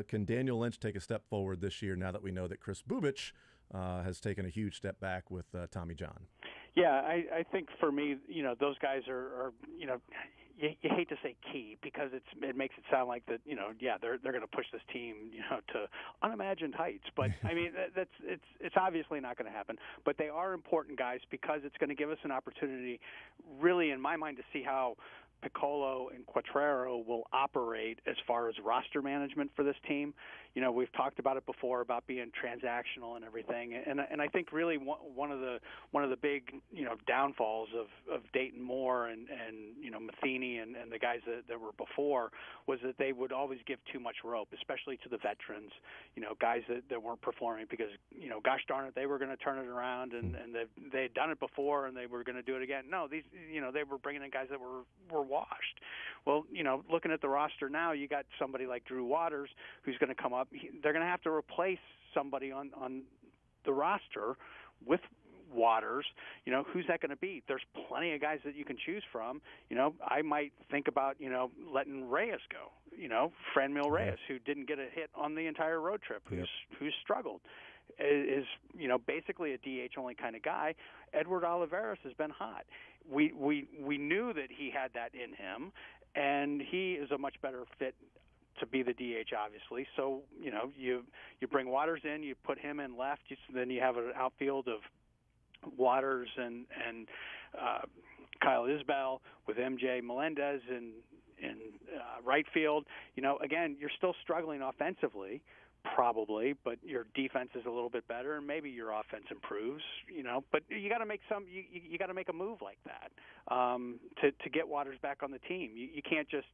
can Daniel Lynch take a step forward this year now that we know that Chris Bubich has taken a huge step back with Tommy John? Yeah, I think for me, those guys are you hate to say key because it makes it sound like that, they're going to push this team, to unimagined heights. But I mean, it's obviously not going to happen. But they are important guys because it's going to give us an opportunity, really, in my mind, to see how Piccolo and Quatraro will operate as far as roster management for this team. We've talked about it before about being transactional and everything, and I think really one of the big downfalls of Dayton Moore and Matheny and the guys that were before was that they would always give too much rope, especially to the veterans, guys that weren't performing because gosh darn it, they were going to turn it around and they had done it before and they were going to do it again. No, these they were bringing in guys that were washed. Well, looking at the roster now, you got somebody like Drew Waters who's going to come up. They're going to have to replace somebody on the roster with Waters. Who's that going to be? There's plenty of guys that you can choose from. I might think about letting Reyes go. Franmil Reyes, who didn't get a hit on the entire road trip, who's struggled, is basically a DH only kind of guy. Edward Olivares has been hot. We knew that he had that in him, and he is a much better fit to be the DH, obviously. So you bring Waters in, you put him in left, then you have an outfield of Waters and Kyle Isbell with MJ Melendez in right field. Again, you're still struggling offensively, probably, but your defense is a little bit better, and maybe your offense improves. But you got to make you got to make a move like that to get Waters back on the team. You can't just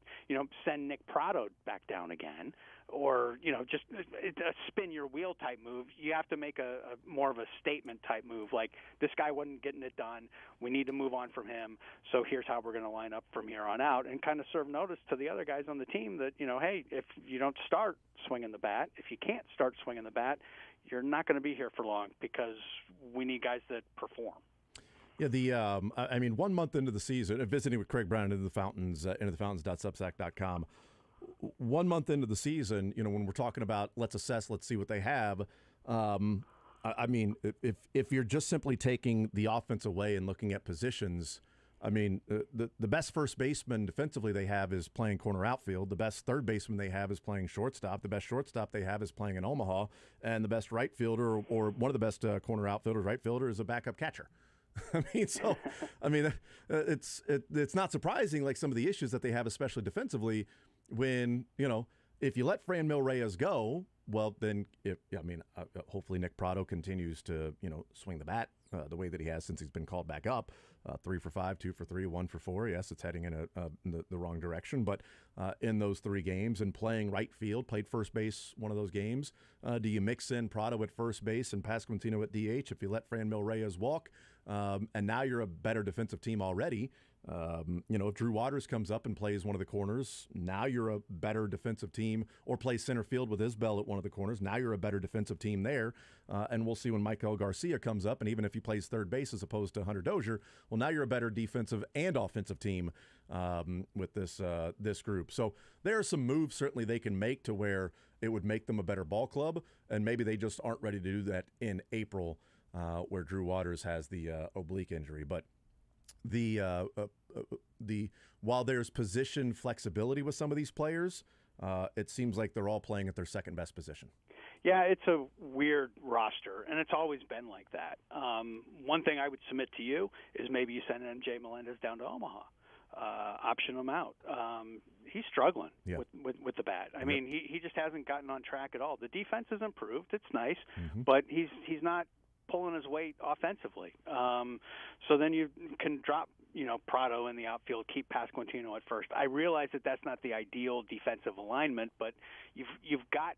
send Nick Prado back down again. or just a spin your wheel type move. You have to make a more of a statement type move, like this guy wasn't getting it done. We need to move on from him. So here's how we're going to line up from here on out, and kind of serve notice to the other guys on the team that hey, if you don't start swinging the bat, if you can't start swinging the bat, you're not going to be here for long because we need guys that perform. Yeah, 1 month into the season, visiting with Craig Brown into the Fountains, intothefountains.substack.com. 1 month into the season, when we're talking about let's assess, let's see what they have. If you're just simply taking the offense away and looking at positions, the best first baseman defensively they have is playing corner outfield. The best third baseman they have is playing shortstop. The best shortstop they have is playing in Omaha. And the best right fielder, or one of the best corner outfielders, right fielder, is a backup catcher. It's not surprising, like some of the issues that they have, especially defensively, when, if you let Franmil Reyes go, well, then, hopefully Nick Pratto continues to, swing the bat the way that he has since he's been called back up. 3 for 5, 2 for 3, 1 for 4. Yes, it's heading in the wrong direction, but in those 3 games and playing right field, played first base one of those games. Do you mix in Pratto at first base and Pasquantino at DH if you let Franmil Reyes walk? And now you're a better defensive team already. If Drew Waters comes up and plays one of the corners, now you're a better defensive team, or plays center field with Isbell at one of the corners. Now you're a better defensive team there. And we'll see when Michael Garcia comes up, and even if he plays third base as opposed to Hunter Dozier, well, now you're a better defensive and offensive team with this group. So there are some moves certainly they can make to where it would make them a better ball club, and maybe they just aren't ready to do that in April, where Drew Waters has the oblique injury. But while there's position flexibility with some of these players, it seems like they're all playing at their second best position. Yeah, it's a weird roster, and it's always been like that. One thing I would submit to you is maybe you send MJ Melendez down to Omaha, option him out. He's struggling with the bat. I mean, he just hasn't gotten on track at all. The defense has improved. It's nice, but he's not pulling his weight offensively. So then you can drop, Pratto in the outfield, keep Pasquantino at first. I realize that that's not the ideal defensive alignment, but you've got,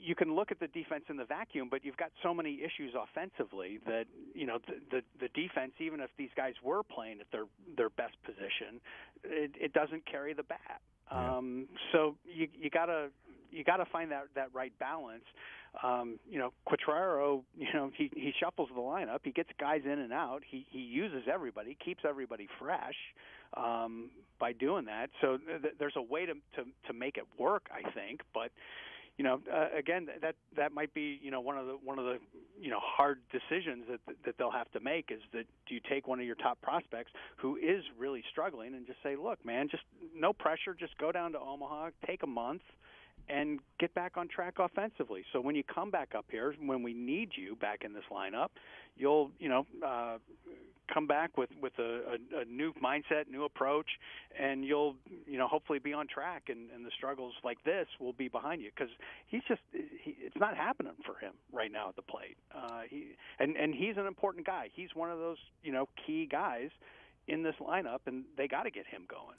you can look at the defense in the vacuum, but you've got so many issues offensively that, the defense, even if these guys were playing at their best position, it doesn't carry the bat. So you gotta find that right balance. Quatraro, he shuffles the lineup. He gets guys in and out. He uses everybody, keeps everybody fresh by doing that. So there's a way to make it work, I think. But again, that might be one of the hard decisions that they'll have to make, is that do you take one of your top prospects who is really struggling and just say, look, man, just no pressure, just go down to Omaha, take a month, and get back on track offensively. So when you come back up here, when we need you back in this lineup, you'll come back with a new mindset, new approach, and you'll hopefully be on track, and the struggles like this will be behind you, because it's not happening for him right now at the plate. And he's an important guy. He's one of those key guys in this lineup, and they got to get him going.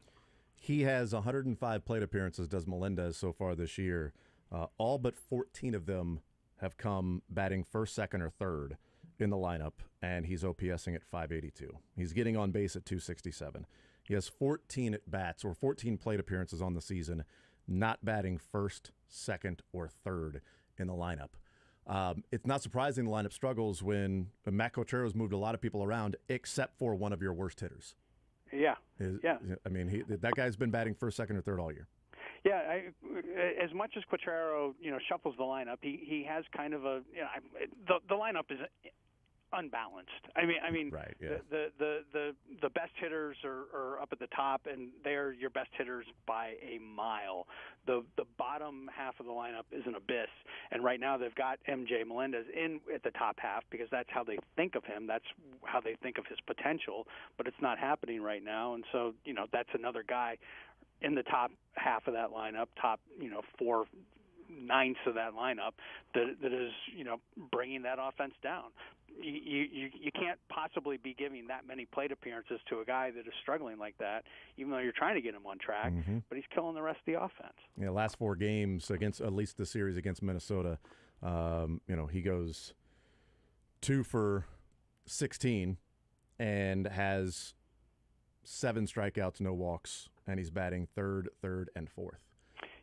He has 105 plate appearances, does Melendez, so far this year. All but 14 of them have come batting first, second, or third in the lineup, and he's OPSing at .582. He's getting on base at .267. He has 14 at-bats, or 14 plate appearances on the season, not batting first, second, or third in the lineup. It's not surprising the lineup struggles when Matt Quatraro's moved a lot of people around, except for one of your worst hitters. Yeah. That guy's been batting first, second, or third all year. Yeah, as much as Quatraro, shuffles the lineup, he has kind of the lineup is unbalanced. Right, yeah. The best hitters are up at the top, and they're your best hitters by a mile. The bottom half of the lineup is an abyss, and right now they've got MJ Melendez in at the top half because that's how they think of him. That's how they think of his potential, but it's not happening right now, and so that's another guy in the top half of that lineup, top 4/9 of that lineup that is bringing that offense down. you can't possibly be giving that many plate appearances to a guy that is struggling like that, even though you're trying to get him on track. But he's killing the rest of the offense. Yeah, last 4 games against, at least the series against Minnesota, he goes 2 for 16 and has 7 strikeouts, no walks, and he's batting third, and fourth.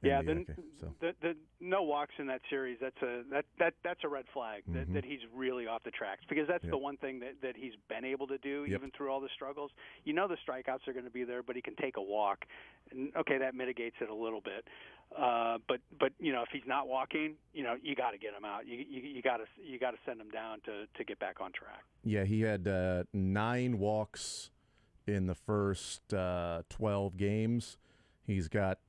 Yeah, the no walks in that series. That's a red flag that he's really off the tracks, because that's the one thing that he's been able to do even through all the struggles. The strikeouts are going to be there, but he can take a walk, and that mitigates it a little bit. But if he's not walking, you got to get him out. You got to send him down to get back on track. Yeah, he had 9 walks in the first 12 games. He's got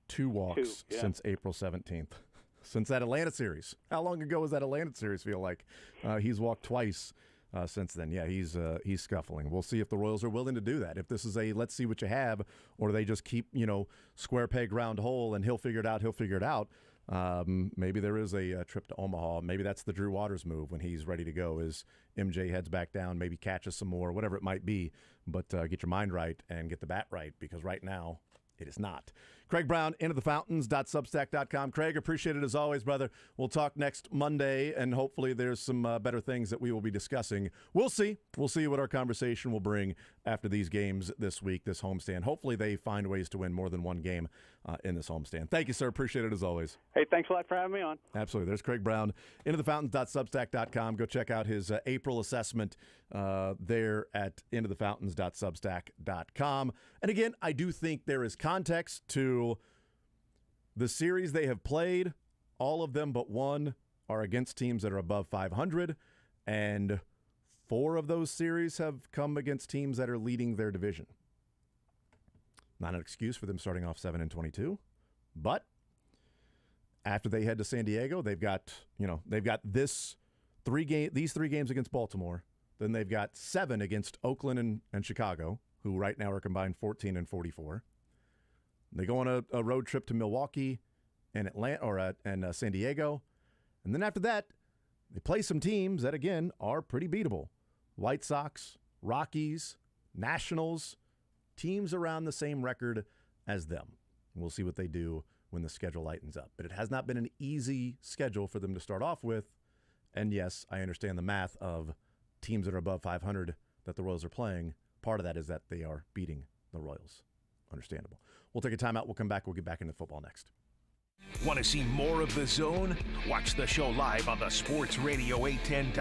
2 walks since April 17th, since that Atlanta series. How long ago was that Atlanta series feel like? He's walked twice since then. Yeah, he's scuffling. We'll see if the Royals are willing to do that. If this is a let's see what you have, or they just keep, square peg, round hole, and he'll figure it out. Maybe there is a trip to Omaha. Maybe that's the Drew Waters move when he's ready to go, is MJ heads back down, maybe catches some more, whatever it might be. But get your mind right and get the bat right, because right now, it is not. Craig Brown, intothefountains.substack.com. Craig, appreciate it as always, brother. We'll talk next Monday, and hopefully there's some better things that we will be discussing. We'll see. We'll see what our conversation will bring after these games this week, this homestand. Hopefully they find ways to win more than one game in this homestand. Thank you, sir. Appreciate it as always. Hey, thanks a lot for having me on. Absolutely. There's Craig Brown, intothefountains.substack.com. Go check out his April assessment there at intothefountains.substack.com. And again, I do think there is context to the series they have played. All of them but one are against teams that are above 500, and 4 of those series have come against teams that are leading their division. Not an excuse for them starting off 7-22, but after they head to San Diego, they've got these 3 games against Baltimore. Then they've got 7 against Oakland and Chicago, who right now are combined 14-44. They go on a road trip to Milwaukee and San Diego, and then after that, they play some teams that again are pretty beatable: White Sox, Rockies, Nationals, teams around the same record as them. We'll see what they do when the schedule lightens up. But it has not been an easy schedule for them to start off with. And yes, I understand the math of teams that are above 500 that the Royals are playing. Part of that is that they are beating the Royals. Understandable. We'll take a timeout. We'll come back. We'll get back into football next. Want to see more of The Zone? Watch the show live on the Sports Radio 810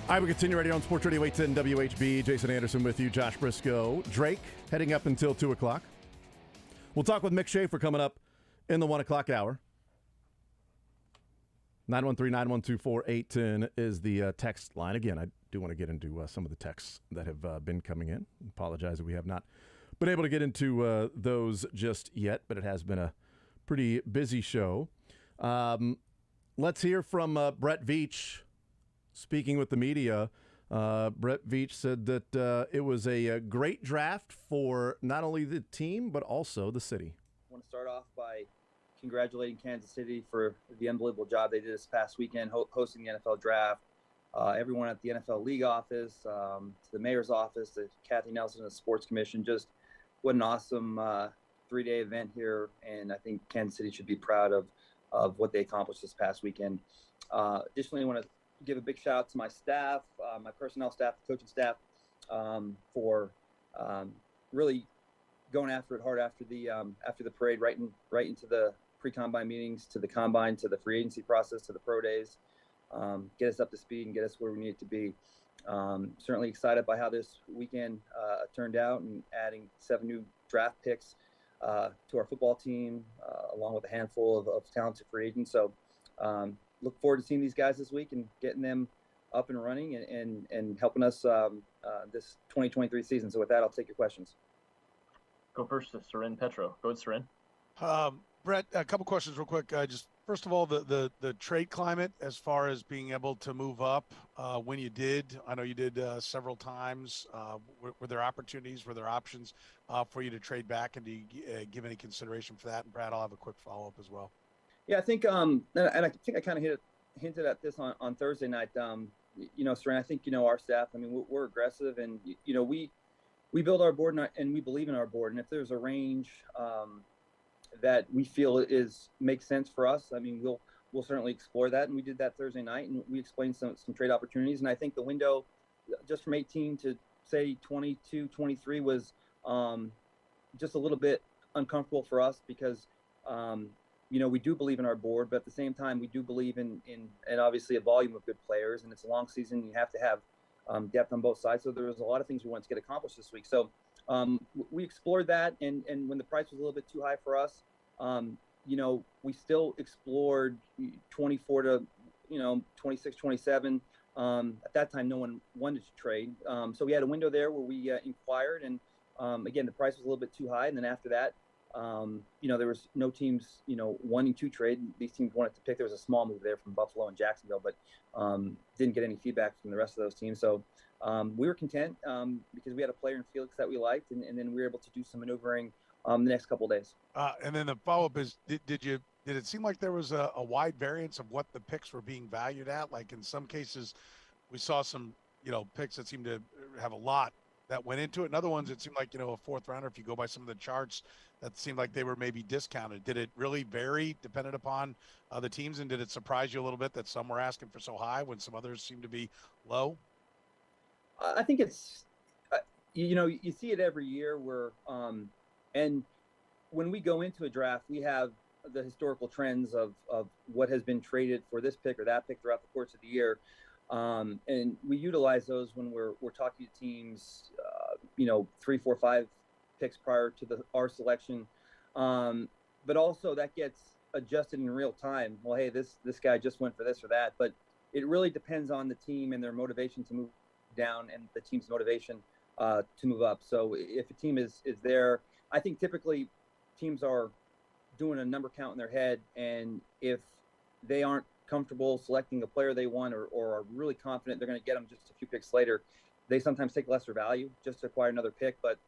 All right, we continue right here on Sports Radio 810 WHB. Jason Anderson with you, Josh Briscoe. Drake heading up until 2 o'clock. We'll talk with Mick Schaefer coming up in the 1 o'clock hour. 913-912-4810 is the text line. Again, I do want to get into some of the texts that have been coming in. Apologize that we have not been able to get into those just yet, but it has been a pretty busy show. Let's hear from Brett Veach. Speaking with the media, Brett Veach said that it was a great draft for not only the team, but also the city. I want to start off by congratulating Kansas City for the unbelievable job they did this past weekend hosting the NFL draft. Everyone at the NFL League office, to the mayor's office, to Kathy Nelson and the Sports Commission, just what an awesome 3-day event here. And I think Kansas City should be proud of what they accomplished this past weekend. Additionally, I want to give a big shout out to my staff, my personnel staff, the coaching staff, for really going after it hard after the parade, right into the pre-combine meetings, to the combine, to the free agency process, to the pro days, get us up to speed and get us where we need it to be. Certainly excited by how this weekend turned out, and adding 7 new draft picks to our football team, along with a handful of talented free agents. So look forward to seeing these guys this week and getting them up and running and helping us this 2023 season. So with that, I'll take your questions. Go first to Soren Petro. Go ahead, Soren. Brett, a couple questions real quick. Just first of all, the trade climate as far as being able to move up when you did. I know you did several times. Were there opportunities? Were there options for you to trade back? And do you give any consideration for that? And Brad, I'll have a quick follow-up as well. Yeah, I think, and I think I kind of hinted at this on Thursday night. Soren, I think, our staff, I mean, we're aggressive, and, we build our board and we believe in our board. And if there's a range that we feel makes sense for us, I mean, we'll certainly explore that. And we did that Thursday night, and we explained some trade opportunities. And I think the window just from 18 to say 22, 23 was just a little bit uncomfortable for us because, we do believe in our board, but at the same time, we do believe in obviously a volume of good players, and it's a long season. You have to have depth on both sides. So there was a lot of things we wanted to get accomplished this week. So we explored that, and when the price was a little bit too high for us, we still explored 24 to 26, 27. At that time, no one wanted to trade. So we had a window there where we inquired, and again, the price was a little bit too high. And then after that, there was no teams, wanting to trade. These teams wanted to pick. There was a small move there from Buffalo and Jacksonville, but didn't get any feedback from the rest of those teams. So we were content because we had a player in Felix that we liked, and then we were able to do some maneuvering the next couple of days. And then the follow-up is, did it seem like there was a wide variance of what the picks were being valued at? Like in some cases, we saw some, picks that seemed to have a lot that went into it. In other ones, it seemed like, a fourth rounder, if you go by some of the charts, that seemed like they were maybe discounted. Did it really vary dependent upon the teams? And did it surprise you a little bit that some were asking for so high when some others seem to be low? I think it's, you see it every year where, and when we go into a draft, we have the historical trends of what has been traded for this pick or that pick throughout the course of the year. And we utilize those when we're talking to teams, 3, 4, 5 picks prior to our selection. But also that gets adjusted in real time. Well, hey, this guy just went for this or that. But it really depends on the team and their motivation to move down and the team's motivation to move up. So if a team is there, I think typically teams are doing a number count in their head. And if they aren't comfortable selecting a player they want or are really confident they're going to get them just a few picks later, they sometimes take lesser value just to acquire another pick. But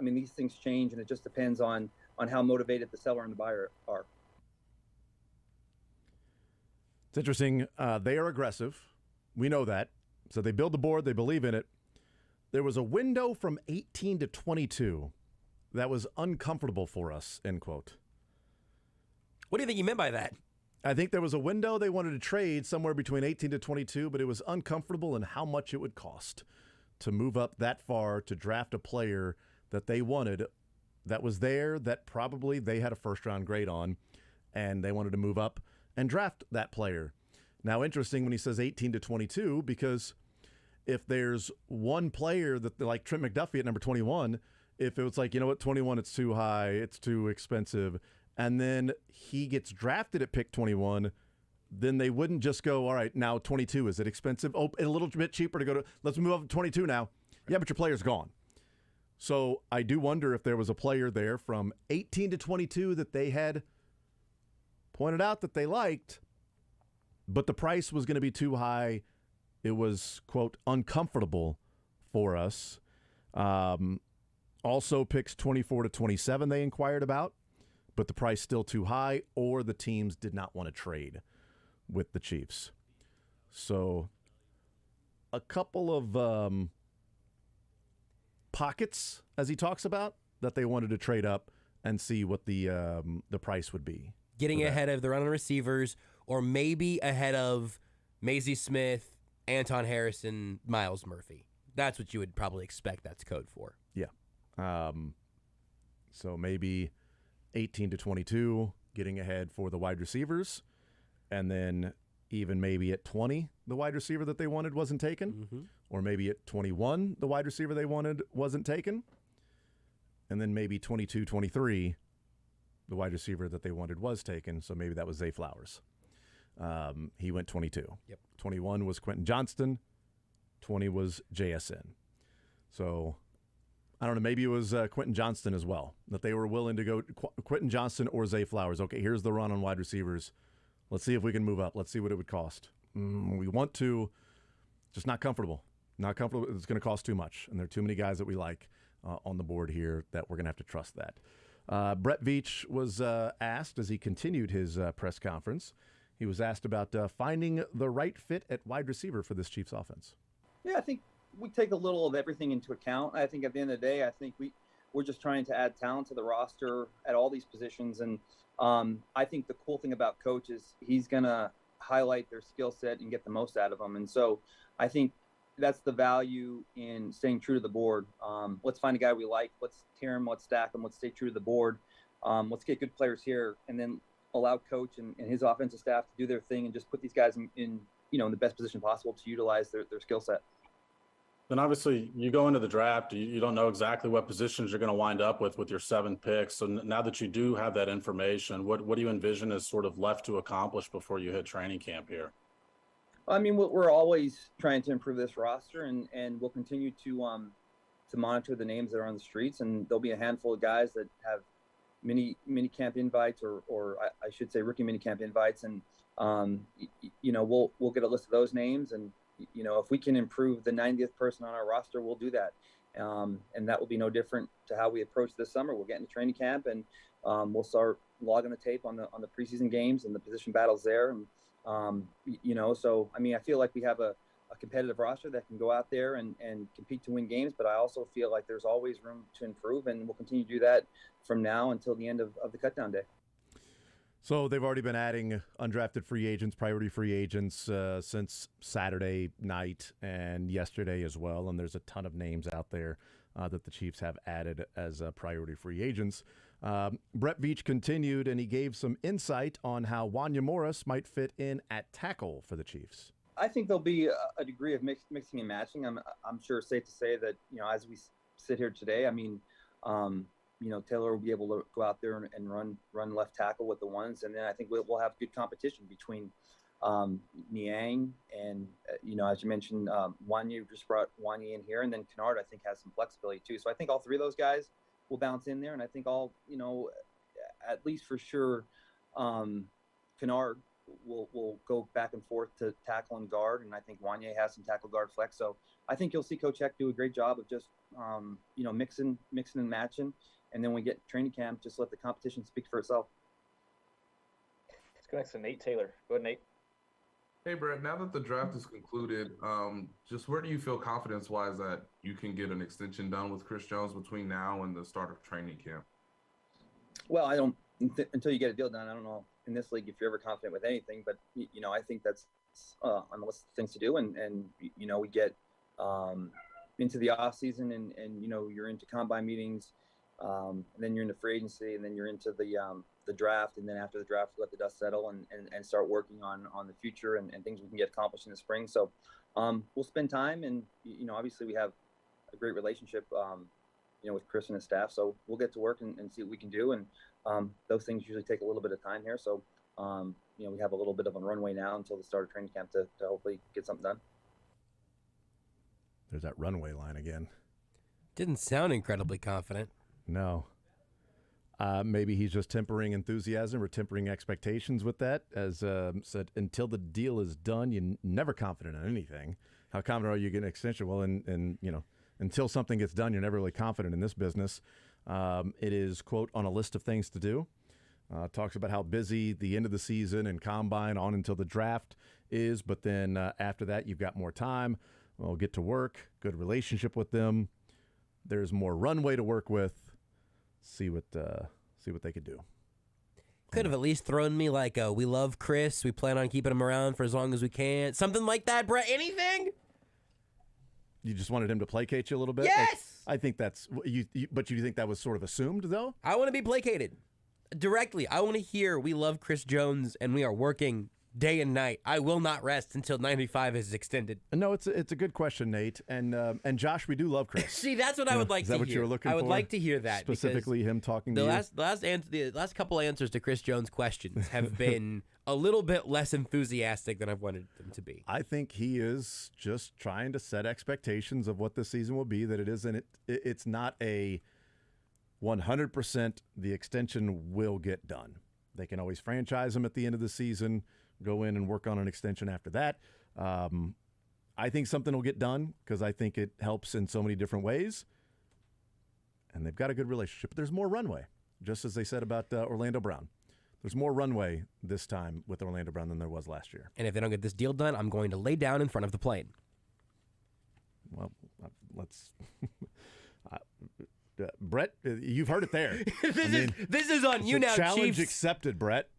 these things change, and it just depends on how motivated the seller and the buyer are. It's interesting. They are aggressive. We know that. So they build the board. They believe in it. There was a window from 18 to 22 that was uncomfortable for us, end quote. What do you think he meant by that? I think there was a window they wanted to trade somewhere between 18 to 22, but it was uncomfortable in how much it would cost to move up that far to draft a player that they wanted, that was there, that probably they had a first-round grade on, and they wanted to move up and draft that player. Now, interesting when he says 18 to 22, because if there's one player that, like Trent McDuffie at number 21, if it was like, you know what, 21, it's too high, it's too expensive, and then he gets drafted at pick 21, then they wouldn't just go, all right, now 22, is it expensive? Oh, a little bit cheaper to go to, let's move up to 22 now. Yeah, but your player's gone. So I do wonder if there was a player there from 18 to 22 that they had pointed out that they liked, but the price was going to be too high. It was, quote, uncomfortable for us. Also picks 24 to 27 they inquired about, but the price still too high, or the teams did not want to trade with the Chiefs. So a couple of pockets, as he talks about, that they wanted to trade up and see what the price would be. Getting ahead of the run on receivers, or maybe ahead of Maisie Smith, Anton Harrison, Miles Murphy. That's what you would probably expect that's code for. Yeah. So maybe 18 to 22, getting ahead for the wide receivers. And then even maybe at 20, the wide receiver that they wanted wasn't taken. Mm-hmm. Or maybe at 21, the wide receiver they wanted wasn't taken. And then maybe 22, 23, the wide receiver that they wanted was taken. So maybe that was Zay Flowers. He went 22. Yep. 21 was Quentin Johnston. 20 was JSN. So I don't know. Maybe it was Quentin Johnston as well, that they were willing to go Quentin Johnston or Zay Flowers. Okay, here's the run on wide receivers. Let's see if we can move up. Let's see what it would cost. We want to, just not comfortable. Not comfortable. It's going to cost too much. And there are too many guys that we like on the board here that we're going to have to trust that. Brett Veach was asked as he continued his press conference. He was asked about finding the right fit at wide receiver for this Chiefs offense. Yeah, I think we take a little of everything into account. I think at the end of the day, I think we're just trying to add talent to the roster at all these positions. And I think the cool thing about Coach is he's going to highlight their skill set and get the most out of them. And so I think that's the value in staying true to the board. Let's find a guy we like. Let's tier him. Let's stack him. Let's stay true to the board. Let's get good players here, and then allow Coach and his offensive staff to do their thing and just put these guys in the best position possible to utilize their skill set. Then obviously you go into the draft, you don't know exactly what positions you're going to wind up with your 7 picks. So now that you do have that information, what do you envision is sort of left to accomplish before you hit training camp here? I mean, we're always trying to improve this roster, and we'll continue to monitor the names that are on the streets, and there'll be a handful of guys that have mini camp invites, or I should say rookie mini camp invites, and we'll get a list of those names, and if we can improve the 90th person on our roster, we'll do that, and that will be no different to how we approach this summer. We'll get into training camp, and we'll start logging the tape on the preseason games and the position battles there, and so I mean, I feel like we have a competitive roster that can go out there and compete to win games, but I also feel like there's always room to improve, and we'll continue to do that from now until the end of the cutdown day. So they've already been adding undrafted free agents, priority free agents since Saturday night and yesterday as well, and there's a ton of names out there that the Chiefs have added as priority free agents. Brett Veach continued, and he gave some insight on how Wanya Morris might fit in at tackle for the Chiefs. I think there'll be a degree of mixing and matching. I'm sure it's safe to say that, as we sit here today, I mean, Taylor will be able to go out there and run left tackle with the ones. And then I think we'll have good competition between Niang and, as you mentioned, Wanya, just brought Wanya in here. And then Kennard, I think, has some flexibility too. So I think all three of those guys will bounce in there. And I think at least for sure, Kennard will go back and forth to tackle and guard, and I think Wanya has some tackle guard flex. So I think you'll see Coach Heck do a great job of just mixing and matching, and then when we get training camp, just let the competition speak for itself. Let's go next to Nate Taylor. Go ahead, Nate. Hey, Brett, now that the draft is concluded, just where do you feel confidence-wise that you can get an extension done with Chris Jones between now and the start of training camp? Well, I don't until you get a deal done. I don't know in this league if you're ever confident with anything, but I think that's on the list of things to do. And we get into the off season, and you're into combine meetings, and then you're into free agency, and then you're into the the draft, and then after the draft, let the dust settle and start working on the future and things we can get accomplished in the spring. So we'll spend time, and obviously we have a great relationship, with Chris and his staff. So we'll get to work and see what we can do. And those things usually take a little bit of time here. So we have a little bit of a runway now until the start of training camp to hopefully get something done. There's that runway line again. Didn't sound incredibly confident. No. Maybe he's just tempering enthusiasm or tempering expectations with that. As said, until the deal is done, you're never confident in anything. How confident are you getting an extension? Well, and until something gets done, you're never really confident in this business. It is, quote, on a list of things to do. Talks about how busy the end of the season and combine on until the draft is. But then after that, you've got more time. Well, get to work, good relationship with them. There's more runway to work with. See what they could do. Could have at least thrown me like we love Chris. We plan on keeping him around for as long as we can. Something like that, Brett. Anything? You just wanted him to placate you a little bit? Yes! I think that's you. But you think that was sort of assumed, though? I want to be placated directly. I want to hear we love Chris Jones and we are working day and night. I will not rest until 95 is extended. No, it's a good question, Nate. And Josh, we do love Chris. See, that's what I would like to hear. Is that what you were looking for? I would like to hear that. Specifically him talking to you? The last couple answers to Chris Jones' questions have been a little bit less enthusiastic than I've wanted them to be. I think he is just trying to set expectations of what this season will be, that it isn't. It's not a 100% the extension will get done. They can always franchise him at the end of the season, go in and work on an extension after that. I think something will get done because I think it helps in so many different ways. And they've got a good relationship. But there's more runway, just as they said about Orlando Brown. There's more runway this time with Orlando Brown than there was last year. And if they don't get this deal done, I'm going to lay down in front of the plane. Well, let's... Brett, you've heard it there. This is on you now, Challenge Chiefs. accepted, Brett.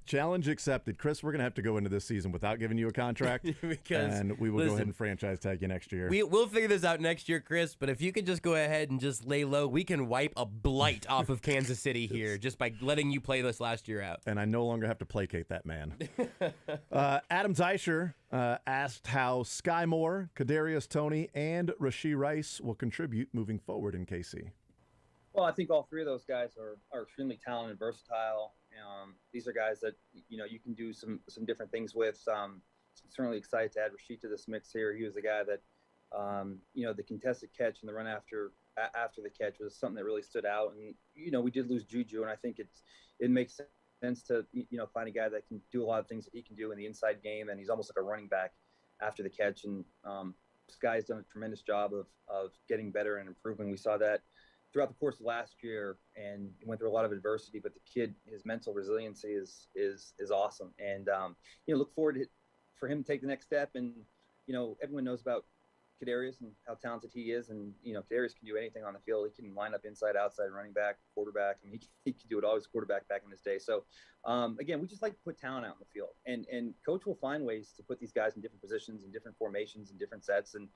Challenge accepted. Chris, we're going to have to go into this season without giving you a contract, and we will go ahead and franchise tag you next year. We'll figure this out next year, Chris, but if you could just go ahead and just lay low, we can wipe a blight off of Kansas City here just by letting you play this last year out. And I no longer have to placate that man. Adam Zeischer asked how Sky Moore, Kadarius Toney, and Rashee Rice will contribute moving forward in KC. Well, I think all three of those guys are extremely talented and versatile. These are guys that you can do some different things with. Certainly excited to add Rashee to this mix here. He was the guy that the contested catch and the run after the catch was something that really stood out. And we did lose Juju, and I think it makes sense to find a guy that can do a lot of things that he can do in the inside game, and he's almost like a running back after the catch. And Sky's done a tremendous job of getting better and improving. We saw that throughout the course of last year, and went through a lot of adversity, but the kid, his mental resiliency is awesome. And, look forward for him to take the next step. And, everyone knows about Kadarius and how talented he is. And, Kadarius can do anything on the field. He can line up inside, outside, running back, quarterback. I mean, he can do it all. He was quarterback back in his day. So, again, we just like to put talent out in the field. And coach will find ways to put these guys in different positions and different formations and different sets. And,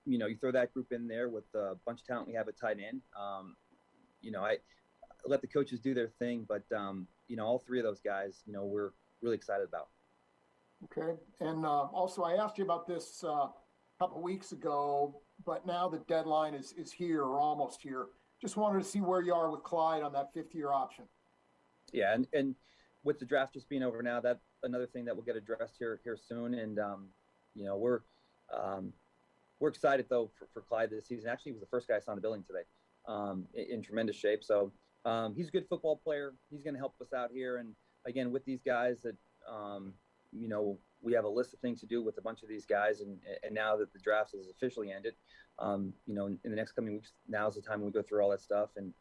you throw that group in there with a bunch of talent we have at tight end. I let the coaches do their thing. But, all three of those guys, we're really excited about. Okay. And also, I asked you about this a couple of weeks ago, but now the deadline is here or almost here. Just wanted to see where you are with Clyde on that 5th-year option. Yeah, and with the draft just being over now, that's another thing that will get addressed here soon. And we're excited though for Clyde this season. Actually, he was the first guy I saw in the building today, in tremendous shape. So he's a good football player. He's going to help us out here. And again, with these guys that we have a list of things to do with a bunch of these guys, and now that the draft has officially ended, in the next coming weeks, now is the time when we go through all that stuff and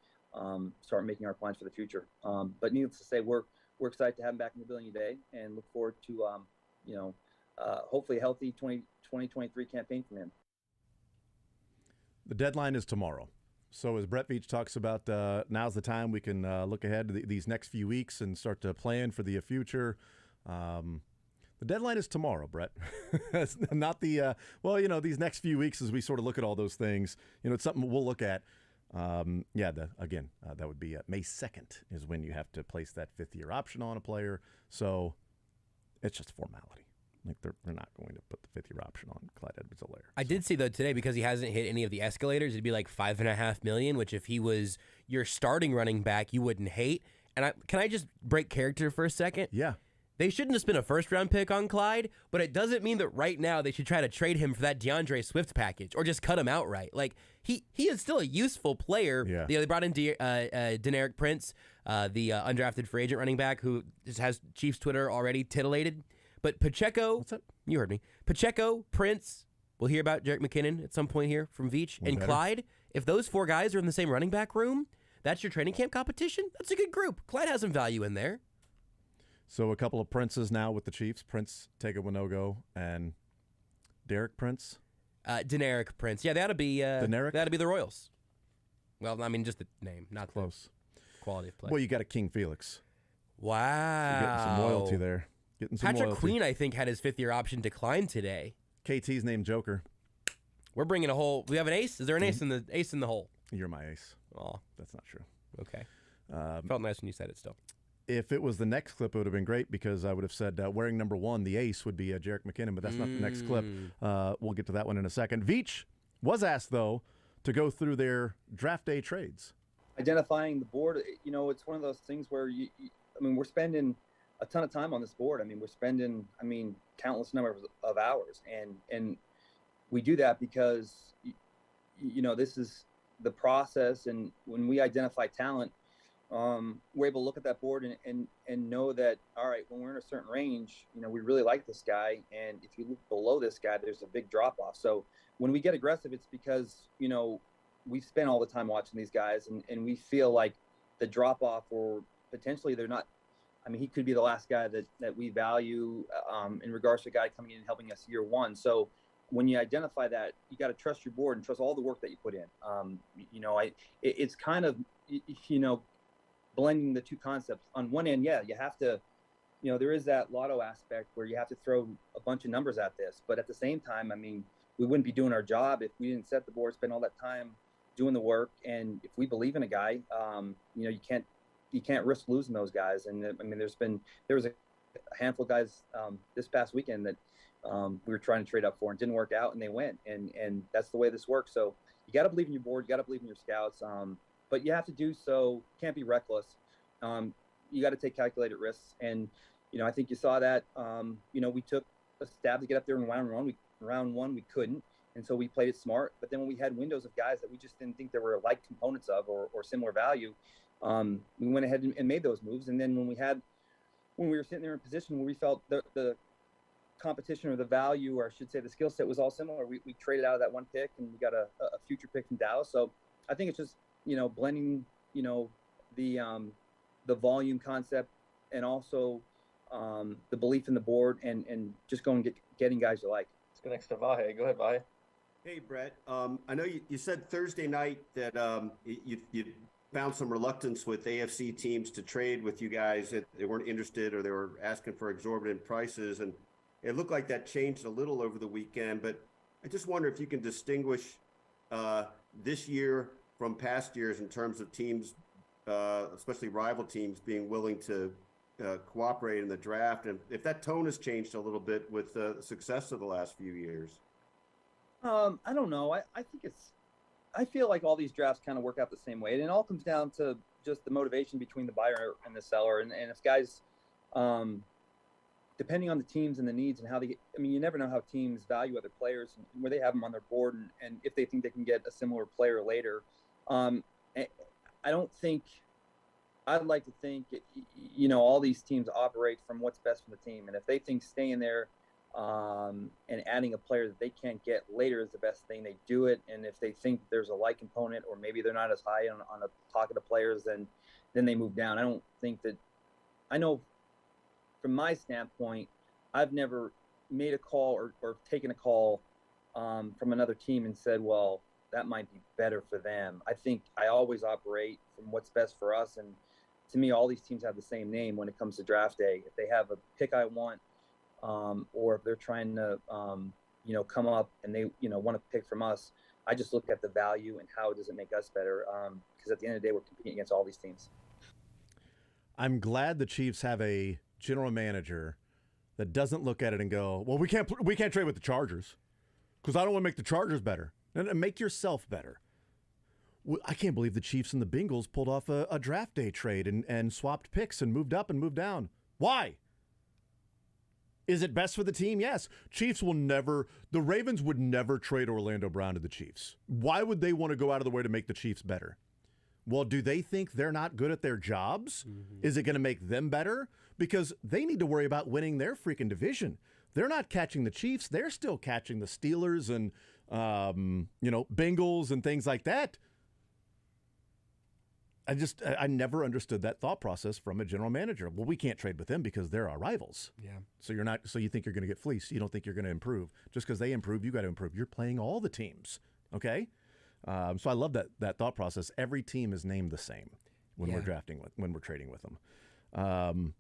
start making our plans for the future. But needless to say, we're excited to have him back in the building today, and look forward to hopefully a healthy 2023 campaign from him. The deadline is tomorrow. So as Brett Veach talks about, now's the time we can look ahead to these next few weeks and start to plan for the future. The deadline is tomorrow, Brett. It's not the, these next few weeks as we sort of look at all those things, it's something we'll look at. That would be May 2nd is when you have to place that 5th-year option on a player. So it's just formality. Like they're not going to put the 5th-year option on Clyde Edwards-Helaire. I did see though today, because he hasn't hit any of the escalators, it'd be like $5.5 million, which if he was your starting running back, you wouldn't hate. And can I just break character for a second? Yeah. They shouldn't have spent a first-round pick on Clyde, but it doesn't mean that right now they should try to trade him for that DeAndre Swift package or just cut him outright. Like, he is still a useful player. Yeah. They brought in Deneric Prince, the undrafted free agent running back who just has Chiefs Twitter already titillated. But Pacheco, what's up? You heard me. Pacheco, Prince, we'll hear about Jerick McKinnon at some point here from Veach, and Clyde. If those 4 guys are in the same running back room, that's your training camp competition. That's a good group. Clyde has some value in there. So a couple of Princes now with the Chiefs. Prince, Tega Winogo, and Derek Prince. Deneric Prince. Yeah, that'll be that'll be the Royals. Well, I mean, just the name, not close. The quality of play. Well, you got a King Felix. Wow. So getting some loyalty there. Patrick Queen, I think, had his 5th-year option decline today. KT's named Joker. We're bringing a whole. We have an ace. Is there an ace in the hole? You're my ace. Oh, that's not true. Okay. Felt nice when you said it. Still. If it was the next clip, it would have been great because I would have said wearing number 1, the ace would be Jerick McKinnon, but that's not the next clip. We'll get to that one in a second. Veach was asked, though, to go through their draft day trades. Identifying the board, it's one of those things where we're spending a ton of time on this board. We're spending, countless numbers of hours, and we do that because, this is the process. And when we identify talent, we're able to look at that board and know that, all right, when we're in a certain range, we really like this guy. And if you look below this guy, there's a big drop off. So when we get aggressive, it's because, we spend all the time watching these guys and we feel like the drop off, or potentially they're not, he could be the last guy that we value in regards to a guy coming in and helping us year one. So when you identify that, you got to trust your board and trust all the work that you put in. It's kind of, blending the two concepts. On one end, you have to, there is that lotto aspect where you have to throw a bunch of numbers at this. But at the same time, we wouldn't be doing our job if we didn't set the board, spend all that time doing the work. And if we believe in a guy, you can't risk losing those guys. And there was a handful of guys this past weekend that we were trying to trade up for and didn't work out, and they went. And that's the way this works. So you got to believe in your board. You got to believe in your scouts. But you have to do so. Can't be reckless. You got to take calculated risks. And, I think you saw that, we took a stab to get up there in round one, we couldn't. And so we played it smart. But then when we had windows of guys that we just didn't think there were like components of or similar value, we went ahead and made those moves. And then when we were sitting there in a position where we felt the competition or the value, or I should say the skill set was all similar, we traded out of that one pick and we got a future pick from Dallas. So I think it's just, blending, the volume concept and also the belief in the board and just going and getting guys you like. Let's go next to Vahe. Go ahead, Vahe. Hey, Brett. I know you said Thursday night that you found some reluctance with AFC teams to trade with you guys, that they weren't interested or they were asking for exorbitant prices. And it looked like that changed a little over the weekend. But I just wonder if you can distinguish this year from past years in terms of teams, especially rival teams, being willing to cooperate in the draft, and if that tone has changed a little bit with the success of the last few years. I don't know. I feel like all these drafts kind of work out the same way. And it all comes down to just the motivation between the buyer and the seller. And if guys, depending on the teams and the needs and how you never know how teams value other players and where they have them on their board and if they think they can get a similar player later. I'd like to think, all these teams operate from what's best for the team. And if they think staying there and adding a player that they can't get later is the best thing, they do it. And if they think there's a light component or maybe they're not as high on a pocket of players, then they move down. I know from my standpoint, I've never made a call or taken a call from another team and said, well, that might be better for them. I think I always operate from what's best for us. And to me, all these teams have the same name when it comes to draft day. If they have a pick I want, or if they're trying to, come up and they, want to pick from us, I just look at the value and how does it make us better. Because at the end of the day, we're competing against all these teams. I'm glad the Chiefs have a general manager that doesn't look at it and go, well, we can't trade with the Chargers because I don't want to make the Chargers better. And make yourself better. I can't believe the Chiefs and the Bengals pulled off a draft day trade and swapped picks and moved up and moved down. Why? Is it best for the team? Yes. The Ravens would never trade Orlando Brown to the Chiefs. Why would they want to go out of the way to make the Chiefs better? Well, do they think they're not good at their jobs? Mm-hmm. Is it going to make them better? Because they need to worry about winning their freaking division. They're not catching the Chiefs. They're still catching the Steelers and, Bengals and things like that. I never understood that thought process from a general manager. Well, we can't trade with them because they're our rivals. Yeah. So you think you're going to get fleeced. You don't think you're going to improve. Just because they improve, you got to improve. You're playing all the teams. Okay. So I love that thought process. Every team is named the same when we're trading with them.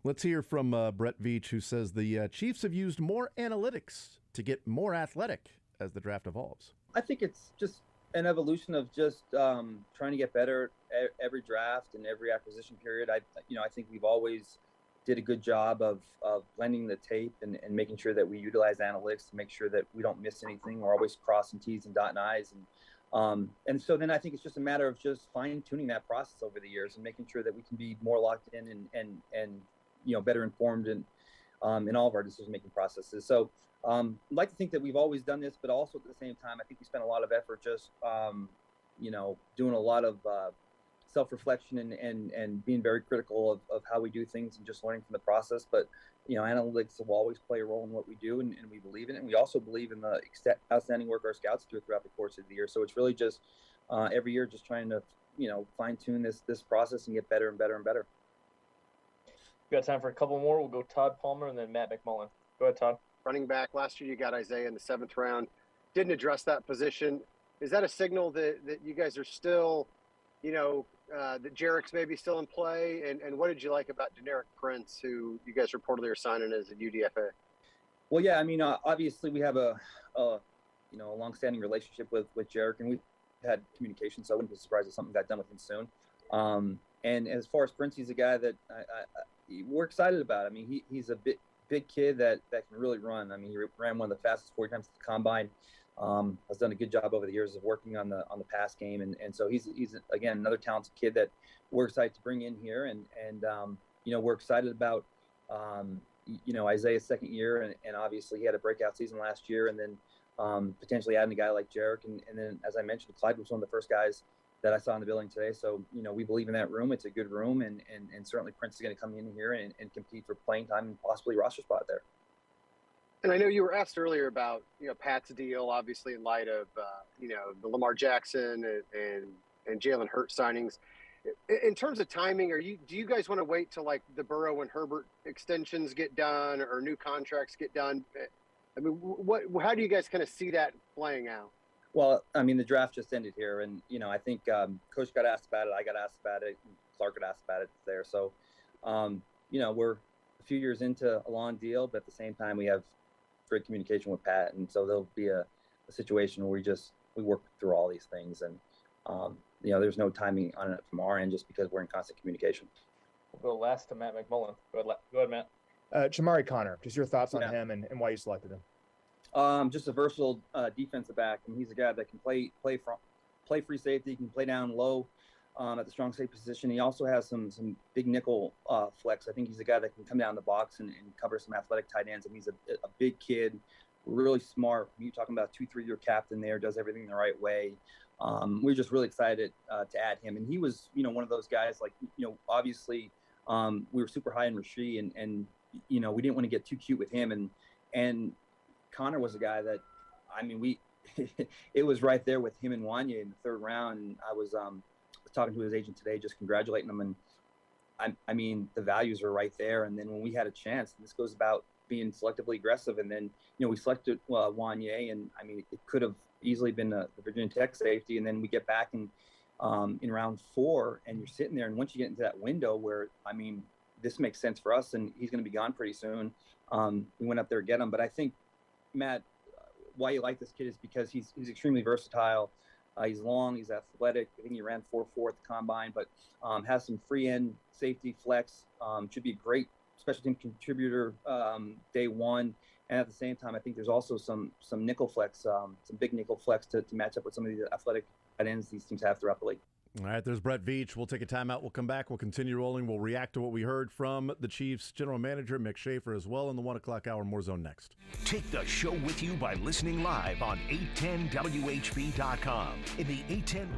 Let's hear from Brett Veach, who says the Chiefs have used more analytics to get more athletic as the draft evolves. I think it's just an evolution of just trying to get better every draft and every acquisition period. I think we've always did a good job of blending the tape and making sure that we utilize analytics to make sure that we don't miss anything. We're always crossing T's and dotting I's. And so then I think it's just a matter of just fine tuning that process over the years and making sure that we can be more locked in and better informed in all of our decision-making processes. So I'd like to think that we've always done this, but also at the same time, I think we spent a lot of effort just, doing a lot of self-reflection and being very critical of how we do things and just learning from the process. But, analytics will always play a role in what we do, and we believe in it. And we also believe in the outstanding work our scouts do throughout the course of the year. So it's really just every year just trying to, fine-tune this process and get better and better and better. We got time for a couple more. We'll go Todd Palmer and then Matt McMullen. Go ahead, Todd. Running back, last year you got Isaiah in the 7th round. Didn't address that position. Is that a signal that you guys are still, that Jarek's maybe still in play? And what did you like about Deneric Prince, who you guys reportedly are signing as a UDFA? Well, yeah, obviously we have a long-standing relationship with Jarek, and we've had communication, so I wouldn't be surprised if something got done with him soon. And as far as Prince, he's a guy that we're excited about. He's a big kid that can really run. He ran one of the fastest 40 times at the combine. Has done a good job over the years of working on the pass game, and so he's again another talented kid that we're excited to bring in here, and we're excited about Isaiah's second year, and obviously he had a breakout season last year, and then potentially adding a guy like Jarek, and then as I mentioned, Clyde was one of the first guys that I saw in the building today. So we believe in that room. It's a good room, and certainly Prince is going to come in here and compete for playing time and possibly roster spot there. And I know you were asked earlier about, Pat's deal, obviously in light of, the Lamar Jackson and Jalen Hurts signings. In terms of timing, do you guys want to wait till like the Burrow and Herbert extensions get done or new contracts get done? How do you guys kind of see that playing out? Well, the draft just ended here, and, I think Coach got asked about it, I got asked about it, and Clark got asked about it there. So, we're a few years into a long deal, but at the same time, we have great communication with Pat, and so there'll be a situation where we work through all these things, and there's no timing on it from our end just because we're in constant communication. We'll go last to Matt McMullen. Go ahead, Matt. Jamari Conner, just your thoughts on him and why you selected him. Just a versatile defensive back, and he's a guy that can play free safety, can play down low at the strong safety position. He also has some big nickel flex. I think he's a guy that can come down the box and cover some athletic tight ends. And he's a big kid, really smart. You're talking about 2-3 year captain there, does everything the right way. We're just really excited to add him. And he was, one of those guys obviously we were super high in Rasheed and we didn't want to get too cute with him. And Connor was a guy that, it was right there with him and Wanya in the 3rd round. And I was talking to his agent today, just congratulating him. And the values are right there. And then when we had a chance, and this goes about being selectively aggressive. And then, we selected Wanya, and it could have easily been the Virginia Tech safety. And then we get back in round 4, and you're sitting there. And once you get into that window where, this makes sense for us, and he's going to be gone pretty soon. We went up there to get him. But I think, Matt, why you like this kid is because he's extremely versatile. He's long, he's athletic. I think he ran 4.4 at the combine, but has some free end safety flex. Should be a great special team contributor day one. And at the same time, I think there's also some nickel flex, some big nickel flex to match up with some of the athletic tight ends these teams have throughout the league. All right, there's Brett Veach. We'll take a timeout. We'll come back. We'll continue rolling. We'll react to what we heard from the Chiefs general manager, Mick Schaefer, as well in the 1 o'clock hour. More Zone next. Take the show with you by listening live on 810WHB.com. In the 810...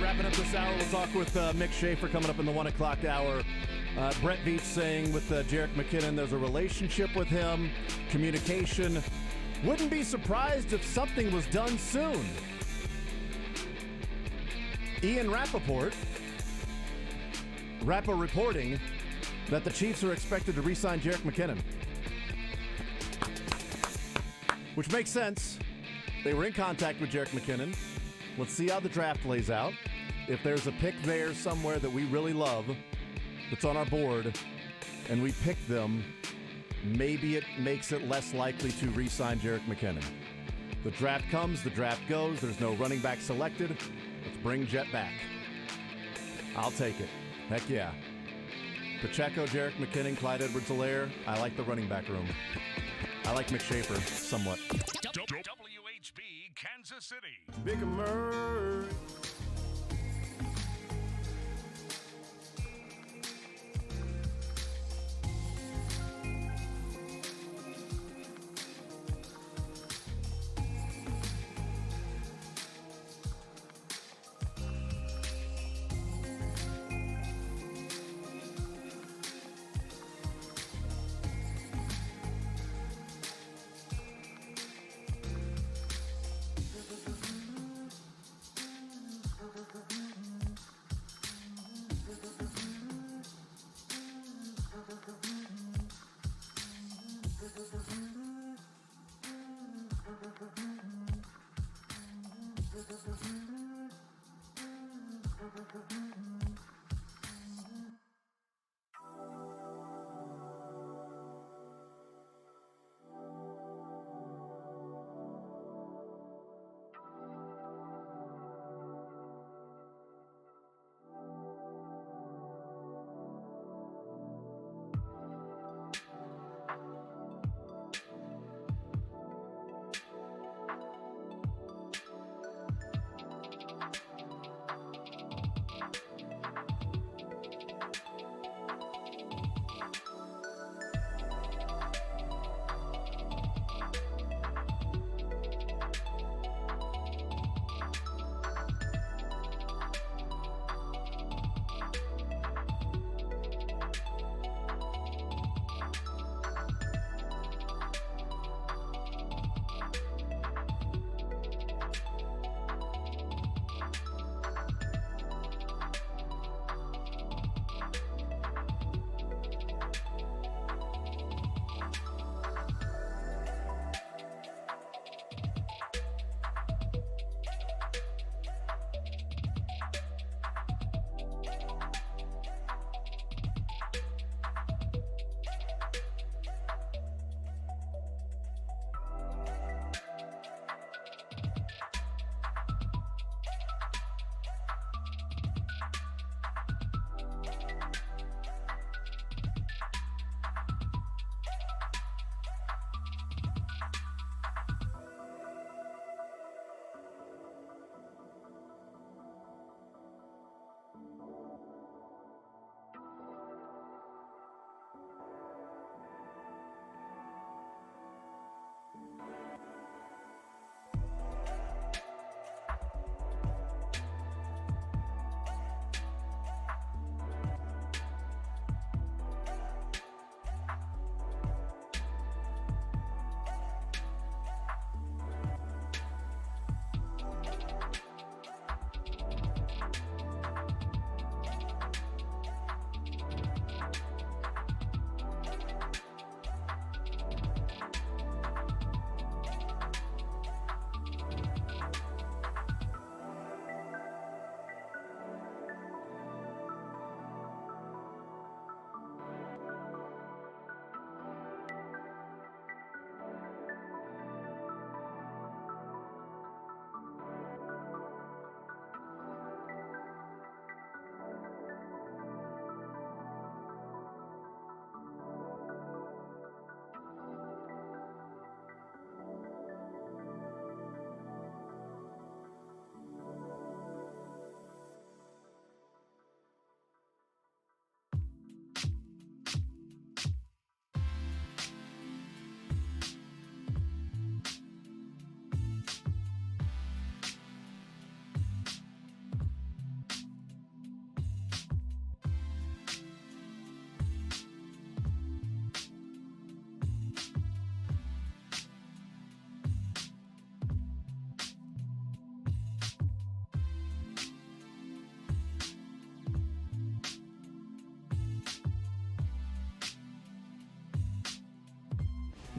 Wrapping up this hour, we'll talk with Mick Schaefer coming up in the 1 o'clock hour. Brett Veach saying with Jerick McKinnon, there's a relationship with him, communication. Wouldn't be surprised if something was done soon. Ian Rappaport reporting that the Chiefs are expected to re-sign Jerick McKinnon. Which makes sense. They were in contact with Jerick McKinnon. Let's see how the draft lays out. If there's a pick there somewhere that we really love that's on our board and we pick them, maybe it makes it less likely to re-sign Jerick McKinnon. The draft comes, the draft goes. There's no running back selected. Let's bring Jet back. I'll take it. Heck yeah. Pacheco, Jerick McKinnon, Clyde Edwards-Helaire. I like the running back room. I like McShafer somewhat. WHB Kansas City. Big Emerge.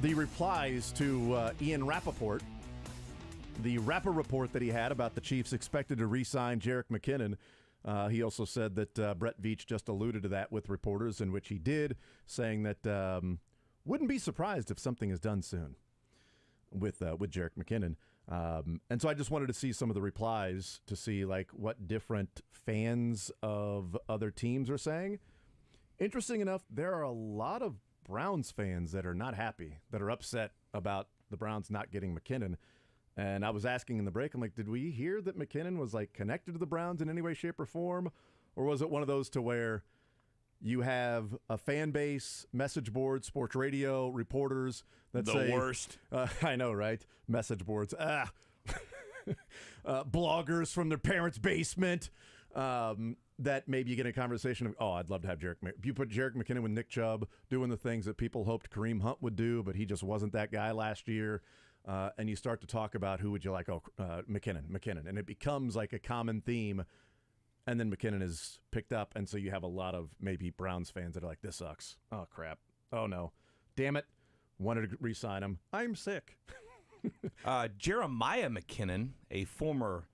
the replies to Ian Rappaport, the Rapper report that he had about the Chiefs expected to re-sign Jerick McKinnon. He also said that Brett Veach just alluded to that with reporters, in which he did, saying that wouldn't be surprised if something is done soon with Jerick McKinnon. And so I just wanted to see some of the replies to see like what different fans of other teams are saying. Interesting enough, there are a lot of Browns fans that are not happy, that are upset about the Browns not getting McKinnon. And I was asking in the break, I'm like, did we hear that McKinnon was like connected to the Browns in any way, shape, or form? Or was it one of those to where you have a fan base, message board, sports radio, reporters that say... The worst. I know, right? Message boards. Bloggers from their parents' basement. That maybe you get a conversation of, I'd love to have Jerick. If you put Jerick McKinnon with Nick Chubb doing the things that people hoped Kareem Hunt would do, but he just wasn't that guy last year, and you start to talk about who would you like? McKinnon. And it becomes like a common theme, and then McKinnon is picked up, and so you have a lot of maybe Browns fans that are like, this sucks. Oh, crap. Oh, no. Damn it. Wanted to re-sign him. I'm sick. Jeremiah McKinnon, a former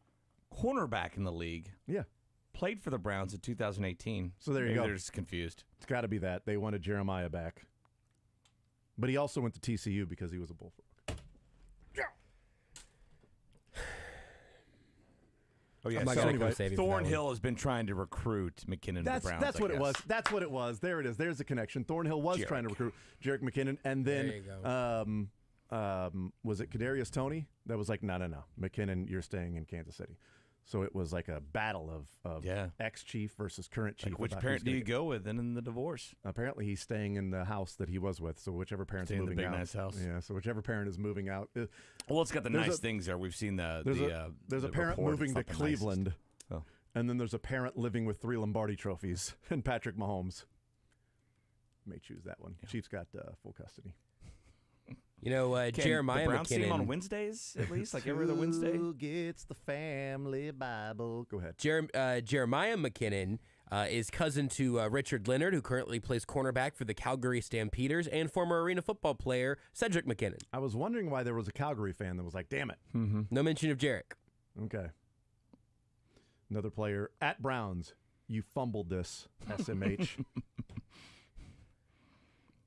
cornerback in the league. Yeah. Played for the Browns in 2018. So there you go. They're just confused. It's got to be that. They wanted Jeremiah back. But he also went to TCU because he was a Bullfrog. Oh, yeah. So anyway, Thornhill has been trying to recruit McKinnon to the Browns. That's what it was. That's what it was. There it is. There's the connection. Thornhill was trying to recruit Jerick McKinnon. And then, was it Kadarius Toney? That was like, no. McKinnon, you're staying in Kansas City. So it was like a battle of ex-chief versus current chief. Like which parent do you go with then in the divorce? Apparently he's staying in the house that he was with. So whichever parent's moving in the big out. nice house. Yeah, so whichever parent is moving out. Well, it's got the nice things there. We've seen there's a parent moving to Cleveland. Oh. And then there's a parent living with 3 Lombardi trophies and Patrick Mahomes. May choose that one. Yeah. Chiefs got full custody. You know, Jeremiah the Browns McKinnon. See him on Wednesdays, at least, like every other Wednesday. Who gets the family Bible? Go ahead. Jeremiah McKinnon is cousin to Richard Leonard, who currently plays cornerback for the Calgary Stampeders, and former Arena football player Cedric McKinnon. I was wondering why there was a Calgary fan that was like, damn it. Mm-hmm. No mention of Jerick. Okay. Another player at Browns. You fumbled this, SMH.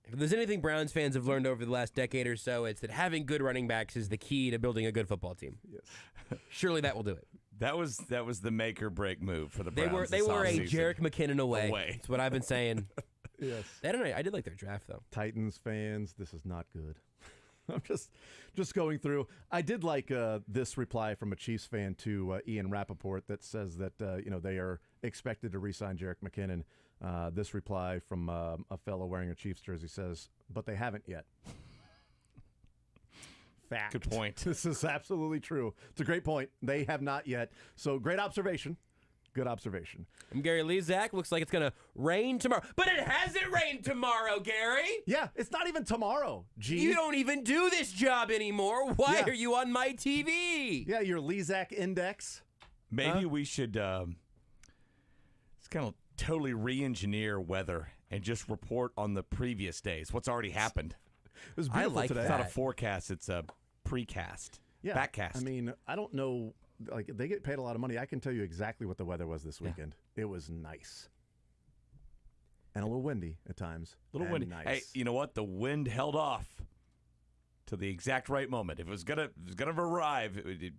If there's anything Browns fans have learned over the last decade or so, it's that having good running backs is the key to building a good football team. Yes. Surely that will do it. That was the make or break move for the Browns. They were a Jerick McKinnon away. That's what I've been saying. Yes. I don't know. I did like their draft though. Titans fans, this is not good. I'm just going through. I did like this reply from a Chiefs fan to Ian Rappaport that says that they are expected to re-sign Jerick McKinnon. This reply from a fellow wearing a Chiefs jersey says, but they haven't yet. Fact. Good point. This is absolutely true. It's a great point. They have not yet. So great observation. Good observation. I'm Gary Lezak. Looks like it's going to rain tomorrow. But it hasn't rained tomorrow, Gary. Yeah, it's not even tomorrow. Gee. You don't even do this job anymore. Why are you on my TV? Yeah, your Lezak index. Maybe we should it's kind of totally re-engineer weather and just report on the previous days. What's already happened. It was beautiful today. It's not a forecast. It's a precast. Yeah. Backcast. I mean, I don't know. Like, they get paid a lot of money. I can tell you exactly what the weather was this weekend. It was nice. And a little windy at times. A little windy. Nice. Hey, you know what? The wind held off to the exact right moment. If it was gonna arrive, it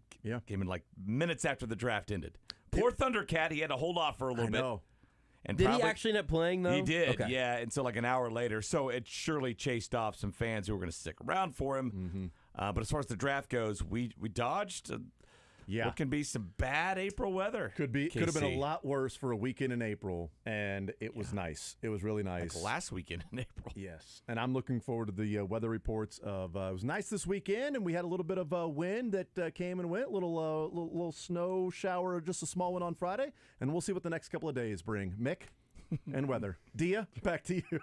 came in like minutes after the draft ended. Poor Thundercat, he had to hold off for a little bit. And did he actually end up playing, though? He did, okay. yeah, until like an hour later. So it surely chased off some fans who were going to stick around for him. Mm-hmm. But as far as the draft goes, we dodged what can be some bad April weather. Could have been a lot worse for a weekend in April, and it was nice. It was really nice. Like last weekend in April. Yes, and I'm looking forward to the weather reports of it was nice this weekend, and we had a little bit of wind that came and went, little snow shower, just a small one on Friday, and we'll see what the next couple of days bring. Mick and weather. Dia, back to you.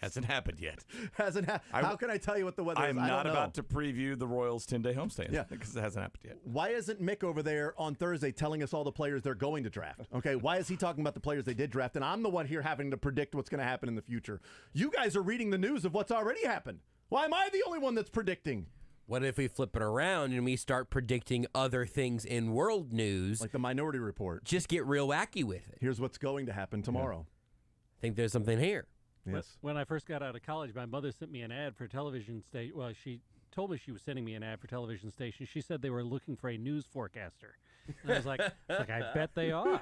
Hasn't happened yet. Hasn't happened. How can I tell you what the weather is? I'm not about to preview the Royals' 10-day homestand. Yeah. Because it hasn't happened yet. Why isn't Mick over there on Thursday telling us all the players they're going to draft? Okay, why is he talking about the players they did draft? And I'm the one here having to predict what's going to happen in the future. You guys are reading the news of what's already happened. Why am I the only one that's predicting? What if we flip it around and we start predicting other things in world news? Like the Minority Report. Just get real wacky with it. Here's what's going to happen tomorrow. I think there's something here. Yes. When I first got out of college, my mother sent me an ad for a television station. Well, she told me she was sending me an ad for television station. She said they were looking for a news forecaster. And I was like, I bet they are.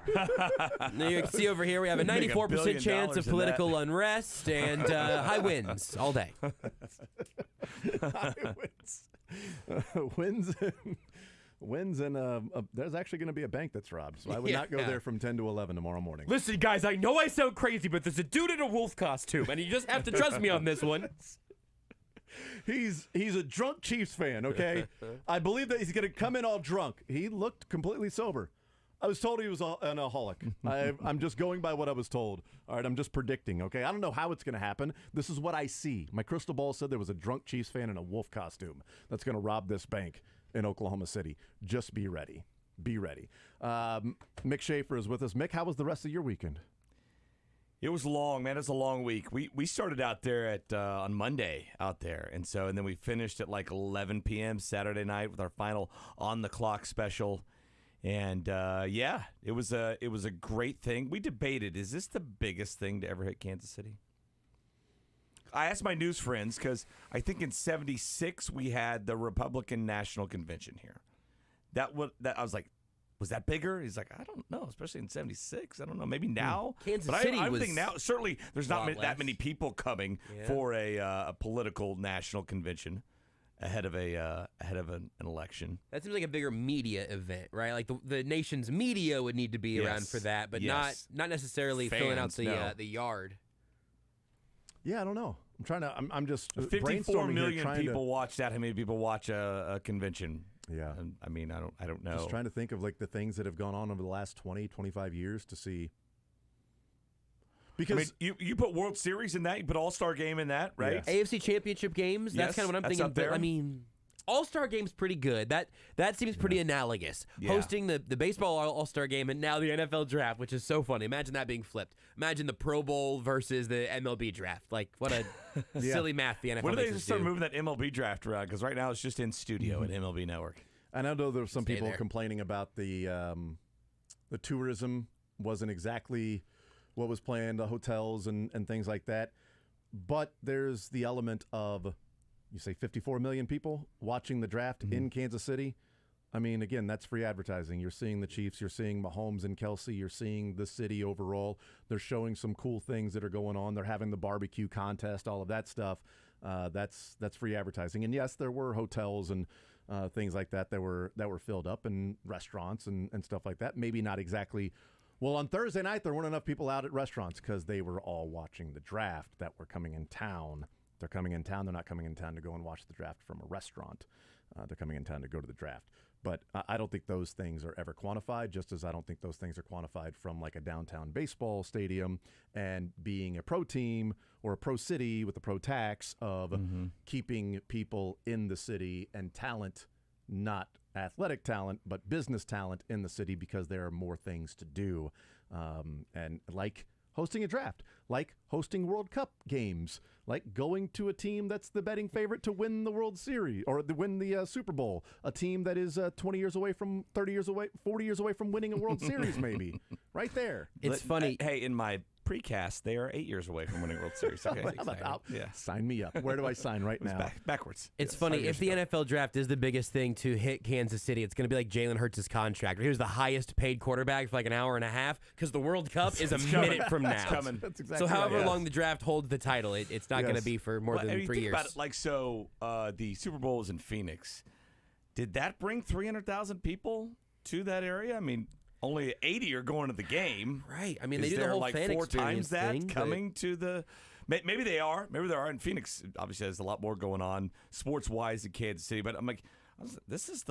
Now you can see over here we have a 94% chance of political unrest and high winds all day. High winds. Wins and there's actually going to be a bank that's robbed, so I would not go there from 10 to 11 tomorrow morning. Listen, guys, I know I sound crazy, but there's a dude in a wolf costume, and you just have to trust me on this one. He's a drunk Chiefs fan, okay? I believe that he's going to come in all drunk. He looked completely sober. I was told he was an alcoholic. I'm just going by what I was told. All right, I'm just predicting, okay? I don't know how it's going to happen. This is what I see. My crystal ball said there was a drunk Chiefs fan in a wolf costume that's going to rob this bank in Oklahoma City. Just be ready. Be ready. Mick Schaefer is with us. Mick, how was the rest of your weekend? It was long, man. It was a long week. We started out there at on Monday out there, and then we finished at like 11 p.m. Saturday night with our final On the Clock special. And it was a great thing. We debated, is this the biggest thing to ever hit Kansas City? I asked my news friends because I think in '76 we had the Republican National Convention here. That I was like, was that bigger? He's like, I don't know, especially in '76. I don't know, maybe now. Kansas but City I was think now certainly there's not that many people coming Yeah. for a political national convention ahead of an election. That seems like a bigger media event, right? Like the nation's media would need to be around for that, but Yes. not necessarily filling out Fans, the yard. Yeah, I don't know. I'm just 54 million people watch that. How many people watch a convention? Yeah. I mean, I don't know. Just trying to think of like the things that have gone on over the last 20, 25 years to see. Because you put World Series in that, you put All-Star Game in that, right? AFC Championship games, that's Yes, kind of what I'm that's thinking. up there. But, I mean, All-Star Game's pretty good. That seems pretty analogous. Yeah. Hosting the baseball All-Star Game and now the NFL Draft, which is so funny. Imagine that being flipped. Imagine the Pro Bowl versus the MLB Draft. Like, what a silly math the NFL When do they makes us start do. moving that MLB Draft around? Because right now it's just in studio at MLB Network. I know there were some Stay people there. complaining about the tourism wasn't exactly what was planned, the hotels and things like that. But there's the element of, you say 54 million people watching the draft in Kansas City. I mean, again, that's free advertising. You're seeing the Chiefs, you're seeing Mahomes and Kelsey, you're seeing the city overall. They're showing some cool things that are going on. They're having the barbecue contest, all of that stuff. That's free advertising. And yes, there were hotels and things like that were filled up, and restaurants and stuff like that. Maybe not exactly. Well, on Thursday night, there weren't enough people out at restaurants because they were all watching the draft that were coming in town. They're coming in town. They're not coming in town to go and watch the draft from a restaurant. They're coming in town to go to the draft. But I don't think those things are ever quantified, just as I don't think those things are quantified from like a downtown baseball stadium and being a pro team or a pro city with a pro tax of keeping people in the city and talent, not athletic talent, but business talent in the city because there are more things to do. And like hosting a draft, like hosting World Cup games, like going to a team that's the betting favorite to win the World Series or to win the Super Bowl, a team that is 20 years away from 30 years away, 40 years away from winning a World Series, maybe. Right there. It's funny. Hey, in my precast, they are 8 years away from winning World Series. Okay. Sign me up. Where do I sign right now? Backwards. It's funny. If the NFL Draft is the biggest thing to hit Kansas City, it's going to be like Jalen Hurts' contract. He was the highest paid quarterback for like an hour and a half because the World Cup is a minute from now. It's coming. That's exactly So however right. long the draft holds the title, it's not going to be for more than 3 think years. about it, like, so the Super Bowl was in Phoenix. Did that bring 300,000 people to that area? I mean, only 80 are going to the game. Right. I mean, they Is do the there whole like fan 4 experience times that thing, but- coming to the. Maybe they are. Maybe there are. In Phoenix, obviously, there's a lot more going on sports-wise in Kansas City. But I'm like, this is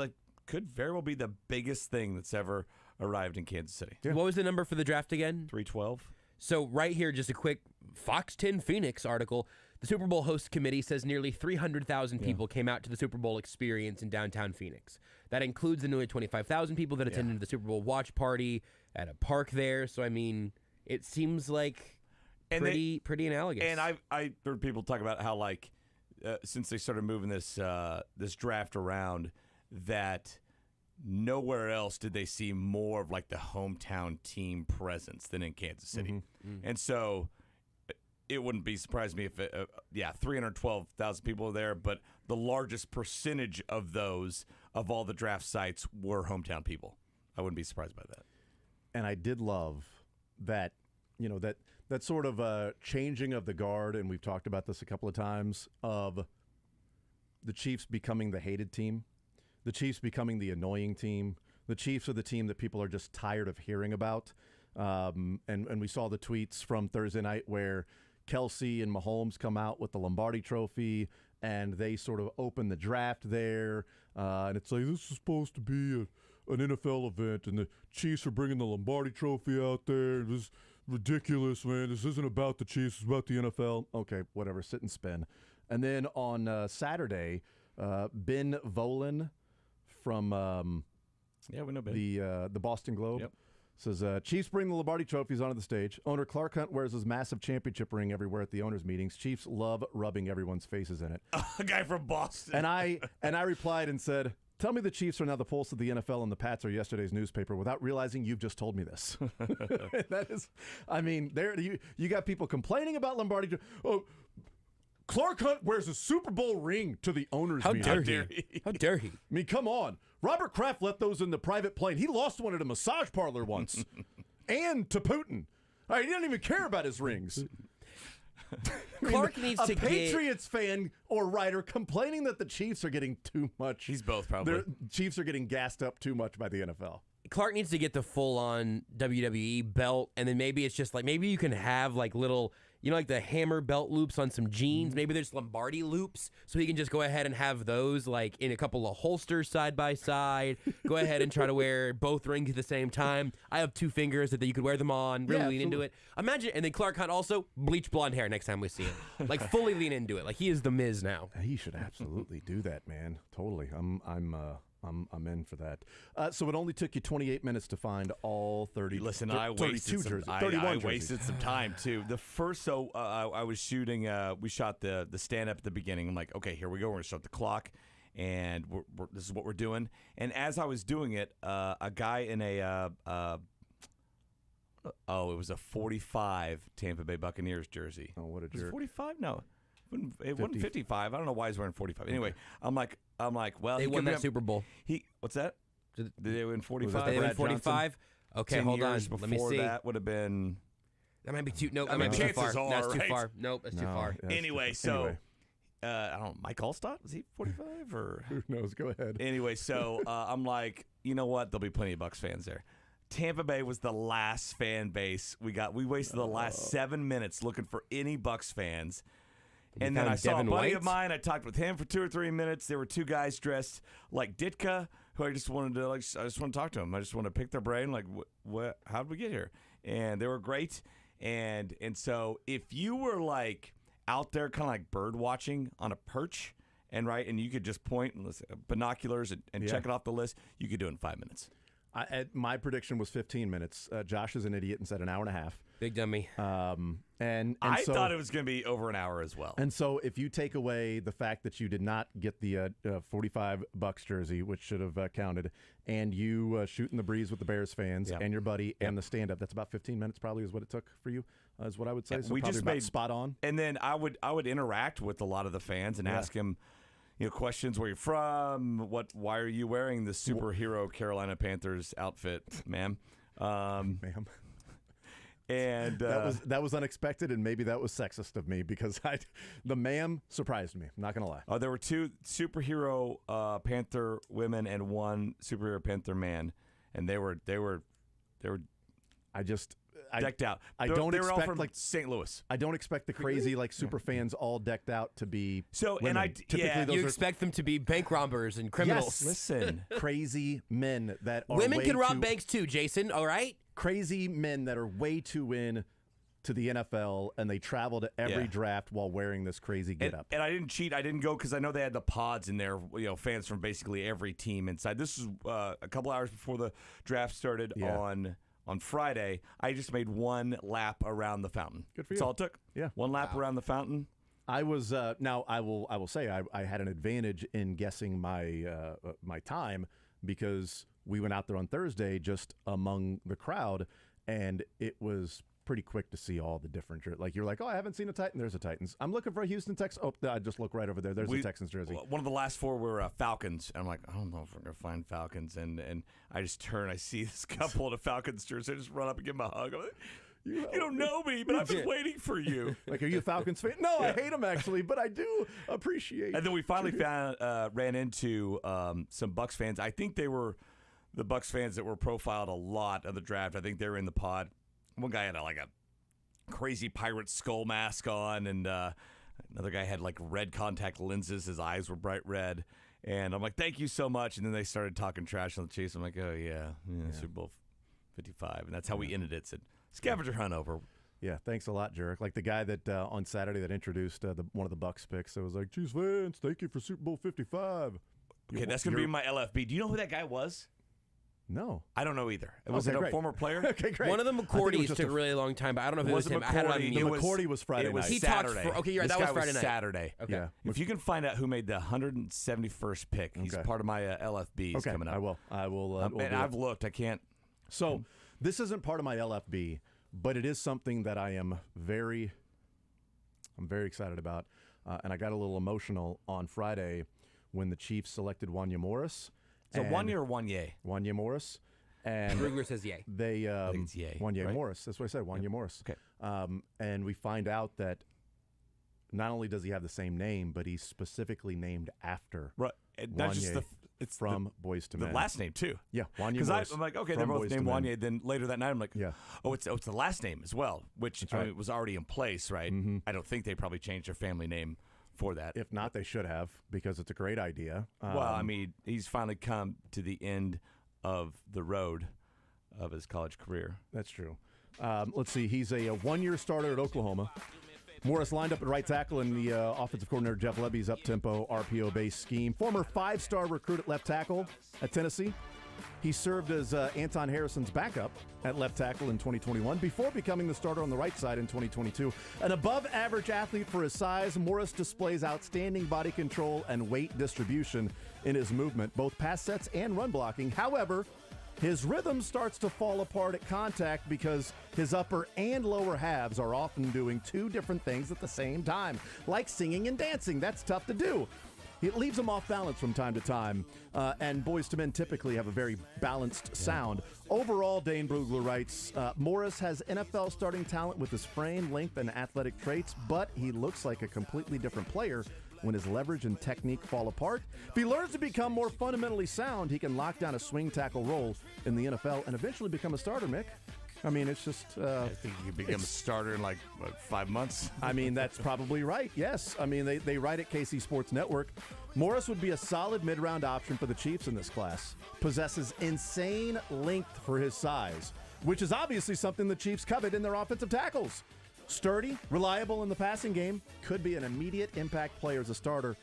could very well be the biggest thing that's ever arrived in Kansas City. What was the number for the draft again? 312. So right here, just a quick Fox 10 Phoenix article. The Super Bowl host committee says nearly 300,000 people came out to the Super Bowl experience in downtown Phoenix. That includes the nearly 25,000 people that attended the Super Bowl watch party at a park there. So, I mean, it seems like pretty analogous. And I heard people talk about how, like, since they started moving this draft around, that nowhere else did they see more of like the hometown team presence than in Kansas City. And so it wouldn't be surprised me if 312,000 people were there, but the largest percentage of those of all the draft sites were hometown people. I wouldn't be surprised by that. And I did love that, that sort of changing of the guard, and we've talked about this a couple of times, of the Chiefs becoming the hated team, the Chiefs becoming the annoying team. The Chiefs are the team that people are just tired of hearing about. And we saw the tweets from Thursday night where Kelsey and Mahomes come out with the Lombardi Trophy, and they sort of open the draft there. And it's like, this is supposed to be an NFL event, and the Chiefs are bringing the Lombardi Trophy out there. This is ridiculous, man. This isn't about the Chiefs. It's about the NFL. Okay, whatever. Sit and spin. And then on Saturday, Ben Volen from we know Ben. The Boston Globe says, Chiefs bring the Lombardi Trophies onto the stage. Owner Clark Hunt wears his massive championship ring everywhere at the owners' meetings. Chiefs love rubbing everyone's faces in it. A guy from Boston. And I replied and said, tell me the Chiefs are now the pulse of the NFL and the Pats are yesterday's newspaper without realizing you've just told me this. That is, I mean, there you got people complaining about Lombardi. Oh, Clark Hunt wears a Super Bowl ring to the owners' meeting. How dare he? How dare he? I mean, come on. Robert Kraft left those in the private plane. He lost one at a massage parlor once. And to Putin. All right, he didn't even care about his rings. Clark needs to get a Patriots fan or writer complaining that the Chiefs are getting too much. He's both probably. The Chiefs are getting gassed up too much by the NFL. Clark needs to get the full-on WWE belt, and then maybe it's just like, maybe you can have like little, like the hammer belt loops on some jeans. Maybe there's Lombardi loops, so he can just go ahead and have those like in a couple of holsters side by side. Go ahead and try to wear both rings at the same time. I have two fingers that you could wear them on, really lean into it. Imagine, and then Clark Hunt also bleach blonde hair next time we see him. Like fully lean into it. Like he is the Miz now. He should absolutely do that, man. Totally. I'm in for that. So it only took you 28 minutes to find all 30. Listen, I wasted some time too. The first, I was shooting. We shot the stand up at the beginning. I'm like, okay, here we go. We're gonna start the clock, and this is what we're doing. And as I was doing it, a guy in a it was a 45 Tampa Bay Buccaneers jersey. Oh, what a jerk! Was it 45? No. It wasn't 55. I don't know why he's wearing 45. Anyway, I'm like, well, they won that Super Bowl. What's that? Did they win 45? They win 45. Okay, hold on. Let me see. That would have been. That might be too. No, that might be too far. That's too far. Nope, that's too far. Anyway, so I don't know. Mike Allstott, was he 45 or? Who knows? Go ahead. Anyway, so I'm like, you know what? There'll be plenty of Bucs fans there. Tampa Bay was the last fan base we got. We wasted the last 7 minutes looking for any Bucs fans. And then I saw a buddy of mine. I talked with him for 2 or 3 minutes. There were two guys dressed like Ditka, who I just wanted to I just want to talk to them. I just want to pick their brain. Like, what? How did we get here? And they were great. And so if you were like out there, kind of like bird watching on a perch, and you could just point and binoculars and check it off the list, you could do it in 5 minutes. My prediction was 15 minutes. Josh is an idiot and said an hour and a half. Big dummy. And I thought it was going to be over an hour as well. And so if you take away the fact that you did not get the 45 Bucs jersey, which should have counted, and you shooting the breeze with the Bears fans and your buddy and the stand-up, that's about 15 minutes probably is what it took for you, is what I would say. So we probably just about made spot on. And then I would interact with a lot of the fans and ask them, questions. Where you're from? Why are you wearing the superhero Carolina Panthers outfit, ma'am? Ma'am. And that was unexpected, and maybe that was sexist of me because the ma'am surprised me. I'm not gonna lie. There were two superhero Panther women and one superhero Panther man, and they were decked out. They were all from St. Louis. I don't expect the crazy super fans all decked out to be so. Women. And you expect them to be bank robbers and criminals. Yes. Listen, crazy men that are women can rob banks too, Jason. All right. Crazy men that are way too in to the NFL, and they travel to every draft while wearing this crazy getup. And I didn't cheat. I didn't go because I know they had the pods in there, fans from basically every team inside. This is a couple hours before the draft started on Friday. I just made one lap around the fountain. Good for you. That's all it took. Yeah. One lap around the fountain. I was now I will say I had an advantage in guessing my time because we went out there on Thursday just among the crowd, and it was pretty quick to see all the different jerseys. Like, you're like, oh, I haven't seen a Titan. There's a Titans. I'm looking for a Houston Texans. Oh, I just look right over there. There's a Texans jersey. One of the last four were Falcons. And I'm like, I don't know if we're going to find Falcons. And I just turn. I see this couple in a Falcons jersey. I just run up and give them a hug. I'm like, you don't know me, but I've been waiting for you. Like, are you a Falcons fan? No, I hate them, actually, but I do appreciate. And then we finally ran into some Bucs fans. I think they were the Bucs fans that were profiled a lot of the draft. I think they were in the pod. One guy had a crazy pirate skull mask on, and another guy had like red contact lenses. His eyes were bright red. And I'm like, thank you so much. And then they started talking trash on the Chiefs. I'm like, oh, yeah. Super Bowl 55. And that's how we ended it. Said, scavenger hunt over. Yeah, thanks a lot, Jurek. Like the guy that on Saturday that introduced one of the Bucs picks. It was like, Chiefs fans, thank you for Super Bowl 55. Okay, that's going to be my LFB. Do you know who that guy was? No. I don't know either. Was it a former player? Okay, great. One of the McCourties took a really long time, but I don't know if it was him. I had it on mute. McCourty was Friday night. He Saturday. talked okay, you're right. That was Friday night. Saturday. Okay. Yeah. If you can find out who made the 171st pick, he's part of my LFBs coming up. I will. And I've looked. I can't. So this isn't part of my LFB, but it is something that I'm very excited about. And I got a little emotional on Friday when the Chiefs selected Wanya Morris. So Wanya or Wanye? Wanya Morris. And Ruger says yay. They I think it's yay, Wanya right? Morris. That's what I said. Wanya Morris. Okay. And we find out that not only does he have the same name, but he's specifically named after Not just it's from Boyz II Men. The last name too. Yeah, Wanya Because Morris. I'm like, okay, they're both named Wanya. Then later that night, I'm like, yeah. Oh, it's the last name as well, which was already in place, right? Mm-hmm. I don't think they probably changed their family name for that. If not, they should have, because it's a great idea. Well, I mean, he's finally come to the end of the road of his college career. That's true. Let's see. He's a one-year starter at Oklahoma. Morris lined up at right tackle in the offensive coordinator Jeff Lebby's up-tempo, RPO-based scheme. Former five-star recruit at left tackle at Tennessee. He served as Anton Harrison's backup at left tackle in 2021 before becoming the starter on the right side in 2022. An above-average athlete for his size, Morris displays outstanding body control and weight distribution in his movement, both pass sets and run blocking. However, his rhythm starts to fall apart at contact because his upper and lower halves are often doing two different things at the same time, like singing and dancing. That's tough to do. It leaves him off balance from time to time, and Boyz II Men typically have a very balanced sound. Overall, Dane Brugler writes, Morris has NFL starting talent with his frame, length, and athletic traits, but he looks like a completely different player when his leverage and technique fall apart. If he learns to become more fundamentally sound, he can lock down a swing tackle role in the NFL and eventually become a starter, Mick. I mean, it's just... I think you could become a starter in like 5 months. I mean, that's probably right, yes. I mean, they write at KC Sports Network, Morris would be a solid mid-round option for the Chiefs in this class. Possesses insane length for his size, which is obviously something the Chiefs covet in their offensive tackles. Sturdy, reliable in the passing game, could be an immediate impact player as a starter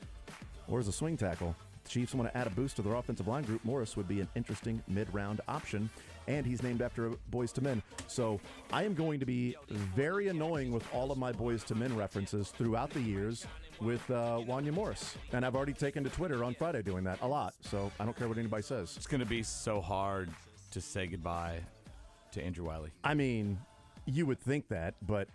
or as a swing tackle. The Chiefs want to add a boost to their offensive line group. Morris would be an interesting mid-round option, and he's named after Boyz II Men. So I am going to be very annoying with all of my Boyz II Men references throughout the years with Wanya Morris. And I've already taken to Twitter on Friday doing that a lot, so I don't care what anybody says. It's going to be so hard to say goodbye to Andrew Wiley. I mean, you would think that, but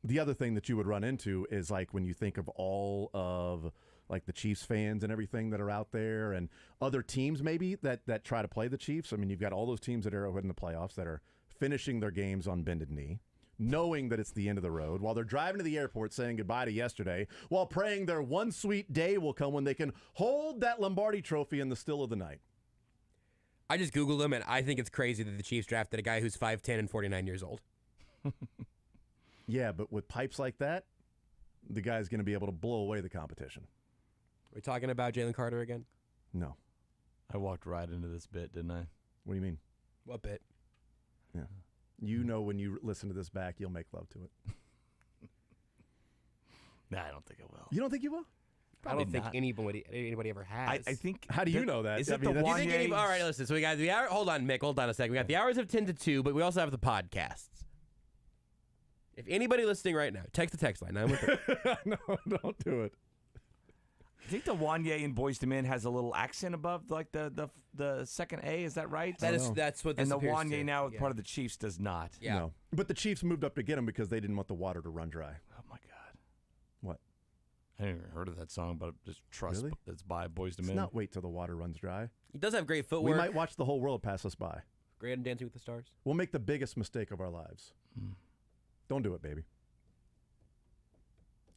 the other thing that you would run into is like when you think of all of like the Chiefs fans and everything that are out there and other teams maybe that try to play the Chiefs. I mean, you've got all those teams at Arrowhead in the playoffs that are finishing their games on bended knee, knowing that it's the end of the road, while they're driving to the airport saying goodbye to yesterday, while praying their one sweet day will come when they can hold that Lombardi trophy in the still of the night. I just Googled him, and I think it's crazy that the Chiefs drafted a guy who's 5'10" and 49 years old. Yeah, but with pipes like that, the guy's going to be able to blow away the competition. Are we talking about Jalen Carter again? No. I walked right into this bit, didn't I? What do you mean? What bit? Yeah. You know when you listen to this back, you'll make love to it. Nah, I don't think I will. You don't think you will? I don't think anybody ever has. I think. How do you know that? Is it the Wanye? All right, listen. So we got the hour. Hold on, Mick. Hold on a second. We got the hours of 10 to 2, but we also have the podcasts. If anybody listening right now, text the text line 913. No, don't do it. I think the Wanye in Boyz II Men has a little accent above like the second A. Is that right? That's what this and the appears Wanye to, now yeah. part of the Chiefs does not. Yeah. No. But the Chiefs moved up to get him because they didn't want the water to run dry. Oh my God. What? I haven't even heard of that song, but just trust Really? that's by Boyz II Let's Men. not wait till the water runs dry. He does have great We footwork. might watch the whole world pass us by. Great in Dancing with the Stars. We'll make the biggest mistake of our lives. Don't do it, baby.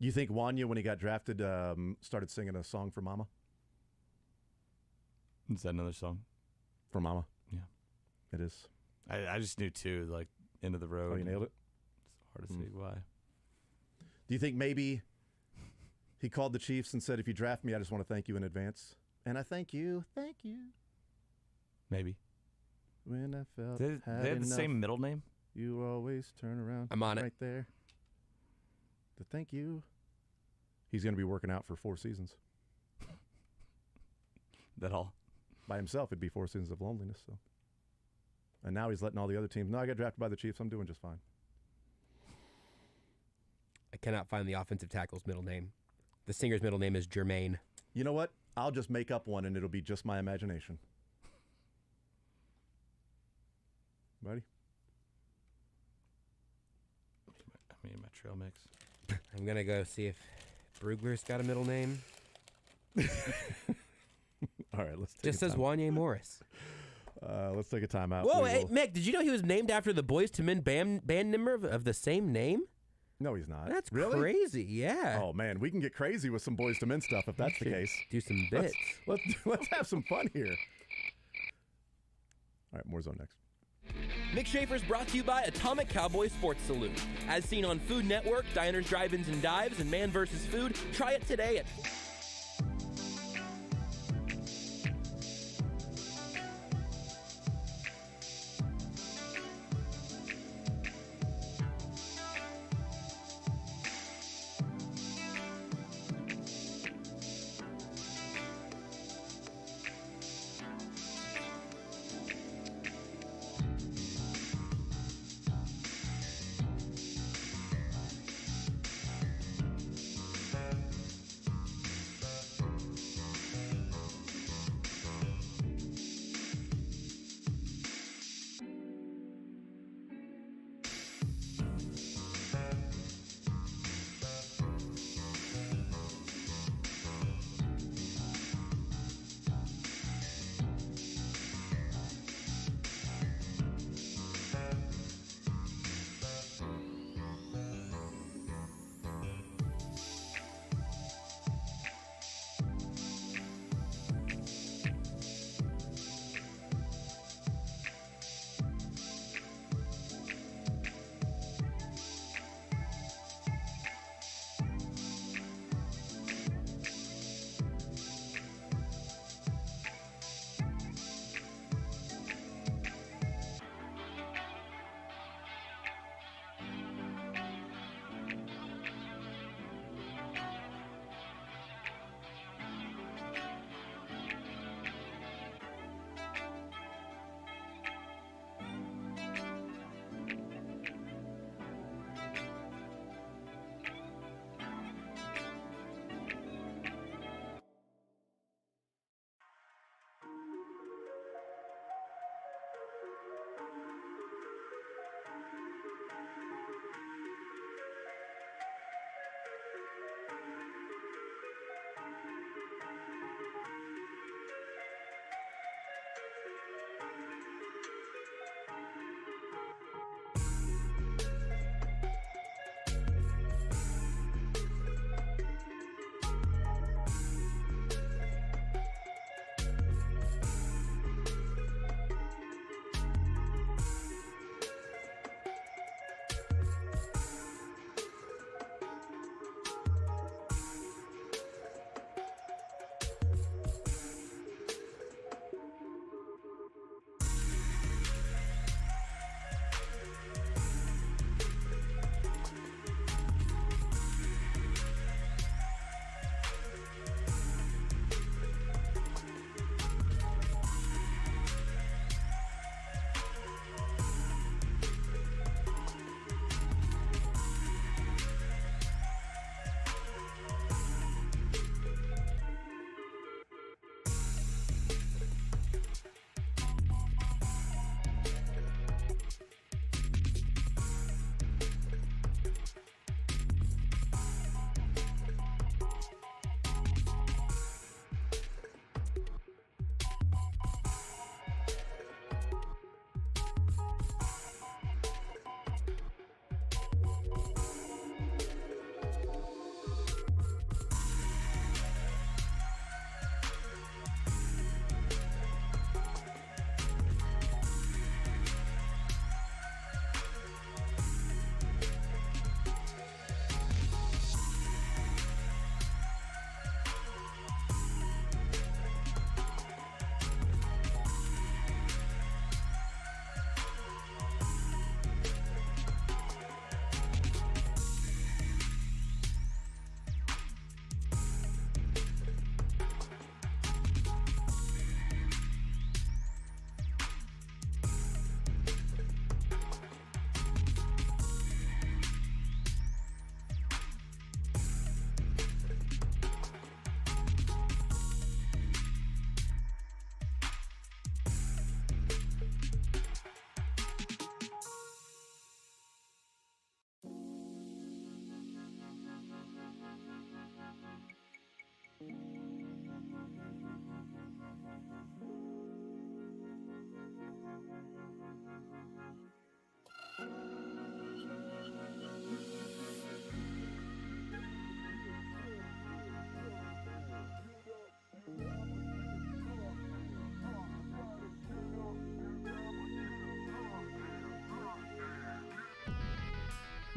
You think Wanya, when he got drafted, started singing a song for Mama? Is that another song? For Mama? Yeah. It is. I just knew too, like End of the Road. Oh, you nailed it? It's hard to see why. Do you think maybe he called the Chiefs and said, if you draft me, I just want to thank you in advance? And I thank you. Thank you. Maybe. When I felt They have the enough, same middle name? You always turn around. I'm on it. Right there. To thank you. He's going to be working out for 4 seasons. That all? By himself, it'd be 4 seasons of loneliness. So, and now he's letting all the other teams. No, I got drafted by the Chiefs. I'm doing just fine. I cannot find the offensive tackle's middle name. The singer's middle name is Jermaine. You know what? I'll just make up one, and it'll be just my imagination. Buddy? I mean, my trail mix. I'm going to go see if Brugler's got a middle name. All right, let's take Just says Wanye Morris. Let's take a timeout. Whoa, hey, Mick, did you know he was named after the Boyz II Men band member of the same name? No, he's not. That's really crazy, yeah. Oh, man, we can get crazy with some Boyz II Men stuff if that's the case. Do some bits. Let's have some fun here. All right, more Zone next. Mick Schaefer's brought to you by Atomic Cowboy Sports Saloon. As seen on Food Network, Diners, Drive-Ins, and Dives, and Man vs. Food, try it today at...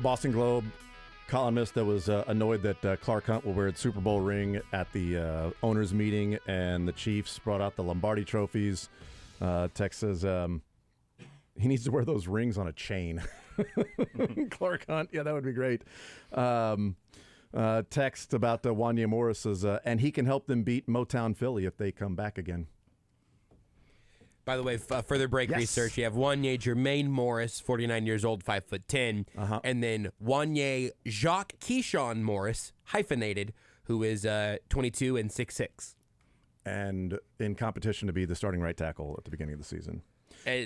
Boston Globe columnist that was annoyed that Clark Hunt will wear its Super Bowl ring at the owners' meeting, and the Chiefs brought out the Lombardi trophies. Tex says he needs to wear those rings on a chain. Clark Hunt, yeah, that would be great. Text about Wanya Morris says, and he can help them beat Motown Philly if they come back again. By the way, further break research, you have Wanya Jermaine Morris, 49 years old, 5'10", and then Wanya Jacques Keyshawn Morris, hyphenated, who is 22 and 6'6". And in competition to be the starting right tackle at the beginning of the season.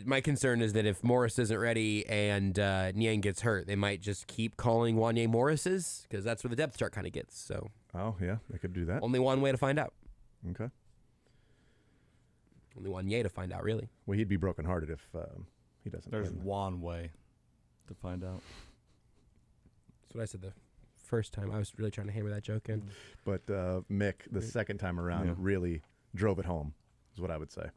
My concern is that if Morris isn't ready and Niang gets hurt, they might just keep calling Wanya Morris's, because that's where the depth chart kind of gets. So. Oh, yeah, they could do that. Only one way to find out. Okay. Only one yay to find out, really. Well, he'd be brokenhearted if he doesn't. There's one way to find out. That's what I said the first time. I was really trying to hammer that joke in. But Mick, the second time around, really drove it home, is what I would say.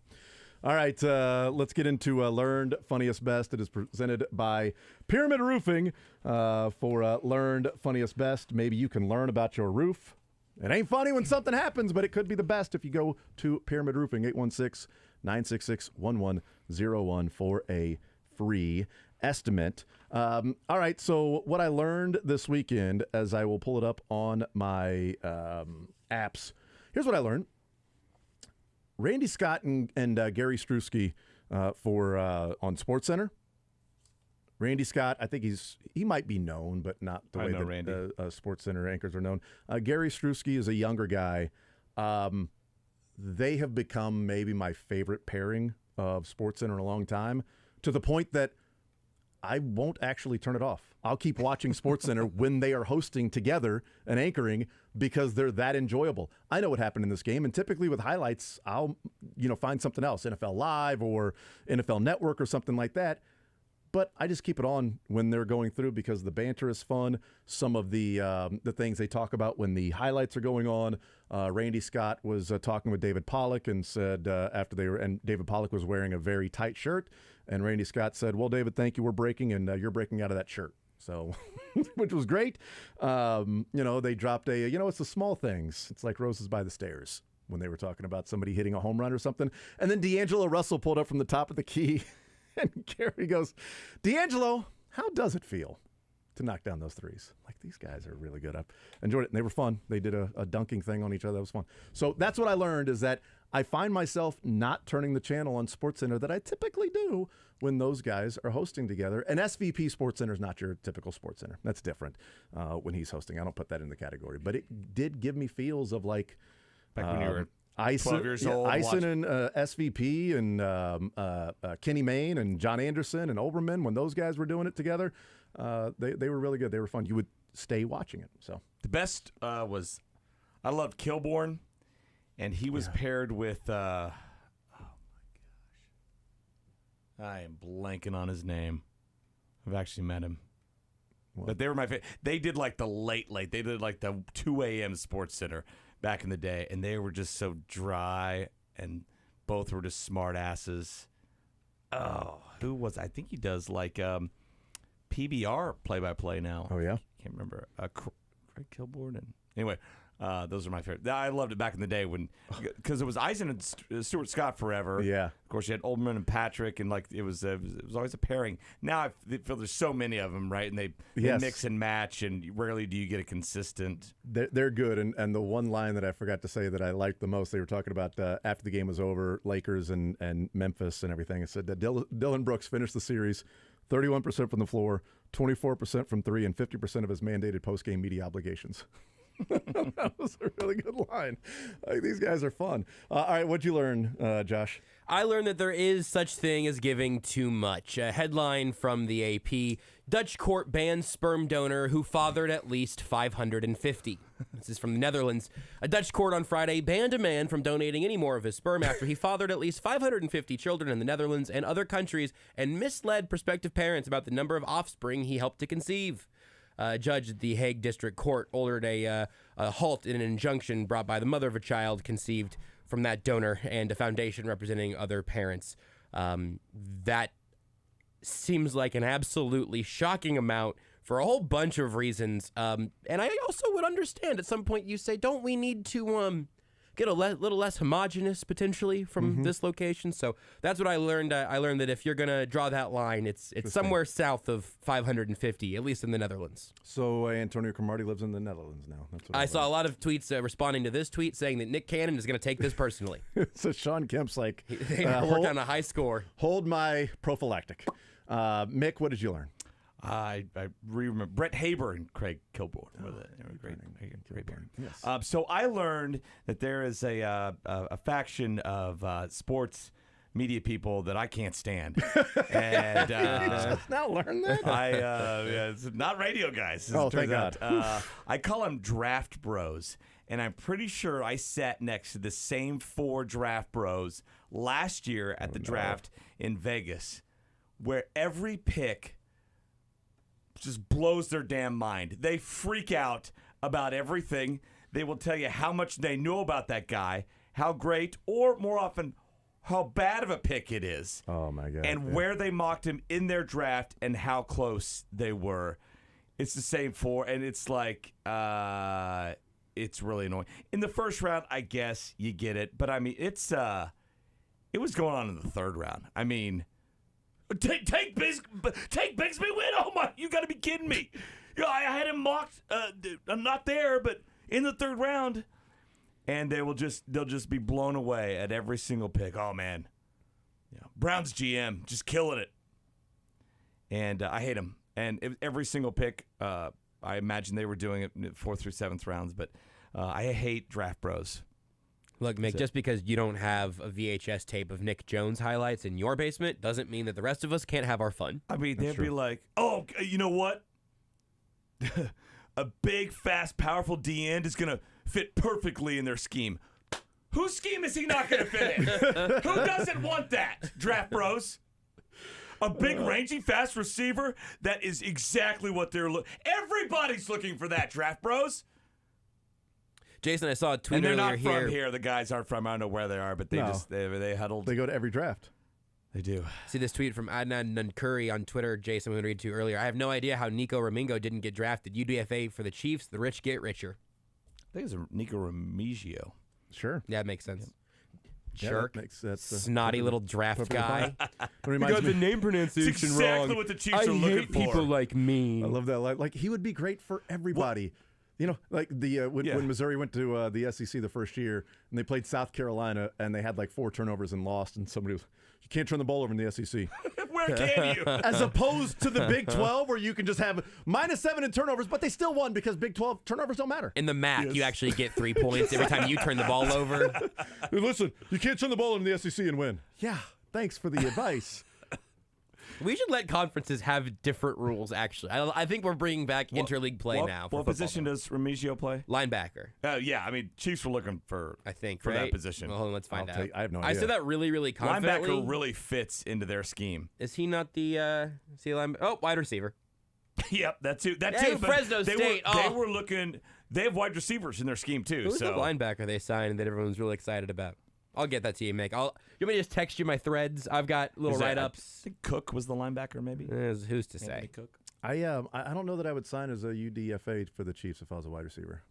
All right, let's get into Learned Funniest Best. It is presented by Pyramid Roofing. For Learned Funniest Best, maybe you can learn about your roof. It ain't funny when something happens, but it could be the best if you go to Pyramid Roofing, 816-966-1101 for a free estimate. All right, so what I learned this weekend, as I will pull it up on my apps, here's what I learned. Randy Scott and Gary Struski for on SportsCenter. Randy Scott, I think he might be known, but not the way that SportsCenter anchors are known. Gary Struski is a younger guy. They have become maybe my favorite pairing of SportsCenter in a long time, to the point that I won't actually turn it off. I'll keep watching SportsCenter when they are hosting together and anchoring, because they're that enjoyable. I know what happened in this game, and typically with highlights, I'll find something else, NFL Live or NFL Network or something like that. But I just keep it on when they're going through, because the banter is fun. Some of the things they talk about when the highlights are going on. Randy Scott was talking with David Pollack and said and David Pollack was wearing a very tight shirt, and Randy Scott said, "Well, David, thank you. We're breaking, and you're breaking out of that shirt." So, which was great. They dropped it's the small things. It's like roses by the stairs when they were talking about somebody hitting a home run or something. And then D'Angelo Russell pulled up from the top of the key. And Gary goes, "D'Angelo, how does it feel to knock down those threes?" Like, these guys are really good. I enjoyed it, and they were fun. They did a dunking thing on each other. That was fun. So that's what I learned, is that I find myself not turning the channel on SportsCenter that I typically do when those guys are hosting together. And SVP SportsCenter is not your typical SportsCenter. That's different when he's hosting. I don't put that in the category. But it did give me feels of like back when you were 12 years old. Eisen and SVP and Kenny Mayne and John Anderson and Oberman, when those guys were doing it together, they were really good. They were fun. You would stay watching it. So the best was, I loved Kilborn, and he was paired with, oh my gosh, I am blanking on his name. I've actually met him. What? But they were my favorite. They did like the late. They did like the 2 a.m. SportsCenter back in the day, and they were just so dry, and both were just smart asses. Oh, who was? I think he does like PBR play-by-play now. Oh yeah, can't remember. Craig Kilborn, and anyway, those are my favorite. I loved it back in the day because it was Eisen and Stuart Scott forever. Yeah, of course you had Oldman and Patrick, and like it was always a pairing. Now I feel there's so many of them, right? And they mix and match, and rarely do you get a consistent. They're good, and the one line that I forgot to say that I liked the most, they were talking about after the game was over, Lakers and Memphis and everything. It said that Dylan Brooks finished the series 31% from the floor, 24% from three, and 50% of his mandated post-game media obligations. That was a really good line. These guys are fun. All right, what'd you learn, Josh? I learned that there is such thing as giving too much. A headline from the AP: Dutch court bans sperm donor who fathered at least 550. This is from the Netherlands. A Dutch court on Friday banned a man from donating any more of his sperm after he fathered at least 550 children in the Netherlands and other countries and misled prospective parents about the number of offspring he helped to conceive. A judge at the Hague District Court ordered a halt in an injunction brought by the mother of a child conceived from that donor and a foundation representing other parents. That seems like an absolutely shocking amount for a whole bunch of reasons. And I also would understand at some point you say, don't we need to get a little less homogenous potentially from this location? So that's what I learned. I learned that if you're going to draw that line, it's somewhere south of 550, at least in the Netherlands. So Antonio Cromartie lives in the Netherlands now. That's what I saw a lot of tweets responding to this tweet saying that Nick Cannon is going to take this personally. So Sean Kemp's like, they worked on a high score. Hold my prophylactic. Mick, what did you learn? I remember Brett Haber and Craig Kilborn were great pair. Yes. So I learned that there is a faction of sports media people that I can't stand. And just now learned that. It's not radio guys. Oh, thank God. I call them draft bros, and I'm pretty sure I sat next to the same 4 draft bros last year at the draft in Vegas, where every pick just blows their damn mind. They freak out about everything. They will tell you how much they know about that guy, how great, or more often, how bad of a pick it is. Oh, my God. And where they mocked him in their draft and how close they were. It's the same 4, and it's like, it's really annoying. In the first round, I guess you get it, but I mean, it was going on in the 3rd round. I mean, Take Bigsby win. Oh my! You got to be kidding me. I had him mocked. I'm not there, but in the 3rd round, and they'll just be blown away at every single pick. Oh man, Browns GM just killing it, and I hate him. And every single pick, I imagine they were doing it in the 4th through 7th rounds, but I hate draft bros. Look, Mick, just because you don't have a VHS tape of Nick Jones highlights in your basement doesn't mean that the rest of us can't have our fun. I mean, they'd be like, oh, you know what? A big, fast, powerful D-end is going to fit perfectly in their scheme. Whose scheme is he not going to fit in? Who doesn't want that, draft bros? A big, rangy, fast receiver? That is exactly what they're looking. Everybody's looking for that, draft bros. Jason, I saw a tweet and they're earlier not from here. The guys aren't from. I don't know where they are, but they huddled. They go to every draft. They do. See this tweet from Adnan Nankuri on Twitter. Jason, we read to earlier. I have no idea how Nico Ramingo didn't get drafted. UDFA for the Chiefs. The rich get richer. I think it's Nico Remigio. Sure. Yeah, it makes sense. Yeah, Jerk. That's snotty little draft guy. You got the name pronunciation it's exactly wrong. what the Chiefs are looking hate people like me. I love that. Like he would be great for everybody. You know, like when Missouri went to the SEC the first year and they played South Carolina and they had like 4 turnovers and lost, and somebody was, you can't turn the ball over in the SEC. Where can you? As opposed to the Big 12 where you can just have -7 in turnovers, but they still won because Big 12 turnovers don't matter. In the MAC, you actually get 3 points every time you turn the ball over. Hey, listen, you can't turn the ball over in the SEC and win. Yeah, thanks for the advice. We should let conferences have different rules, actually. I think we're bringing back interleague play now. What position does Remigio play? Linebacker. Yeah, I mean, Chiefs were looking for, I think, for right? that position. Well, let's find out. I have no idea. I said that really, really confidently. Linebacker really fits into their scheme. Is he not the wide receiver? Yep, that too. Hey, Fresno State. They were looking. They have wide receivers in their scheme too. Who's the linebacker they signed that everyone's really excited about? I'll get that to you, Mick. You want me to just text you my threads? I've got little write-ups. I think Cook was the linebacker, maybe. Who's to say? Cook. I don't know that I would sign as a UDFA for the Chiefs if I was a wide receiver.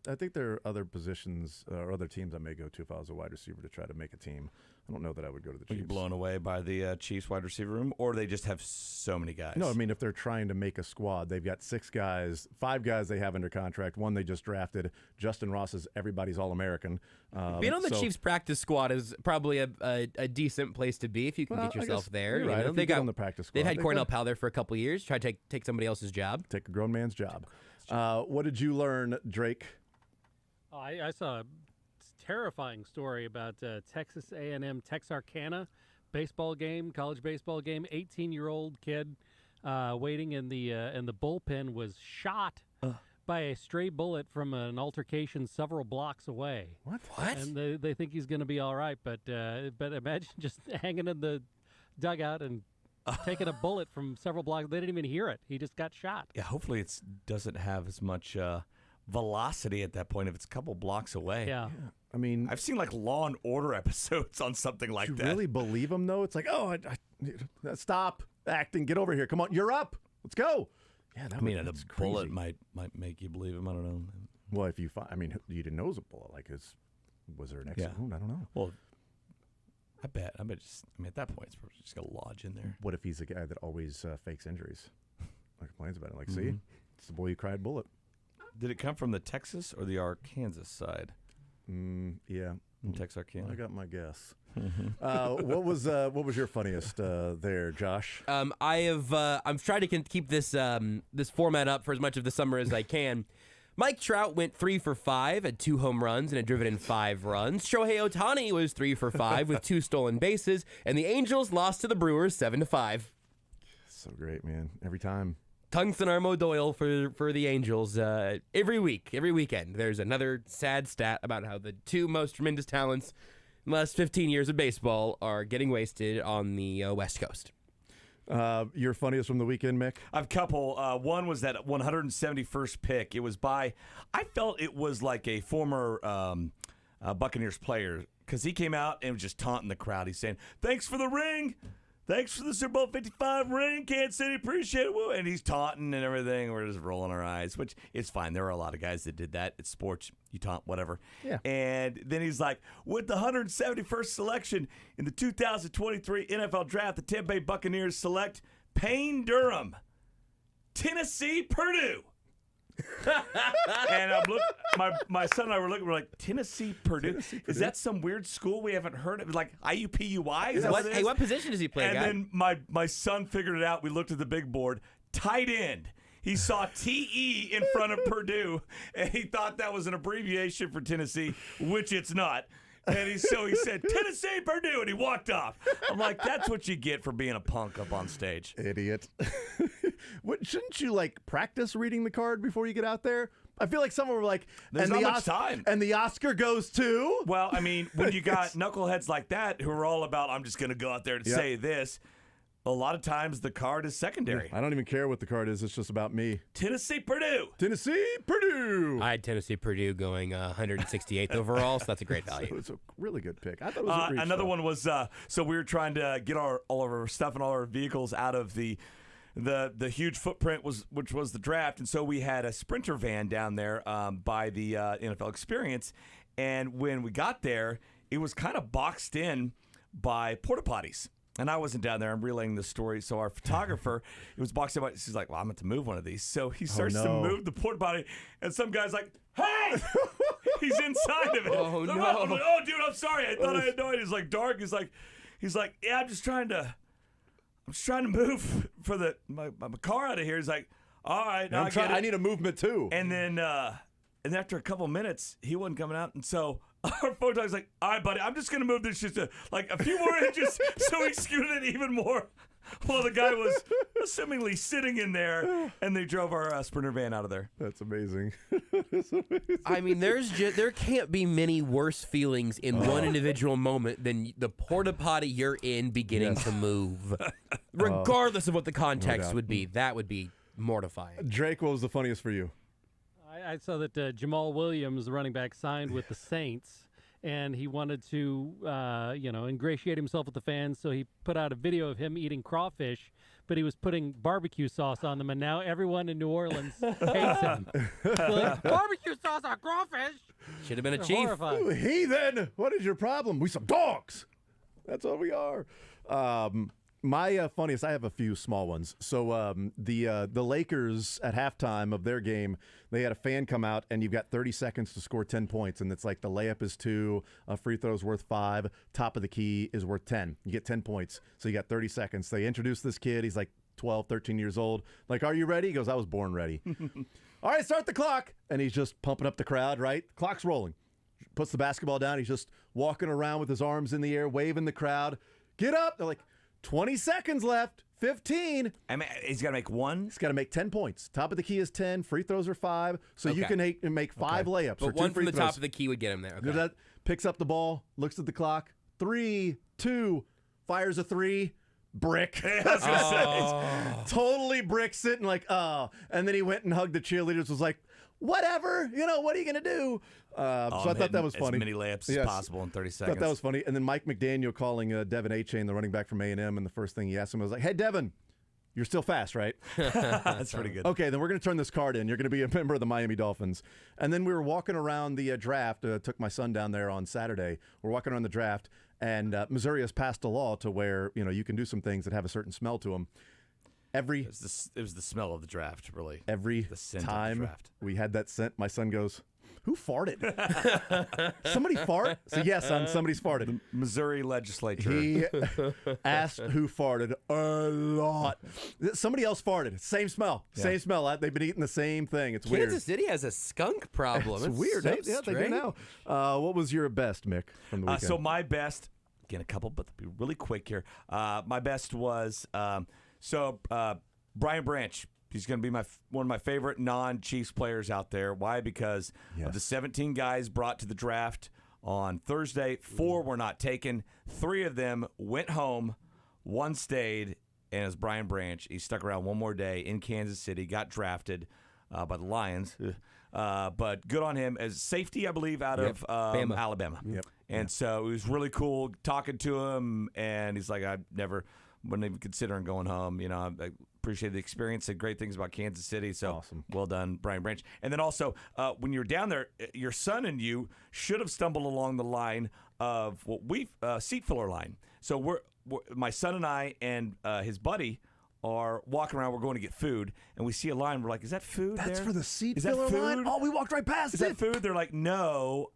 I think there are other positions or other teams I may go to if I was a wide receiver to try to make a team. I don't know that I would go to the Chiefs. Are you blown away by the Chiefs wide receiver room, or they just have so many guys? No, I mean, if they're trying to make a squad, they've got 6 guys, 5 guys they have under contract, 1 they just drafted. Justin Ross is everybody's All-American. Being on the Chiefs practice squad is probably a decent place to be if you can get yourself there. Right. If they got on the practice squad. They've had Cornell Powell there for a couple years, try to take somebody else's job. Take a grown man's job. What did you learn, Drake? I saw a terrifying story about Texas A&M Texarkana baseball game, college baseball game. 18-year-old kid waiting in the bullpen was shot by a stray bullet from an altercation several blocks away. What? And they think he's going to be all right, but imagine just hanging in the dugout and taking a bullet from several blocks. They didn't even hear it. He just got shot. Yeah, hopefully it doesn't have as much velocity at that point if it's a couple blocks away. Yeah. I mean, I've seen like Law and Order episodes on something like that. You really believe him though? It's like, oh, stop acting, get over here, come on, you're up, let's go. Yeah, I mean, the bullet might make you believe him. I don't know. Well, if you find, I mean, you didn't know it was a bullet. Like, was there an exit wound? I don't know. Well, I bet. Just, I mean, at that point, it's probably just gonna lodge in there. What if he's a guy that always fakes injuries? Like complains about it. Like, see, it's the boy who cried bullet. Did it come from the Texas or the Arkansas side? Yeah, from Texarkana. I got my guess. What was your funniest there, Josh? I'm trying to keep this this format up for as much of the summer as I can. Mike Trout went 3 for 5 at 2 home runs and had driven in 5 runs. Shohei Ohtani was 3 for 5 with 2 stolen bases, and the Angels lost to the Brewers 7-5. So great, man! Every time. Tungsten Armo Doyle for the Angels every weekend. There's another sad stat about how the 2 most tremendous talents in the last 15 years of baseball are getting wasted on the West Coast. Your funniest from the weekend, Mick? I have a couple. One was that 171st pick. It was I felt it was like a former Buccaneers player because he came out and was just taunting the crowd. He's saying, "Thanks for the ring. Thanks for the Super Bowl 55 ring. Kansas City, appreciate it." Woo. And he's taunting and everything. We're just rolling our eyes, which is fine. There are a lot of guys that did that. It's sports. You taunt, whatever. Yeah. And then he's like, with the 171st selection in the 2023 NFL Draft, the Tampa Bay Buccaneers select Payne Durham, Tennessee, Purdue. And I'm my son and I were looking. We're like, Tennessee, Purdue. Is that some weird school we haven't heard of? Like IUPUI? Is that what it is? What position does he play? And then my son figured it out. We looked at the big board. Tight end. He saw TE in front of Purdue, and he thought that was an abbreviation for Tennessee, which it's not. And so he said, Tennessee, Purdue, and he walked off. I'm like, that's what you get for being a punk up on stage. Idiot. Shouldn't you, practice reading the card before you get out there? I feel like someone were like, there's not much time. And the Oscar goes to? Well, I mean, when you got knuckleheads like that who are all about, I'm just going to go out there and say this, a lot of times the card is secondary. I don't even care what the card is. It's just about me. Tennessee, Purdue. Tennessee, Purdue. I had Tennessee, Purdue going 168th overall, so that's a great value. So it's a really good pick. I thought it was a reach, another one was, so we were trying to get all of our stuff and all our vehicles out of the huge footprint, which was the draft. And so we had a Sprinter van down there by the NFL Experience. And when we got there, it was kind of boxed in by porta potties. And I wasn't down there. I'm relaying the story. So our photographer, it was boxed in. She's like, well, I'm going to move one of these. So he starts to move the porta potty. And some guy's like, hey! He's inside of it. Oh, no. I'm like, oh, dude, I'm sorry. I thought I had no idea. He's like, dark. He's like, yeah, I'm just trying to move for my car out of here. He's like, all right. Now I need a movement too. And then after a couple minutes, he wasn't coming out. And so our photog's like, all right, buddy, I'm just going to move this just a few more inches. So he scooted it even more while the guy was assumingly sitting in there. And they drove our Sprinter van out of there. That's amazing. I mean, there can't be many worse feelings in one individual moment than the porta potty you're in beginning to move. Regardless of what the context would be, that would be mortifying. Drake, what was the funniest for you? I saw that Jamal Williams, the running back, signed with the Saints, and he wanted to, ingratiate himself with the fans, so he put out a video of him eating crawfish, but he was putting barbecue sauce on them, and now everyone in New Orleans hates him. Like, barbecue sauce on crawfish? Should have been a chief. Ooh, heathen! What is your problem? We some dogs. That's what we are. My funniest, I have a few small ones. So the Lakers at halftime of their game, they had a fan come out, and you've got 30 seconds to score 10 points, and it's like the layup is 2, a free throw is worth 5, top of the key is worth 10. You get 10 points, so you got 30 seconds. They introduce this kid. He's like 12, 13 years old. Like, are you ready? He goes, I was born ready. All right, start the clock. And he's just pumping up the crowd, right? Clock's rolling. Puts the basketball down. He's just walking around with his arms in the air, waving the crowd. Get up. They're like, 20 seconds left. 15. I mean, he's got to make one? He's got to make 10 points. Top of the key is 10. Free throws are 5. So you can make 5 layups. But or 2 one free from the throws. top of the key would get him there. Okay. That picks up the ball, looks at the clock. 3, 2, fires a 3. Brick. I was gonna say. Totally brick, sitting like, oh. And then he went and hugged the cheerleaders, was like, whatever, what are you going to do? So I thought that was funny. As many layups as possible in 30 seconds. I thought that was funny. And then Mike McDaniel calling Devin Achane, the running back from A&M, and the first thing he asked him was like, hey, Devin, You're still fast, right? That's pretty good. Okay, then we're going to turn this card in. You're going to be a member of the Miami Dolphins. And then we were walking around the draft. Took my son down there on Saturday. We're walking around the draft, and Missouri has passed a law to where you can do some things that have a certain smell to them. It was the smell of the draft, really. Every the scent time of the draft. we had that scent, my son goes, "Who farted? Somebody fart?" So yes, son, somebody's farted. The Missouri legislature. He asked who farted a lot. Somebody else farted. Same smell. Yeah. Same smell. They've been eating the same thing. It's weird. Kansas City has a skunk problem. It's weird. So They do now. What was your best, Mick, from the weekend? So my best, again, a couple, but they'll be really quick here. My best was Brian Branch. He's going to be one of my favorite non-Chiefs players out there. Why? Because of the 17 guys brought to the draft on Thursday, 4 were not taken. 3 of them went home. 1 stayed, and it's Brian Branch. He stuck around one more day in Kansas City, got drafted by the Lions. But good on him. As safety, I believe, out of Alabama. Yep. And so it was really cool talking to him, and he's like, I wouldn't even considering going home. I appreciate the experience. Said great things about Kansas City. So awesome. Well done, Brian Branch. And then also, when you're down there, your son and you should have stumbled along the line of what seat filler line. So we're my son and I and his buddy are walking around. We're going to get food, and we see a line. We're like, "Is that food? That's there? for the seat Is filler that food? line? Oh, we walked right past Is it. that food?" They're like, "No,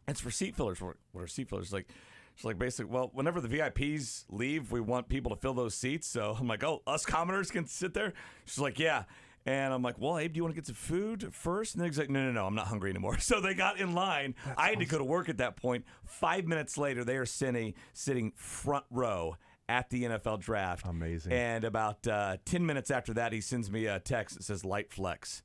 it's for seat fillers." What are seat fillers? It's like basically, well, whenever the VIPs leave, we want people to fill those seats. So I'm like, oh, us commoners can sit there? She's like, yeah. And I'm like, well, Abe, do you want to get some food first? And he's like, no, I'm not hungry anymore. So they got in line. I had to go to work at that point. 5 minutes later, they are sitting front row at the NFL draft. Amazing. And about 10 minutes after that, he sends me a text that says light flex.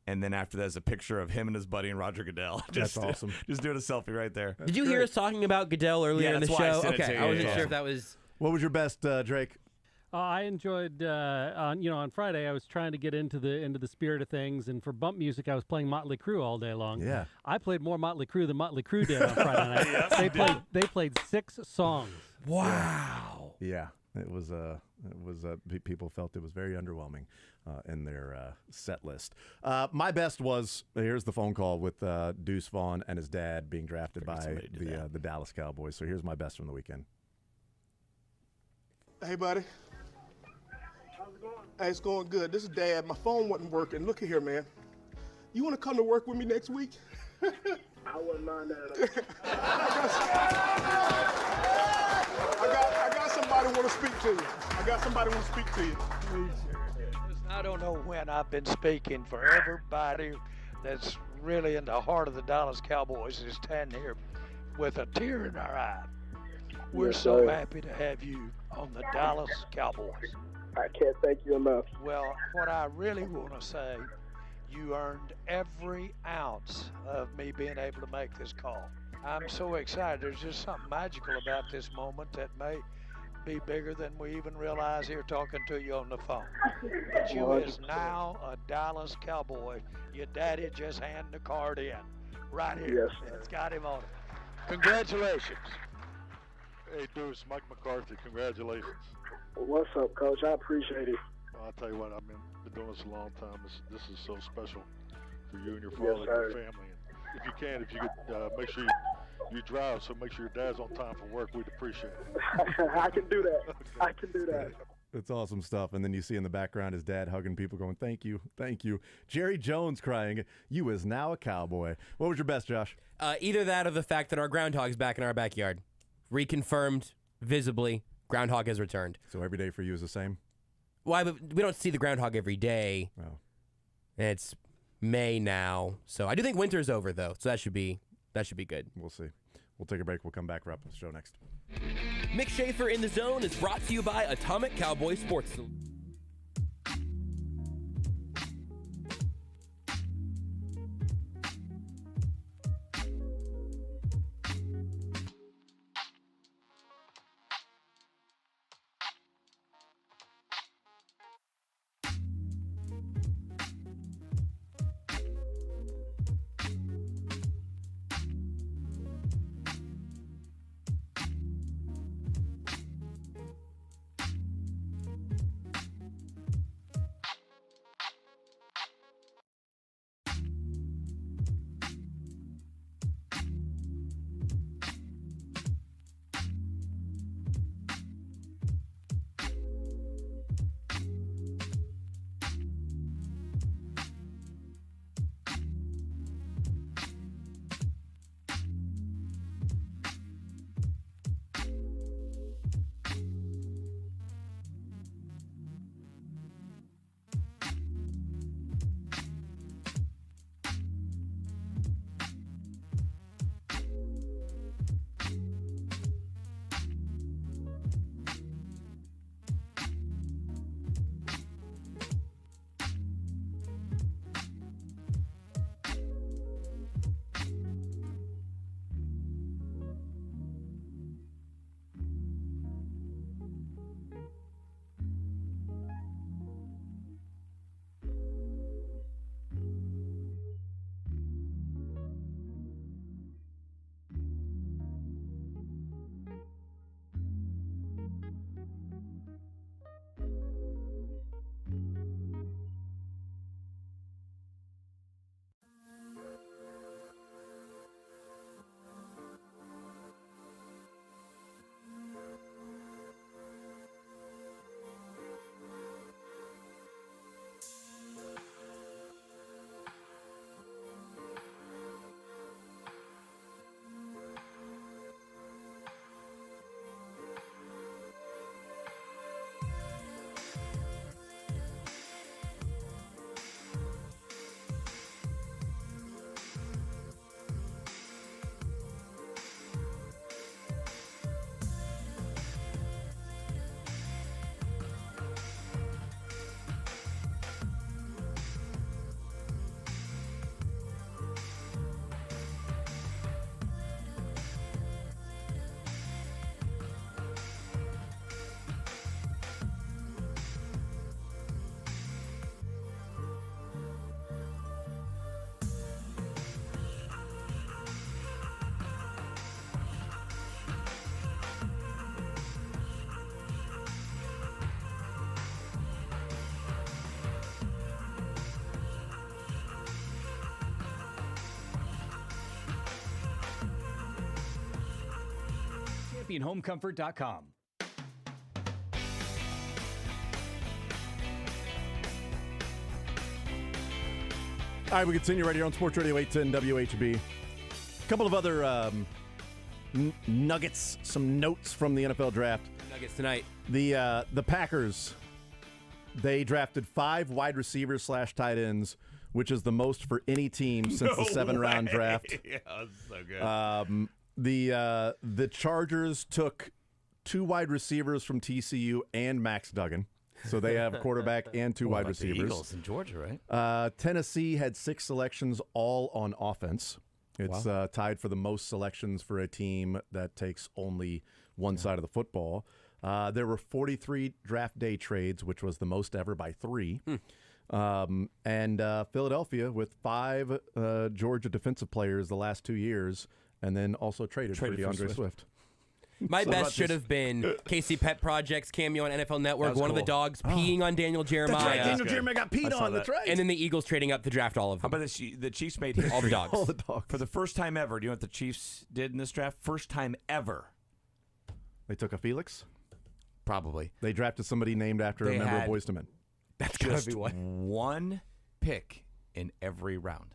And then after that is a picture of him and his buddy and Roger Goodell. That's awesome. Just doing a selfie right there. Did you hear us talking about Goodell earlier in the show? Okay, I wasn't sure if that was. What was your best, Drake? I enjoyed on Friday. I was trying to get into the spirit of things, and for bump music, I was playing Motley Crue all day long. Yeah, I played more Motley Crue than Motley Crue did on Friday night. Yes, they played 6 songs. Wow. Yeah, it was. People felt it was very underwhelming in their set list. My best was here's the phone call with Deuce Vaughn and his dad being drafted by the Dallas Cowboys. So here's my best from the weekend. Hey, buddy. How's it going? Hey, it's going good. This is Dad. My phone wasn't working. Look at here, man. You want to come to work with me next week? I wouldn't mind that. I got somebody want to speak to you. I don't know when I've been speaking for everybody that's really in the heart of the Dallas Cowboys is standing here with a tear in our eye. We're Yes, so sir. happy to have you on the Dallas Cowboys. I can't thank you enough. Well, what I really want to say, you earned every ounce of me being able to make this call. I'm so excited. There's just something magical about this moment that may be bigger than we even realize here talking to you on the phone. But you is now a Dallas Cowboy. Your daddy just handed the card in right here. Yes, sir. It's got him on it. Congratulations. Hey, Deuce, Mike McCarthy, congratulations. What's up, Coach? I appreciate it. Well, I'll tell you what, I've been doing this a long time. This is so special for you and your Yes, father and your sir. family. And if you could make sure you drive, so make sure your dad's on time for work, we'd appreciate it. I can do that. I can do that. It's awesome stuff. And then you see in the background his dad hugging people going, thank you, thank you. Jerry Jones crying, you is now a Cowboy. What was your best, Josh? Either that or the fact that our groundhog's back in our backyard. Reconfirmed, visibly, groundhog has returned. So every day for you is the same? Why? But we don't see the groundhog every day. Oh. It's May now. So I do think winter's over, though. So that should be good. We'll see. We'll take a break. We'll come back, wrap up the show next. Mick Schaefer in the Zone is brought to you by Atomic Cowboy Sports. ChampionHomeComfort.com. All right, we continue right here on Sports Radio 810 WHB. A couple of other nuggets, some notes from the NFL draft. Nuggets tonight. The Packers, they drafted 5 wide receivers / tight ends, which is the most for any team since the 7-round draft. Yeah, that's so good. The Chargers took 2 wide receivers from TCU and Max Duggan. So they have a quarterback and 2 wide receivers. The Eagles in Georgia, right? Tennessee had 6 selections, all on offense. It's tied for the most selections for a team that takes only one side of the football. There were 43 draft day trades, which was the most ever by 3. And Philadelphia with 5 Georgia defensive players the last 2 years, and then also traded for DeAndre Swift. My best should have been Casey Pet Project's cameo on NFL Network. One of the dogs peeing on Daniel Jeremiah. That's right. Daniel Jeremiah got peed on. That's right. And then the Eagles trading up to draft all of them. How about the Chiefs made history. All the dogs. All the dogs. For the first time ever. Do you know what the Chiefs did in this draft? First time ever. They took a Felix? Probably. They drafted somebody named after a member of Boyz II Men. That's gotta be one pick in every round.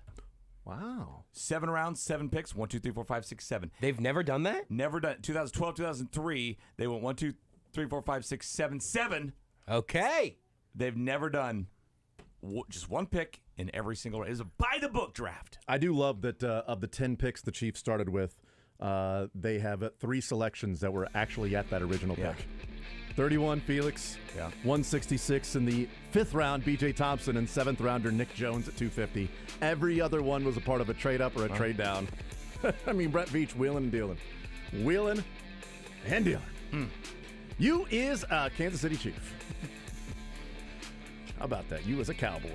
Wow. 7 rounds, 7 picks. 1, 2, 3, 4, 5, 6, 7. They've never done that? Never done. 2012, 2003, they went 1, 2, 3, 4, 5, 6, 7, 7. Okay. They've never done just 1 pick in every single round. It was a by-the-book draft. I do love that of the 10 picks the Chiefs started with, they have 3 selections that were actually at that original pick. 31, Felix. 166 in the 5th round, B.J. Thompson, and 7th rounder, Nick Jones at 250. Every other one was a part of a trade up or a trade down. I mean, Brett Veach wheeling and dealing. Wheeling and dealing. You is a Kansas City Chief. How about that? You as a Cowboy.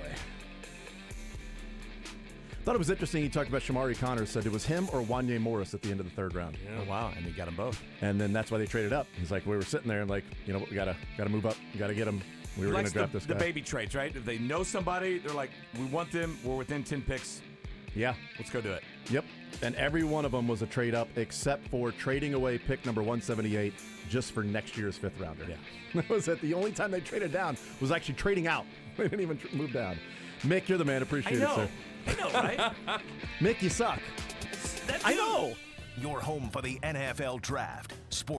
Thought it was interesting. He talked about Shamari Connors, said it was him or Wanye Morris at the end of the 3rd round. Yeah. Oh, wow. And he got them both. And then that's why they traded up. He's like, we were sitting there and like, you know, we gotta move up. We gotta get him. We were going to draft this guy. The baby trades, right? If they know somebody, they're like, we want them. We're within 10 picks. Yeah. Let's go do it. Yep. And every one of them was a trade up except for trading away pick number 178 just for next year's 5th rounder. Yeah. That was it. The only time they traded down was actually trading out. They didn't even move down. Mick, you're the man. Appreciate it, sir. I know, right? Mick, you suck. I know. Your home for the NFL Draft. Sports